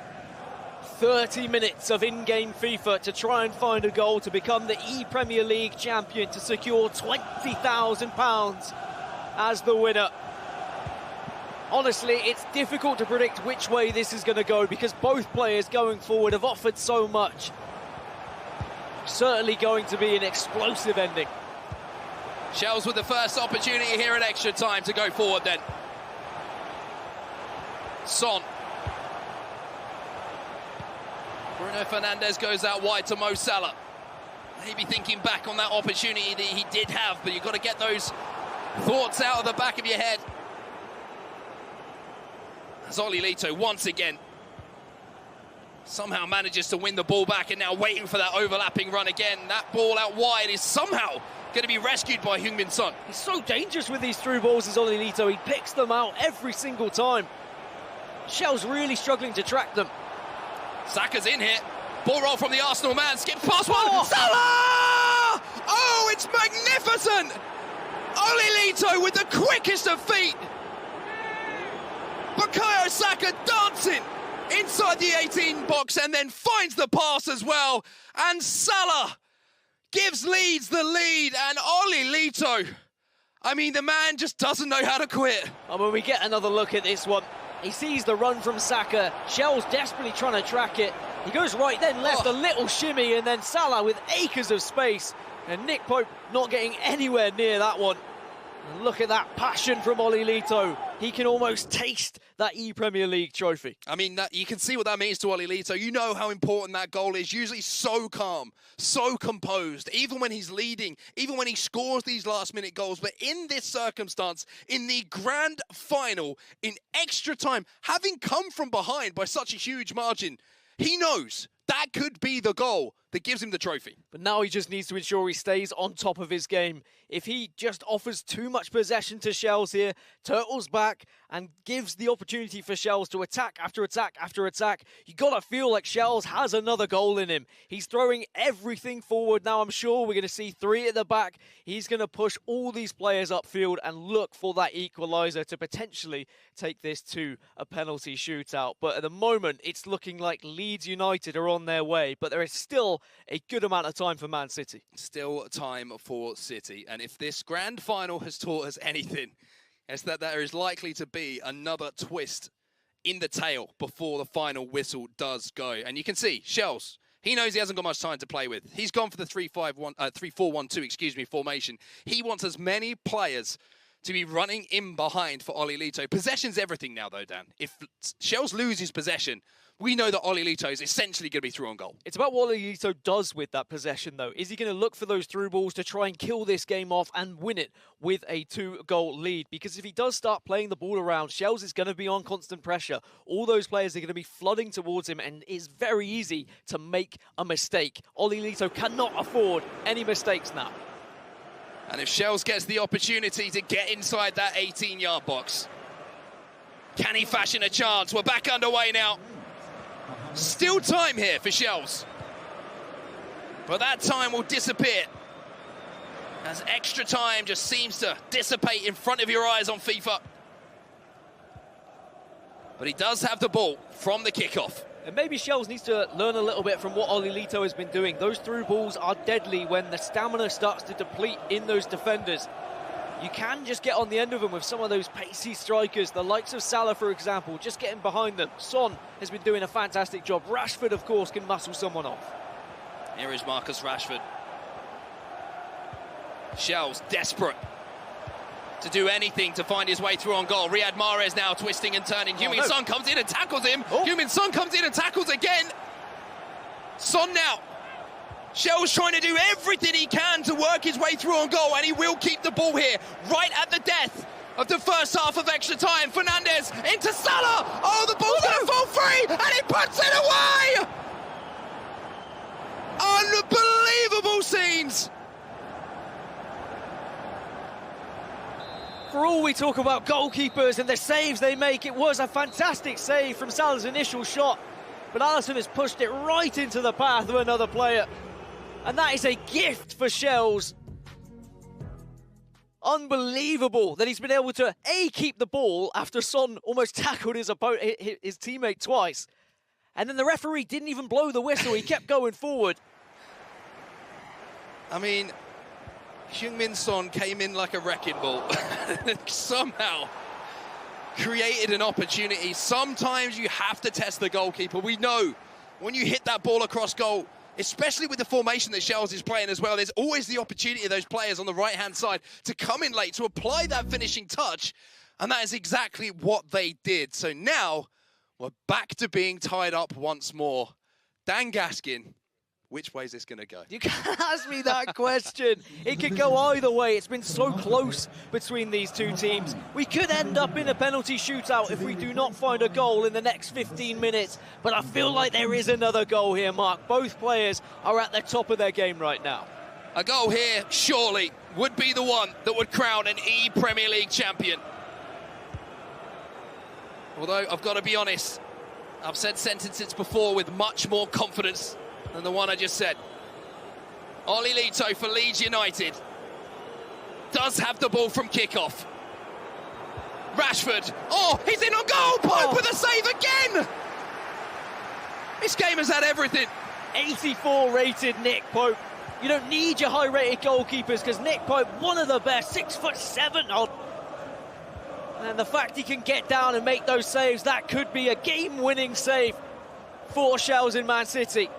30 minutes of in-game FIFA to try and find a goal to become the ePremier League champion, to secure £20,000 as the winner. Honestly, it's difficult to predict which way this is going to go because both players going forward have offered so much. Certainly going to be an explosive ending. Shells with the first opportunity here at extra time to go forward then. Son. Bruno Fernandes goes out wide to Mo Salah. Maybe thinking back on that opportunity that he did have, but you've got to get those thoughts out of the back of your head. As Ollie Lito once again somehow manages to win the ball back, and now waiting for that overlapping run again. That ball out wide is somehow going to be rescued by Heung-min Son. He's so dangerous with these through balls as Ollie Lito. He picks them out every single time. Shell's really struggling to track them. Saka's in here. Ball roll from the Arsenal man. Skips past one. Salah! Oh, it's magnificent! Ollie Lito with the quickest of feet. Bukayo Saka dancing inside the 18 box and then finds the pass as well. And Salah gives Leeds the lead. And Ollie Lito, I mean, the man just doesn't know how to quit. And when we get another look at this one, he sees the run from Saka. Shell's desperately trying to track it. He goes right, then left, a little shimmy, and then Salah with acres of space. And Nick Pope not getting anywhere near that one. And look at that passion from Ollie Lito. He can almost taste that ePremier League trophy. I mean, you can see what that means to Ollie Lito. You know how important that goal is. Usually so calm, so composed, even when he's leading, even when he scores these last-minute goals. But in this circumstance, in the grand final, in extra time, having come from behind by such a huge margin, he knows That could be the goal that gives him the trophy. But now he just needs to ensure he stays on top of his game. If he just offers too much possession to Shells here, turtles back, and gives the opportunity for Shells to attack after attack after attack, you gotta feel like Shells has another goal in him. He's throwing everything forward now. I'm sure we're gonna see 3 at the back. He's gonna push all these players upfield and look for that equaliser to potentially take this to a penalty shootout. But at the moment, it's looking like Leeds United are on their way, but there is still a good amount of time for Man City. Still time for City. And if this grand final has taught us anything, it's that there is likely to be another twist in the tail before the final whistle does go. And you can see, Shells, he knows he hasn't got much time to play with. He's gone for the 3-4-1-2, formation. He wants as many players to be running in behind for Oli Lito. Possession's everything now, though, Dan. If Shells loses possession, we know that Oli Lito is essentially going to be through on goal. It's about what Oli Lito does with that possession, though. Is he going to look for those through balls to try and kill this game off and win it with a 2-goal lead? Because if he does start playing the ball around, Shells is going to be on constant pressure. All those players are going to be flooding towards him, and it's very easy to make a mistake. Oli Lito cannot afford any mistakes now. And if Shells gets the opportunity to get inside that 18-yard box, can he fashion a chance? We're back underway now. Still time here for Shells. But that time will disappear, as extra time just seems to dissipate in front of your eyes on FIFA. But he does have the ball from the kickoff. And maybe Shells needs to learn a little bit from what Oli Lito has been doing. Those through balls are deadly when the stamina starts to deplete in those defenders. You can just get on the end of them with some of those pacey strikers, the likes of Salah, for example, just getting behind them. Son has been doing a fantastic job. Rashford, of course, can muscle someone off. Here is Marcus Rashford. Shells desperate to do anything to find his way through on goal. Riyad Mahrez now twisting and turning. Heung-min Son comes in and tackles him. Heung-min Son comes in and tackles again. Son now. Shells trying to do everything he can to work his way through on goal, and he will keep the ball here right at the death of the first half of extra time. Fernandes into Salah. Oh, the ball's going to fall free, and he puts it away. Unbelievable scenes. For all we talk about goalkeepers and the saves they make, it was a fantastic save from Salah's initial shot, but Alisson has pushed it right into the path of another player. And that is a gift for Shells. Unbelievable that he's been able to, A, keep the ball after Son almost tackled his teammate twice. And then the referee didn't even blow the whistle. He kept going forward. I mean, Heung-min Son came in like a wrecking ball. Somehow created an opportunity. Sometimes you have to test the goalkeeper. We know when you hit that ball across goal, especially with the formation that Shells is playing as well, there's always the opportunity of those players on the right-hand side to come in late, to apply that finishing touch, and that is exactly what they did. So now, we're back to being tied up once more. Dan Gaskin, which way is this going to go? You can't ask me that question. It could go either way. It's been so close between these two teams. We could end up in a penalty shootout if we do not find a goal in the next 15 minutes. But I feel like there is another goal here, Mark. Both players are at the top of their game right now. A goal here, surely, would be the one that would crown an ePremier League champion. Although, I've got to be honest, I've said sentences before with much more confidence than the one I just said. Oli Lito for Leeds United does have the ball from kickoff. Rashford, oh, he's in on goal! Pope with a save again! This game has had everything. 84 rated Nick Pope. You don't need your high rated goalkeepers because Nick Pope, one of the best, 6'7" odd. And the fact he can get down and make those saves, that could be a game-winning save for Shells in Man City.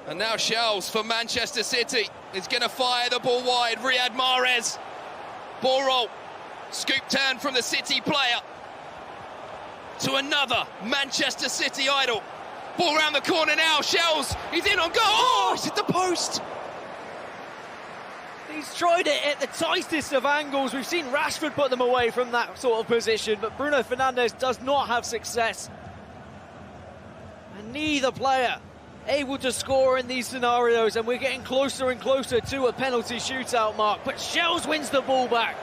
And now Shells for Manchester City is going to fire the ball wide. Riyad Mahrez, ball roll, scoop turn from the City player to another Manchester City idol. Ball round the corner now, Shells, he's in on goal. Oh, it's hit the post. He's tried it at the tightest of angles. We've seen Rashford put them away from that sort of position, but Bruno Fernandes does not have success. and neither player able to score in these scenarios, and we're getting closer and closer to a penalty shootout, Mark. But Shells wins the ball back.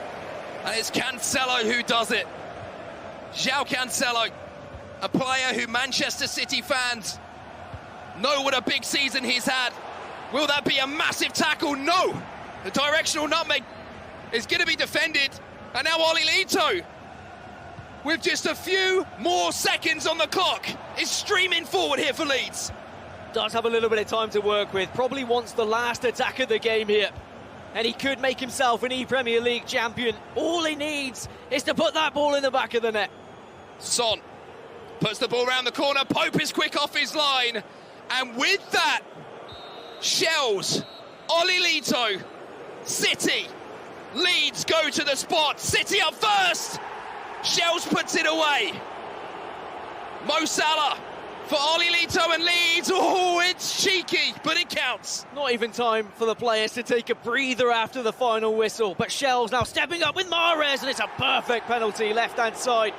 And it's Cancelo who does it. João Cancelo, a player who Manchester City fans know what a big season he's had. Will that be a massive tackle? No! The directional nutmeg is going to be defended. And now Oli Lito, with just a few more seconds on the clock, is streaming forward here for Leeds. Does have a little bit of time to work with. Probably wants the last attack of the game here. And he could make himself an ePremier League champion. All he needs is to put that ball in the back of the net. Son puts the ball around the corner. Pope is quick off his line. And with that, Shells, Oli Lito, City, Leeds go to the spot. City up first. Shells puts it away. Mo Salah for Oli Lito and Leeds. Oh, it's cheeky, but it counts. Not even time for the players to take a breather after the final whistle. But Shells now stepping up with Mahrez, and it's a perfect penalty, left-hand side.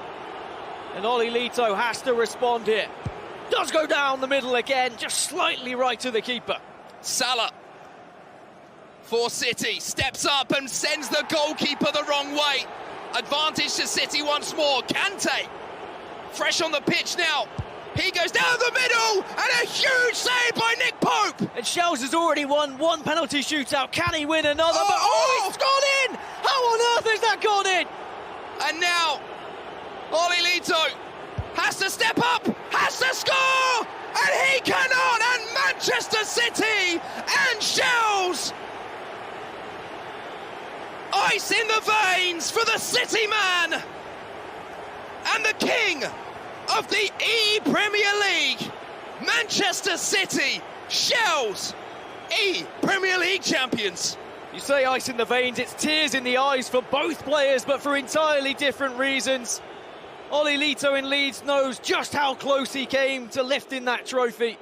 And Oli Lito has to respond here. Does go down the middle again, just slightly right to the keeper. Salah for City, steps up and sends the goalkeeper the wrong way. Advantage to City once more. Kante, fresh on the pitch now. He goes down the middle, and a huge save by Nick Pope. And Shells has already won one penalty shootout. Can he win another? It's gone in! How on earth has that gone in? And now, Oli Lito has to step up, has to score, and he cannot. And Manchester City and Shells, ice in the veins for the City man and the king of the ePremier League. Manchester City, Shells, ePremier League champions. You say ice in the veins, it's tears in the eyes for both players, but for entirely different reasons. Oli Lito in Leeds knows just how close he came to lifting that trophy.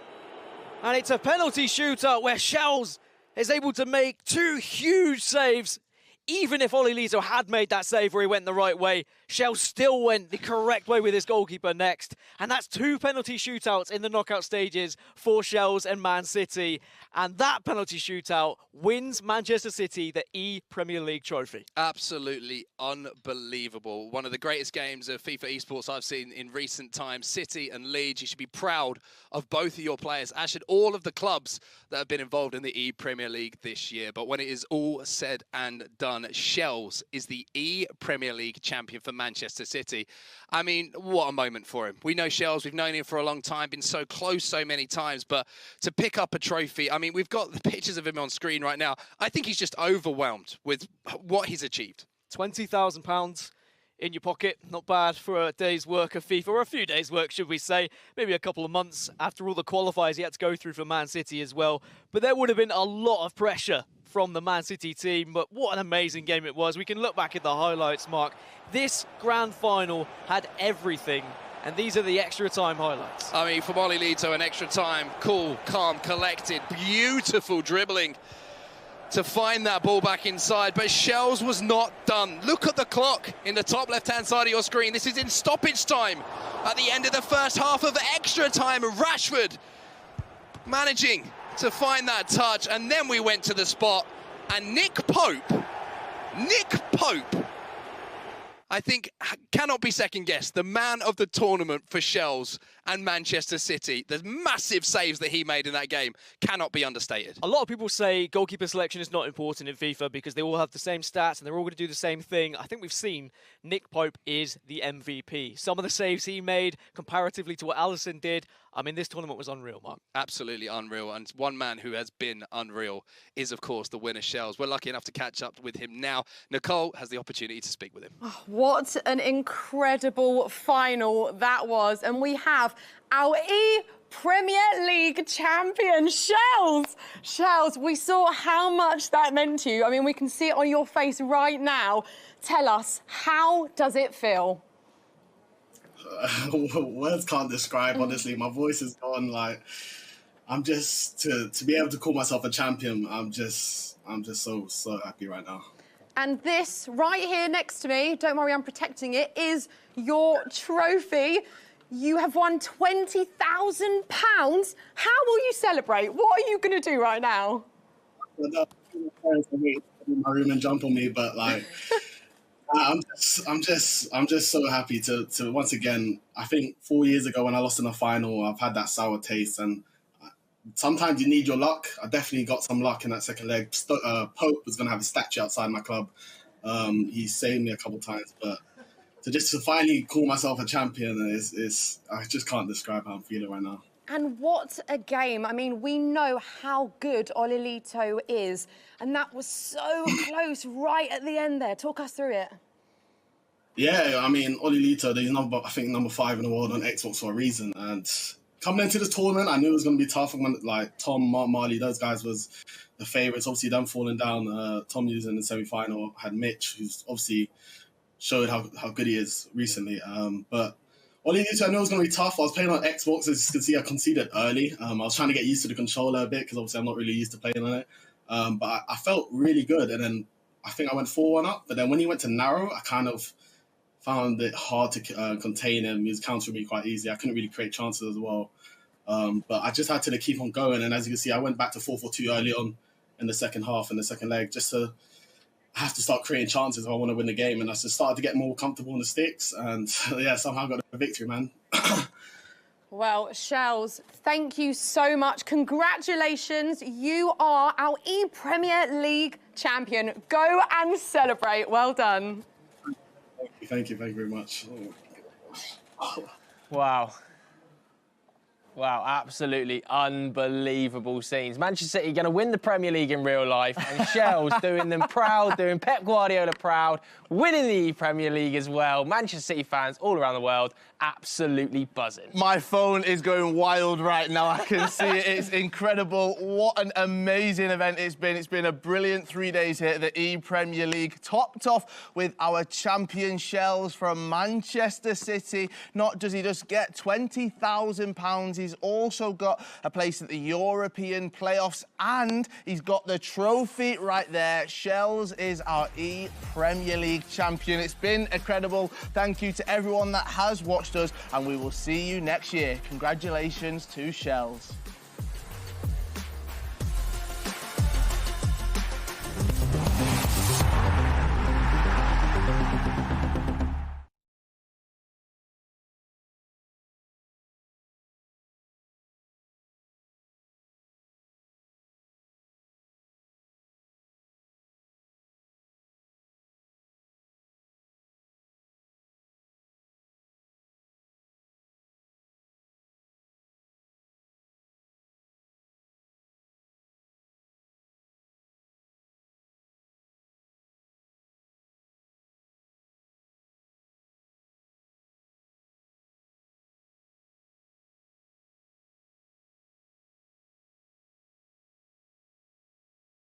And it's a penalty shootout where Shells is able to make two huge saves. Even if Oli Lito had made that save where he went the right way, Shells still went the correct way with his goalkeeper next. And that's two penalty shootouts in the knockout stages for Shells and Man City. And that penalty shootout wins Manchester City the ePremier League trophy. Absolutely unbelievable. One of the greatest games of FIFA eSports I've seen in recent times. City and Leeds, you should be proud of both of your players, as should all of the clubs that have been involved in the ePremier League this year. But when it is all said and done, Shells is the ePremier League champion for Manchester City. I mean, what a moment for him. We know Shells, we've known him for a long time, been so close so many times, but to pick up a trophy, I mean, we've got the pictures of him on screen right now. I think he's just overwhelmed with what he's achieved. £20,000 in your pocket, not bad for a day's work of FIFA, or a few days' work, should we say. Maybe a couple of months after all the qualifiers he had to go through for Man City as well. But there would have been a lot of pressure from the Man City team, but what an amazing game it was. We can look back at the highlights, Mark. This grand final had everything, and these are the extra time highlights. I mean, from Oli Lito, an extra time, cool, calm, collected, beautiful dribbling to find that ball back inside, but Shells was not done. Look at the clock in the top left-hand side of your screen. This is in stoppage time at the end of the first half of extra time. Rashford managing to find that touch, and then we went to the spot, and Nick Pope, I think cannot be second-guessed. The man of the tournament for Shells and Manchester City. The massive saves that he made in that game cannot be understated. A lot of people say goalkeeper selection is not important in FIFA because they all have the same stats and they're all going to do the same thing. I think we've seen Nick Pope is the MVP. Some of the saves he made comparatively to what Alisson did, I mean, this tournament was unreal, Mark. Absolutely unreal. And one man who has been unreal is, of course, the winner, Shells. We're lucky enough to catch up with him now. Nicole has the opportunity to speak with him. Oh, what an incredible final that was. And we have our ePremier League champion, Shells. Shells, we saw how much that meant to you. I mean, we can see it on your face right now. Tell us, how does it feel? Words can't describe, honestly. My voice is gone. Like, I'm just to be able to call myself a champion. I'm just so happy right now. And this right here next to me, don't worry, I'm protecting it, is your trophy. You have won £20,000. How will you celebrate? What are you going to do right now? My parents are waiting in my room and jump on me, but like, I'm just so happy to once again. I think 4 years ago when I lost in the final, I've had that sour taste, and sometimes you need your luck. I definitely got some luck in that second leg. Pope was going to have a statue outside my club. He saved me a couple of times, but to finally call myself a champion is I just can't describe how I'm feeling right now. And what a game. I mean, we know how good Olilito is, and that was so close right at the end there. Talk us through it. Yeah, I mean, Olilito, he's number 5 in the world on Xbox for a reason. And coming into this tournament, I knew it was going to be tough. Like Tom, Mark, Marley, those guys was the favourites. Obviously, them falling down. Tom losing in the semi-final, had Mitch, who's obviously showed how good he is recently. But Olilito, I know it was going to be tough. I was playing on Xbox, as you can see, I conceded early. I was trying to get used to the controller a bit because obviously I'm not really used to playing on it. But I felt really good. And then I think I went 4-1 up. But then when he went to narrow, I kind of found it hard to contain him. He was countering me quite easy. I couldn't really create chances as well. But I just had to keep on going. And as you can see, I went back to 4-4-2 early on in the second half, in the second leg, just to have to start creating chances if I want to win the game. And I just started to get more comfortable in the sticks. And yeah, somehow got the victory, man. Well, Shells, thank you so much. Congratulations. You are our ePremier League champion. Go and celebrate. Well done. Thank you very much. Oh. Wow. Wow, absolutely unbelievable scenes. Manchester City going to win the Premier League in real life, and Shells doing them proud, doing Pep Guardiola proud, winning the Premier League as well. Manchester City fans all around the world absolutely buzzing. My phone is going wild right now. I can see it. It's incredible. What an amazing event it's been. It's been a brilliant 3 days here at the ePremier League, topped off with our champion Shells from Manchester City. Not does he just get £20,000, he's also got a place at the European playoffs, and he's got the trophy right there. Shells is our ePremier League champion. It's been incredible. Thank you to everyone that has watched us, and we will see you next year. Congratulations to Shells.